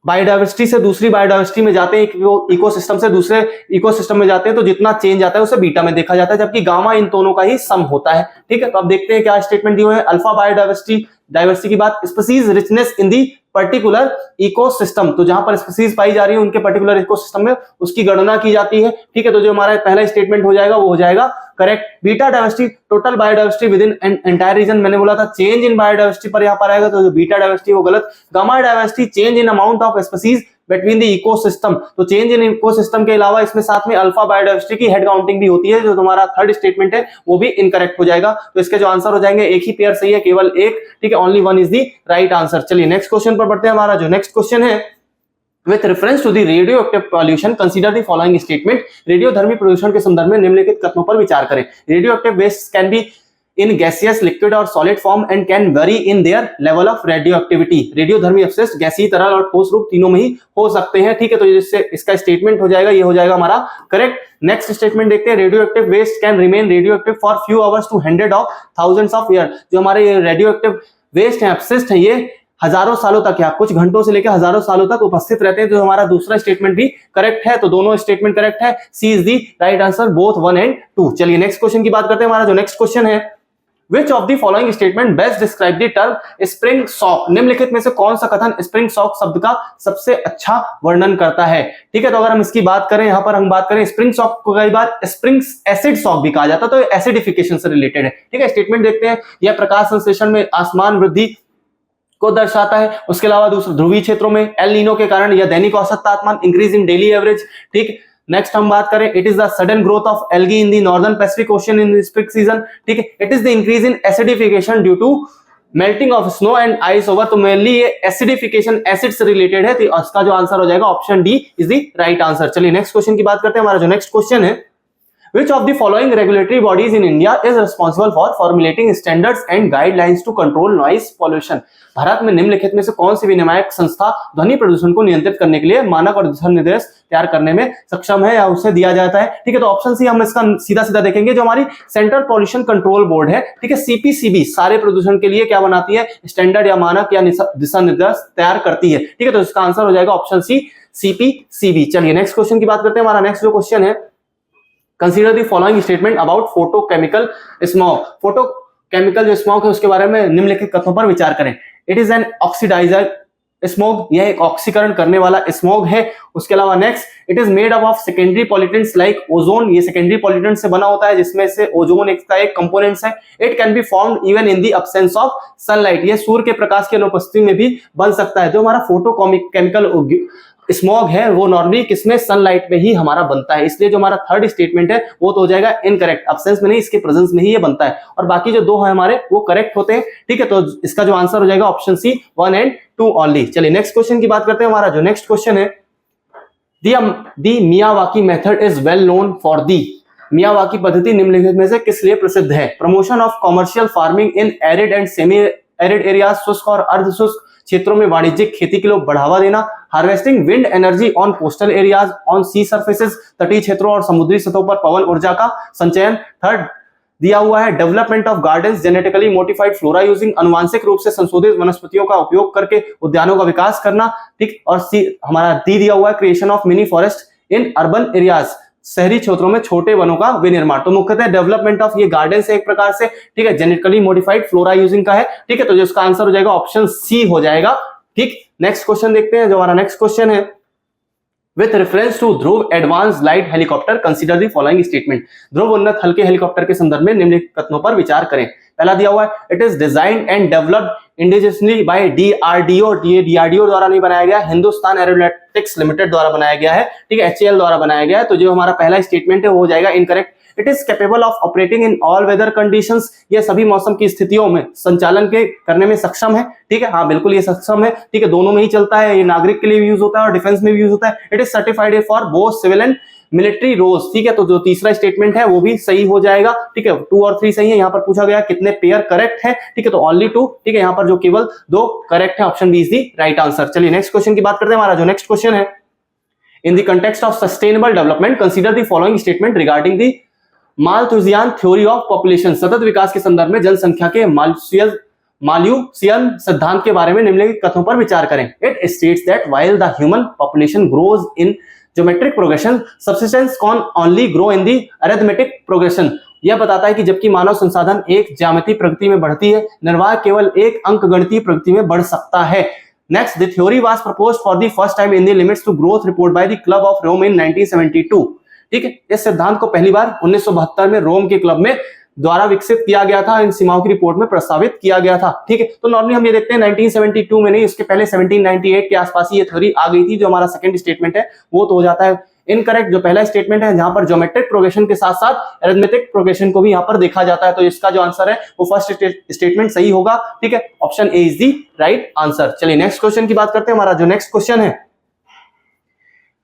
बायोडायवर्सिटी से दूसरी बायोडायवर्सिटी में जाते हैं, इकोसिस्टम से दूसरे इकोसिस्टम में जाते हैं, तो जितना चेंज आता है उसे बीटा में देखा जाता है, जबकि गामा इन दोनों का ही सम होता है। ठीक है, तो अब देखते हैं क्या स्टेटमेंट दिए हुए हैं। अल्फा बायोडायवर्सिटी की बात, species richness in the particular ecosystem, तो जहां पर स्पीसीज पाई जा रही है उनके पर्टिकुलर इकोसिस्टम में उसकी गणना की जाती है। ठीक है, तो जो हमारा पहला स्टेटमेंट हो जाएगा वो हो जाएगा correct. Beta diversity, total biodiversity with in entire reason, मैंने बोला था चेंज इन बायोडायवर्सिटी पर यहाँ पर आएगा, तो जो बीटा डायवर्सिटी वो गलत। Gamma diversity, change in amount of species between the ecosystem, तो चेंज इन इकोसिस्टम के अलावा इसमें साथ में अल्फा बायोडायवर्सिटी की हेड काउंटिंग भी होती है। जो तुम्हारा थर्ड स्टेटमेंट है वो भी इनकरेक्ट हो जाएगा। तो इसके जो आंसर हो जाएंगे, एक ही पेयर सही है, केवल एक। ठीक है, only 1 is the right answer. चलिए नेक्स्ट क्वेश्चन पर बढ़ते हैं। हमारा जो नेक्स्ट क्वेश्चन है, with reference to the radioactive pollution consider the following statement। रेडियोधर्मी प्रदूषण के संदर्भ में निम्नलिखित कथनों पर विचार करें। Radioactive waste can be in gaseous, liquid और solid form and can vary in their level of radioactivity। रेडियोधर्मी अपशिष्ट गैसीय, तरल और ठोस रूप तीनों में ही हो सकते हैं। ठीक है, तो इससे इसका स्टेटमेंट हो जाएगा, ये हो जाएगा हमारा करेक्ट। नेक्स्ट स्टेटमेंट देखते हैं। Radioactive waste can remain radioactive for few hours to hundred of thousands of year. जो हमारे रेडियोएक्टिव वेस्ट है, अपशिष्ट है, ये हजारों सालों तक या कुछ घंटों से लेकर हजारों सालों तक उपस्थित रहते हैं। तो हमारा दूसरा स्टेटमेंट भी करेक्ट है, तो दोनों स्टेटमेंट करेक्ट है। C is the right answer, both 1 and 2। चलिए नेक्स्ट क्वेश्चन की बात करते हैं। हमारा जो नेक्स्ट क्वेश्चन है, Which of the following statement best describe the term spring sock? निम्नलिखित में से कौन सा कथन स्प्रिंग सॉक शब्द का सबसे अच्छा वर्णन करता है? ठीक है, तो अगर हम इसकी बात करें, यहाँ पर हम बात करें स्प्रिंग सॉक को कई बार स्प्रिंग एसिड सॉक भी कहा जाता है, तो एसिडिफिकेशन से रिलेटेड है। ठीक है, स्टेटमेंट देखते हैं। यह प्रकाश संश्लेषण में आसमान वृद्धि को दर्शाता है। उसके अलावा दूसरे ध्रुवीय क्षेत्रों में एल नीनो के कारण यह दैनिक औसत तापमान इंक्रीज इन डेली एवरेज, ठीक, नेक्स्ट हम बात करें, it is the sudden growth of algae in the northern Pacific Ocean in spring season, ठीक है। It is the increase in acidification due to melting of snow and ice over, तो mainly ये acidification acid से related है, तो इसका जो answer हो जाएगा option D is the right answer. चलिए नेक्स्ट क्वेश्चन की बात करते हैं। हमारा जो नेक्स्ट क्वेश्चन है, Which of the following regulatory bodies in India is responsible for formulating standards and guidelines to control noise pollution? Bharat में निम्नलिखित में से कौन सी विनियामक संस्था ध्वनि प्रदूषण को नियंत्रित करने के लिए मानक और दिशा निर्देश तैयार करने में सक्षम है या उसे दिया जाता है, ठीक है। तो ऑप्शन सी हम इसका सीधा सीधा देखेंगे, जो हमारी सेंट्रल पॉल्यूशन कंट्रोल बोर्ड है, ठीक है, सीपीसीबी सारे प्रदूषण के लिए क्या बनाती है, स्टैंडर्ड या मानक या दिशा निर्देश तैयार करती है, ठीक है। तो इसका आंसर हो जाएगा ऑप्शन सी, सीपीसीबी। चलिए नेक्स्ट क्वेश्चन की बात करते हैं। हमारा नेक्स्ट जो क्वेश्चन है, consider the following statement about photochemical smog. Photochemical जो स्मॉग है उसके बारे में निम्नलिखित कथनों पर विचार करें। It is an oxidizer smog, यह एक ऑक्सीकरण करने वाला स्मॉग है। उसके अलावा next, it is made up of secondary pollutants like ozone, ये सेकेंडरी पॉल्यूटेंट से बना होता है जिसमें से ओजोन एक कंपोनेंट्स है। It can be formed even in the absence of sunlight, ये सूर्य के प्रकाश की अनुपस्थिति में भी बन सकता है। जो हमारा फोटोकेमिकल स्मॉग है वो नॉर्मली किसमें, सनलाइट में ही हमारा बनता है, इसलिए जो हमारा थर्ड स्टेटमेंट है वो तो हो जाएगा इनकरेक्ट, अब्सेंस में नहीं, इसके प्रेजेंस में ही ये बनता है, और बाकी जो दो है हमारे वो करेक्ट होते हैं, ठीक है। तो इसका जो आंसर हो जाएगा ऑप्शन सी 1 and 2 ओनली। चलिए नेक्स्ट क्वेश्चन की बात करते हैं। हमारा जो नेक्स्ट क्वेश्चन है, the Miyawaki method is well known for the, Miyawaki पद्धति निम्नलिखित में से किस लिए प्रसिद्ध है? Promotion of commercial farming in arid and semi arid areas, शुष्क और अर्ध शुष्क क्षेत्रों में वाणिज्यिक खेती के लिए बढ़ावा देना, harvesting wind energy on coastal areas on sea surfaces, तटीय क्षेत्रों और समुद्री सतहों पर पवन ऊर्जा का संचयन। थर्ड दिया हुआ है, development of gardens genetically modified flora using, अनुवांशिक रूप से संशोधित वनस्पतियों का उपयोग करके उद्यानों का विकास करना, ठीक। और सी हमारा डी दिया हुआ है, creation of mini forest in urban areas, शहरी क्षेत्रों में छोटे वनों का विनिर्माण। तो मुख्यतः डेवलपमेंट ऑफ ये गार्डन से एक प्रकार से, ठीक है, जेनेटिकली मॉडिफाइड फ्लोरा यूजिंग का है, ठीक है। तो जो इसका आंसर हो जाएगा ऑप्शन सी हो जाएगा, ठीक। नेक्स्ट क्वेश्चन देखते हैं। जो हमारा नेक्स्ट क्वेश्चन है, with reference to Dhruv advance light helicopter consider the following statement. Dhruv उन्नत हल्के हेलीकॉप्टर के संदर्भ में निम्नलिखित कथनों पर विचार करें। पहला दिया हुआ है, it is designed and developed indigenously bye DRDO, ये डीआरडीओ द्वारा नहीं बनाया गया, हिंदुस्तान एरोनॉटिक्स लिमिटेड द्वारा बनाया गया है, ठीक है, एचएएल द्वारा बनाया गया है। तो जो हमारा पहला स्टेटमेंट है वो हो जाएगा incorrect. It is capable of operating in all weather conditions, ये सभी मौसम की स्थितियों में संचालन के करने में सक्षम है, ठीक है, हाँ बिल्कुल ये सक्षम है, ठीक है, दोनों में ही चलता है, ये नागरिक के लिए भी यूज होता है और डिफेंस में भी यूज होता है। It is certified for both civil and military roles, ठीक है। तो जो तीसरा स्टेटमेंट है वो भी सही हो जाएगा, ठीक है, 2 और 3 सही है। यहाँ पर पूछा गया कितने पेयर करेक्ट है, ठीक है, तो ओनली 2, ठीक है, यहाँ पर जो केवल 2 करेक्ट है, option B is the right answer. चलिए नेक्स्ट क्वेश्चन की बात करते हैं। हमारा जो नेक्स्ट क्वेश्चन है, in the context of sustainable development consider the following statement regarding the Malthusian theory of population, सतत विकास के संदर्भ में जनसंख्या के माल्थुसियन सिद्धांत के बारे में निम्नलिखित कथनों पर विचार करें। It states that while the human population grows in geometric progression, subsistence can only grow in the arithmetic progression, यह बताता है कि जबकि मानव संसाधन एक ज्यामितीय प्रगति में बढ़ती है, निर्वाह केवल एक अंकगणितीय प्रगति में बढ़ सकता है। Next, the theory was proposed for the first time in the limits to growth report by the club of Rome in 1972, ठीक है, इस सिद्धांत को पहली बार 1972 में रोम के क्लब में द्वारा विकसित किया गया था, इन सीमाओं की रिपोर्ट में प्रस्तावित किया गया था, ठीक है। तो नॉर्मली हम ये देखते हैं 1972 में नहीं, उसके पहले 1798 के आसपास ये थ्योरी आ गई थी। जो हमारा सेकंड स्टेटमेंट है वो तो हो जाता है इनकरेक्ट। जो पहला स्टेटमेंट है जहां पर ज्योमेट्रिक प्रोग्रेशन के साथ साथ अरिथमेटिक प्रोग्रेशन को भी यहां पर देखा जाता है, तो इसका जो आंसर है वो फर्स्ट स्टेटमेंट सही होगा, ठीक है, option A is the right answer. चलिए नेक्स्ट क्वेश्चन की बात करते हैं। हमारा जो नेक्स्ट क्वेश्चन है,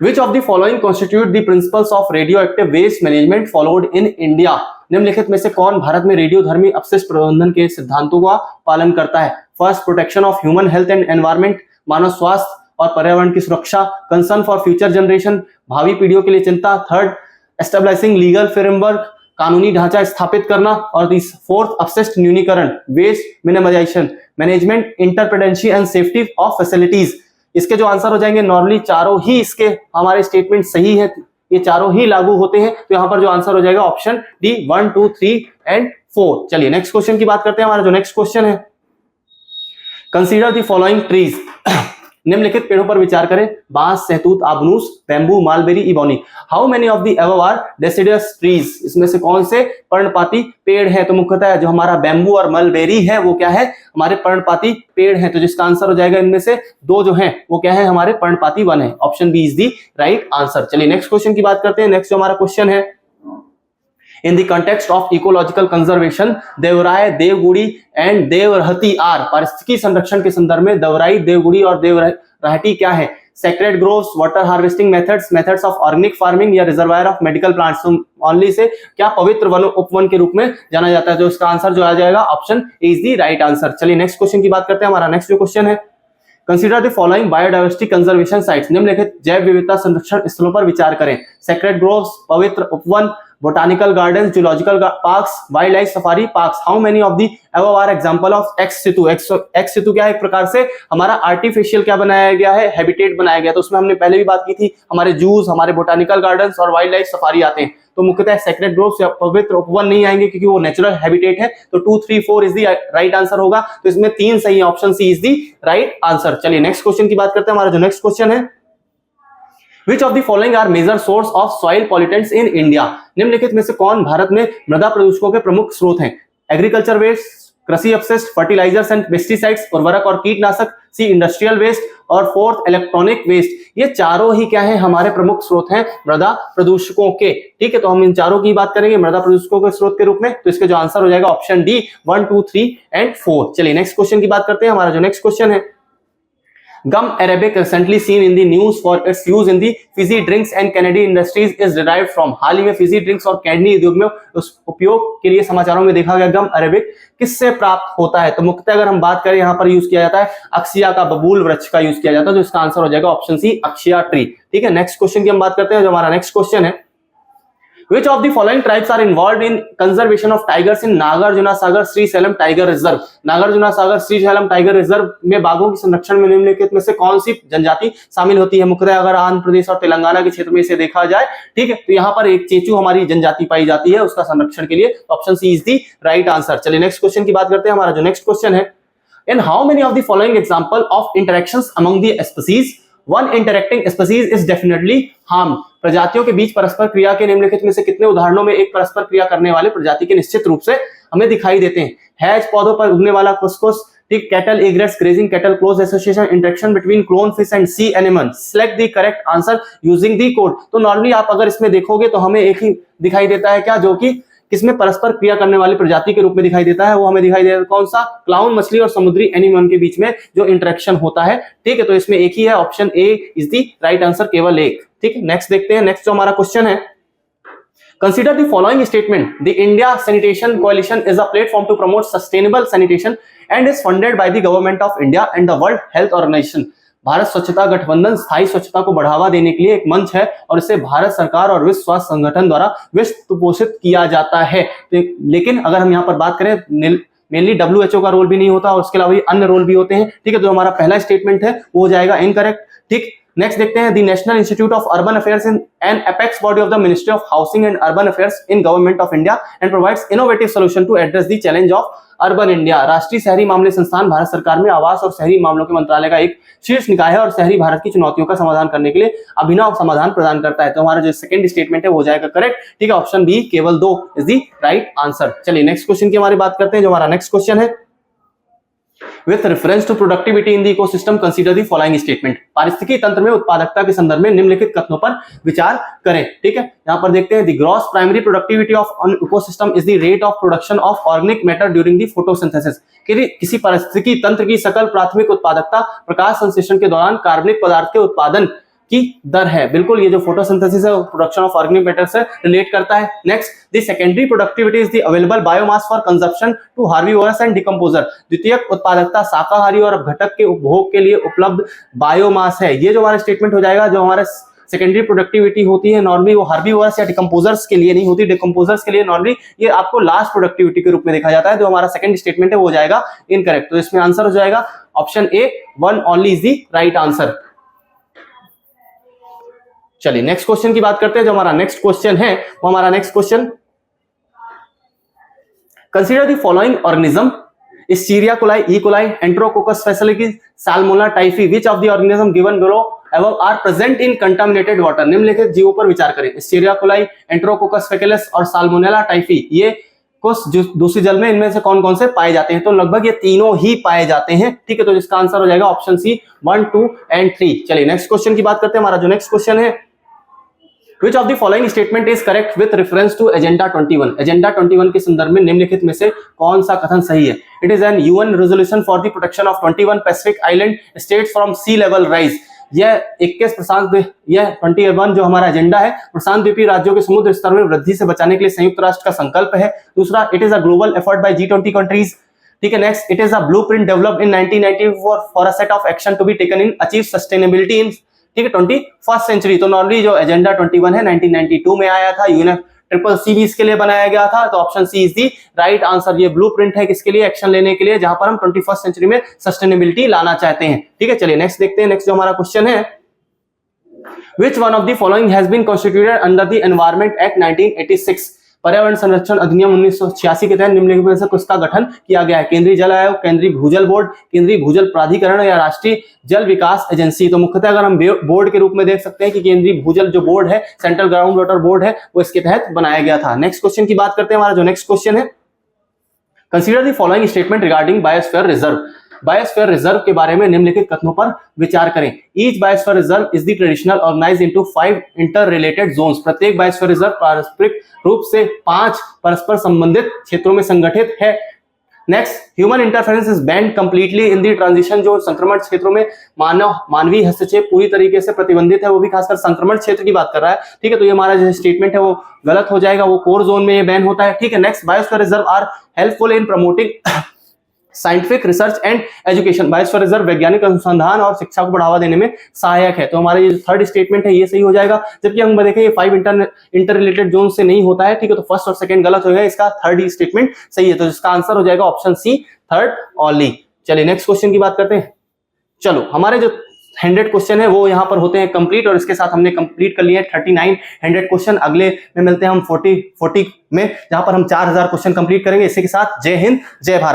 Which of the following constitute the principles of radioactive waste management followed in India? निम्नलिखित में से कौन भारत में रेडियोधर्मी अपशिष्ट प्रबंधन के सिद्धांतों का पालन करता है? First, protection of human health and environment, मानव स्वास्थ्य और पर्यावरण की सुरक्षा, कंसर्न फॉर फ्यूचर जनरेशन, भावी पीढ़ियों के लिए चिंता। थर्ड, एस्टेब्लिशिंग लीगल फ्रेमवर्क, कानूनी ढांचा स्थापित करना। और फोर्थ, अपशिष्ट न्यूनीकरण, वेस्ट मिनिमाइजेशन, मैनेजमेंट, इंटरप्रेटेंसी एंड सेफ्टी ऑफ फैसिलिटीज। इसके जो आंसर हो जाएंगे, नॉर्मली चारों ही इसके हमारे स्टेटमेंट सही है, ये चारों ही लागू होते हैं, तो यहाँ पर जो आंसर हो जाएगा ऑप्शन डी 1, 2, 3 एंड 4। चलिए नेक्स्ट क्वेश्चन की बात करते हैं। हमारा जो नेक्स्ट क्वेश्चन है, कंसीडर द फॉलोइंग ट्रीज। निम्नलिखित पेड़ों पर विचार करें। बांस, सहतूत, आबनूस, bamboo, mulberry, ebony. How many of the above are deciduous trees? इसमें से कौन से पर्णपाती पेड़ हैं? तो मुख्यतः जो हमारा बैम्बू और मलबेरी है वो क्या है, हमारे पर्णपाती पेड़ हैं। तो जिसका आंसर हो जाएगा इनमें से दो जो हैं वो क्या है, हमारे पर्णपाती वन है। Option B is the right answer. चलिए नेक्स्ट क्वेश्चन की बात करते हैं। नेक्स्ट जो हमारा क्वेश्चन है, in the context of ecological conservation, Devrai, Devgudi and Devrahati are, पारिस्थितिकी संरक्षण के संदर्भ में देवराई, देवगुड़ी और देवरहटी क्या है? Sacred groves, water harvesting methods, methods of organic farming या reservoir of medical plants. Only से क्या पवित्र वन, उपवन के रूप में जाना जाता है? जो इसका आंसर जो आ जाएगा option A is the right answer. चलिए नेक्स्ट क्वेश्चन की बात करते हैं। हमारा नेक्स्ट जो क्वेश्चन है, consider the following biodiversity conservation sites, निम्नलिखित जैव विविधता संरक्षण स्थलों पर विचार करें। सेक्रेड ग्रोव्स, पवित्र उपवन, botanical gardens, zoological parks, wildlife safari parks. How many of the above are example of ex situ? Ex situ क्या है? एक प्रकार से हमारा आर्टिफिशियल क्या बनाया गया है, हैबिटेट बनाया गया। तो उसमें हमने पहले भी बात की थी, हमारे जूस, हमारे बोटानिकल गार्डन्स और वाइल्ड लाइफ सफारी आते हैं। तो मुख्यतः सेक्रेड ग्रोव्स या पवित्र उपवन नहीं आएंगे क्योंकि वो नेचुरल हैबिटेट है। तो 2, 3, 4 इज दी राइट आंसर होगा। तो इसमें 3 सही, option C is the right answer. चलिए नेक्स्ट क्वेश्चन की बात करते हैं। हमारा जो नेक्स्ट क्वेश्चन है, Which of the following are major source of soil pollutants in India? निम्नलिखित में से कौन भारत में मृदा प्रदूषकों के प्रमुख स्रोत हैं? एग्रीकल्चर वेस्ट, कृषि अपशिष्ट, फर्टिलाइजर्स एंड पेस्टिसाइड्स, उर्वरक और कीटनाशक, सी इंडस्ट्रियल वेस्ट और फोर्थ इलेक्ट्रॉनिक वेस्ट। ये चारों ही क्या है, हमारे प्रमुख स्रोत हैं मृदा प्रदूषकों के। ठीक है, तो हम इन चारों की बात करेंगे मृदा प्रदूषकों के स्रोत के रूप में। तो इसका जो आंसर हो जाएगा ऑप्शन डी 1, 2, 3 एंड 4। चलिए नेक्स्ट क्वेश्चन की बात करते हैं। हमारा जो नेक्स्ट क्वेश्चन है, Gum arabic recently seen in the news for its use in the fizzy drinks and candy industries is derived from। हाल ही में फिजी ड्रिंक्स और कैंडी उद्योग में उस उपयोग के लिए समाचारों में देखा गया गम अरेबिक किससे प्राप्त होता है? तो मुख्यतः अगर हम बात करें, यहाँ पर यूज किया जाता है अक्सिया का, बबूल वृक्ष का यूज किया जाता है। तो इसका आंसर हो जाएगा ऑप्शन सी अक्सिया ट्री। ठीक है, नेक्स्ट क्वेश्चन की हम बात करते हैं। जो हमारा नेक्स्ट क्वेश्चन है, Which of the following tribes are involved in conservation of tigers in Nagarjuna Sagar Srisailam tiger reserve? Nagarjuna Sagar Srisailam tiger reserve में बाघों के संरक्षण में निम्नलिखित में से कौन सी जनजाति शामिल होती है? मुख्यतः अगर आंध्र प्रदेश और तेलंगाना के क्षेत्र में इसे देखा जाए, ठीक है, तो यहाँ पर एक चेचू हमारी जनजाति पाई जाती है, उसका संरक्षण के लिए option C is the right answer. चलिए नेक्स्ट क्वेश्चन की बात करते हैं। हमारा जो नेक्स्ट क्वेश्चन है, In how many of the following example of interactions among the species one interacting species is definitely harmed? प्रजातियों के बीच परस्पर क्रिया के निम्नलिखित में से कितने उदाहरणों में एक परस्पर क्रिया करने वाले प्रजाति के निश्चित रूप से हमें दिखाई देते हैं? हैज, पौधों पर उगने वाला कुसकुस, ठीक, cattle, egrets, grazing cattle, close association, interaction between clown fish and sea animal. Select the correct answer using the code. तो नॉर्मली आप अगर इसमें देखोगे तो हमें एक ही दिखाई देता है क्या, जो कि किसमें परस्पर क्रिया करने वाली प्रजाति के रूप में दिखाई देता है? वो हमें दिखाई देता है कौन सा? क्लाउन मछली और समुद्री एनिमल के बीच में जो इंटरेक्शन होता है। ठीक है, तो इसमें एक ही है, option A is the right answer, केवल एक। ठीक है, नेक्स्ट देखते हैं। नेक्स्ट जो हमारा क्वेश्चन है, consider the following statement, the India Sanitation Coalition is a platform to promote sustainable sanitation and is funded by the government of India and the World Health Organization. भारत स्वच्छता गठबंधन स्थायी स्वच्छता को बढ़ावा देने के लिए एक मंच है और इसे भारत सरकार और विश्व स्वास्थ्य संगठन द्वारा विश्व पोषित किया जाता है। लेकिन अगर हम यहाँ पर बात करें, मेनली WHO का रोल भी नहीं होता और उसके अलावा अन्य रोल भी होते हैं। ठीक है, तो हमारा पहला स्टेटमेंट है वो हो जाएगा इनकरेक्ट। ठीक, नेक्स्ट देखते हैं, the National Institute of Urban Affairs in an apex body of the ministry of Housing and Urban Affairs in government of India and provides innovative solution to address the challenge of urban India. राष्ट्रीय शहरी मामले संस्थान भारत सरकार में आवास और शहरी मामलों के मंत्रालय का एक शीर्ष निकाय है और शहरी भारत की चुनौतियों का समाधान करने के लिए अभिनव समाधान प्रदान करता है। तो हमारा जो सेकंड स्टेटमेंट है वो हो जाएगा करेक्ट। ठीक है, ऑप्शन बी केवल 2 इज द राइट आंसर। चलिए नेक्स्ट क्वेश्चन की हमारी बात करते हैं। जो हमारा नेक्स्ट क्वेश्चन है, With reference to productivity in the ecosystem, consider the following statement। पारिस्थितिकी तंत्र में उत्पादकता के संदर्भ में निम्नलिखित कथनों पर विचार करें। ठीक है, यहाँ पर देखते हैं, the gross primary productivity of an ecosystem is the rate of production of organic matter during the photosynthesis। किसी पारिस्थितिकी तंत्र की सकल प्राथमिक उत्पादकता प्रकाश संश्लेषण के दौरान कार्बनिक पदार्थ के उत्पादन की दर है। बिल्कुल, ये जो फोटोसिंथेसिस है प्रोडक्शन ऑफ ऑर्गेनिक मैटर से रिलेट करता है। Next, the secondary productivity is the available biomass for consumption to herbivorous and decomposer. द्वितीयक उत्पादकता शाकाहारी और घटक के उपभोग के लिए उपलब्ध बायोमास है। ये जो हमारा स्टेटमेंट हो जाएगा, जो हमारा सेकेंडरी प्रोडक्टिविटी होती है नॉर्मली वो हार्बीवोरस या डिकम्पोजर्स के लिए नहीं होती। डिकम्पोजर्स के लिए नॉर्मली ये आपको लास्ट प्रोडक्टिविटी के रूप में देखा जाता है। जो हमारा सेकंड स्टेटमेंट है वो हो जाएगा इनकरेक्ट। तो इसमें आंसर हो जाएगा option A 1 only is the right answer. चलिए नेक्स्ट क्वेश्चन की बात करते हैं। जो हमारा नेक्स्ट क्वेश्चन है वो हमारा next question, consider the following organism Escherichia coli, E. coli, Enterococcus faecilis, Salmonella typhi. Which of the organism given below above are present in contaminated water? निम्नलिखित जीवों पर विचार करें। Escherichia coli, Enterococcus faecilis और Salmonella typhi, ये कुछ दूषित जल में इनमें से कौन कौन से पाए जाते हैं? तो लगभग ये तीनों ही पाए जाते हैं, ठीक है। तो इसका आंसर हो जाएगा ऑप्शन सी 1, 2 एंड 3। चलिए नेक्स्ट क्वेश्चन की बात करते हैं। हमारा जो नेक्स्ट क्वेश्चन है, Which of the following statement is correct with reference to Agenda 21? Agenda 21 के संदर्भ में निम्नलिखित में से कौन सा कथन सही है? It is an UN resolution for the protection of 21 Pacific Island states from sea level rise. यह 21 जो हमारा एजेंडा है प्रशांत द्वीपीय राज्यों के समुद्र स्तर में वृद्धि से बचाने के लिए संयुक्त राष्ट्र का संकल्प है। दूसरा, it is a global effort by G20 countries, ठीक है। Next, it is a blueprint developed in 1994 for a set of action to be taken in achieve sustainability in, ठीक है, 21st सेंचुरी। तो नॉर्मली जो एजेंडा 21 है 1992 में आया था, UNFCCC भी इसके लिए बनाया गया था। तो option C is the right answer. ये ब्लूप्रिंट है किसके लिए? एक्शन लेने के लिए, जहां पर हम 21st सेंचुरी में सस्टेनेबिलिटी लाना चाहते हैं, ठीक है। चलिए नेक्स्ट देखते हैं। नेक्स्ट जो हमारा क्वेश्चन है, Which one of the following has been constituted under the Environment Act 1986? पर्यावरण संरक्षण अधिनियम 1986 के तहत निम्नलिखित में से किसका गठन किया गया है? केंद्रीय जल आयोग, केंद्रीय भूजल बोर्ड, केंद्रीय भूजल प्राधिकरण या राष्ट्रीय जल विकास एजेंसी। तो मुख्यतः अगर हम बोर्ड के रूप में देख सकते हैं कि केंद्रीय भूजल जो बोर्ड है, सेंट्रल ग्राउंड वाटर बोर्ड है, वो इसके तहत बनाया गया था। नेक्स्ट क्वेश्चन की बात करते हैं। हमारा जो नेक्स्ट क्वेश्चन है, consider the following statement regarding biosphere reserve. Biosphere reserve के बारे में निम्नलिखित कथनों पर विचार करें। Each biosphere reserve is the traditional organized into 5 inter related zones. प्रत्येक बायोस्फीयर रिजर्व पारस्परिक रूप से 5 परस्पर संबंधित क्षेत्रों में संगठित है। Next, human interference is band completely in the transition. जो संक्रमण क्षेत्रों में मानवीय हस्तक्षेप पूरी तरीके से प्रतिबंधित है, वो भी खासकर संक्रमण क्षेत्र की बात कर रहा है, ठीक है। तो ये हमारा जो स्टेटमेंट है वो गलत हो जाएगा, वो कोर जोन में ये बैन होता है, ठीक है। Next, biosphere reserve are helpful in promoting scientific research and education. Biosphere reserve वैज्ञानिक अनुसंधान और शिक्षा को बढ़ावा देने में सहायक है। तो हमारा ये थर्ड स्टेटमेंट है ये सही हो जाएगा। जबकि हम देखें ये 5 इंटर रिलेटेड जोन से नहीं होता है, ठीक है। तो फर्स्ट और सेकंड गलत हो गया, इसका थर्ड स्टेटमेंट सही है। तो इसका आंसर हो जाएगा ऑप्शन सी, थर्ड ओनली। चलिए नेक्स्ट क्वेश्चन की बात करते हैं। चलो हमारे जो 100 क्वेश्चन है वो यहाँ पर होते हैं कंप्लीट, और इसके साथ हमने कंप्लीट कर लिया 39 100 क्वेश्चन। अगले में मिलते हैं हम 40 में, जहां पर हम 4000 क्वेश्चन कंप्लीट करेंगे। इसी के साथ जय हिंद, जय भारत।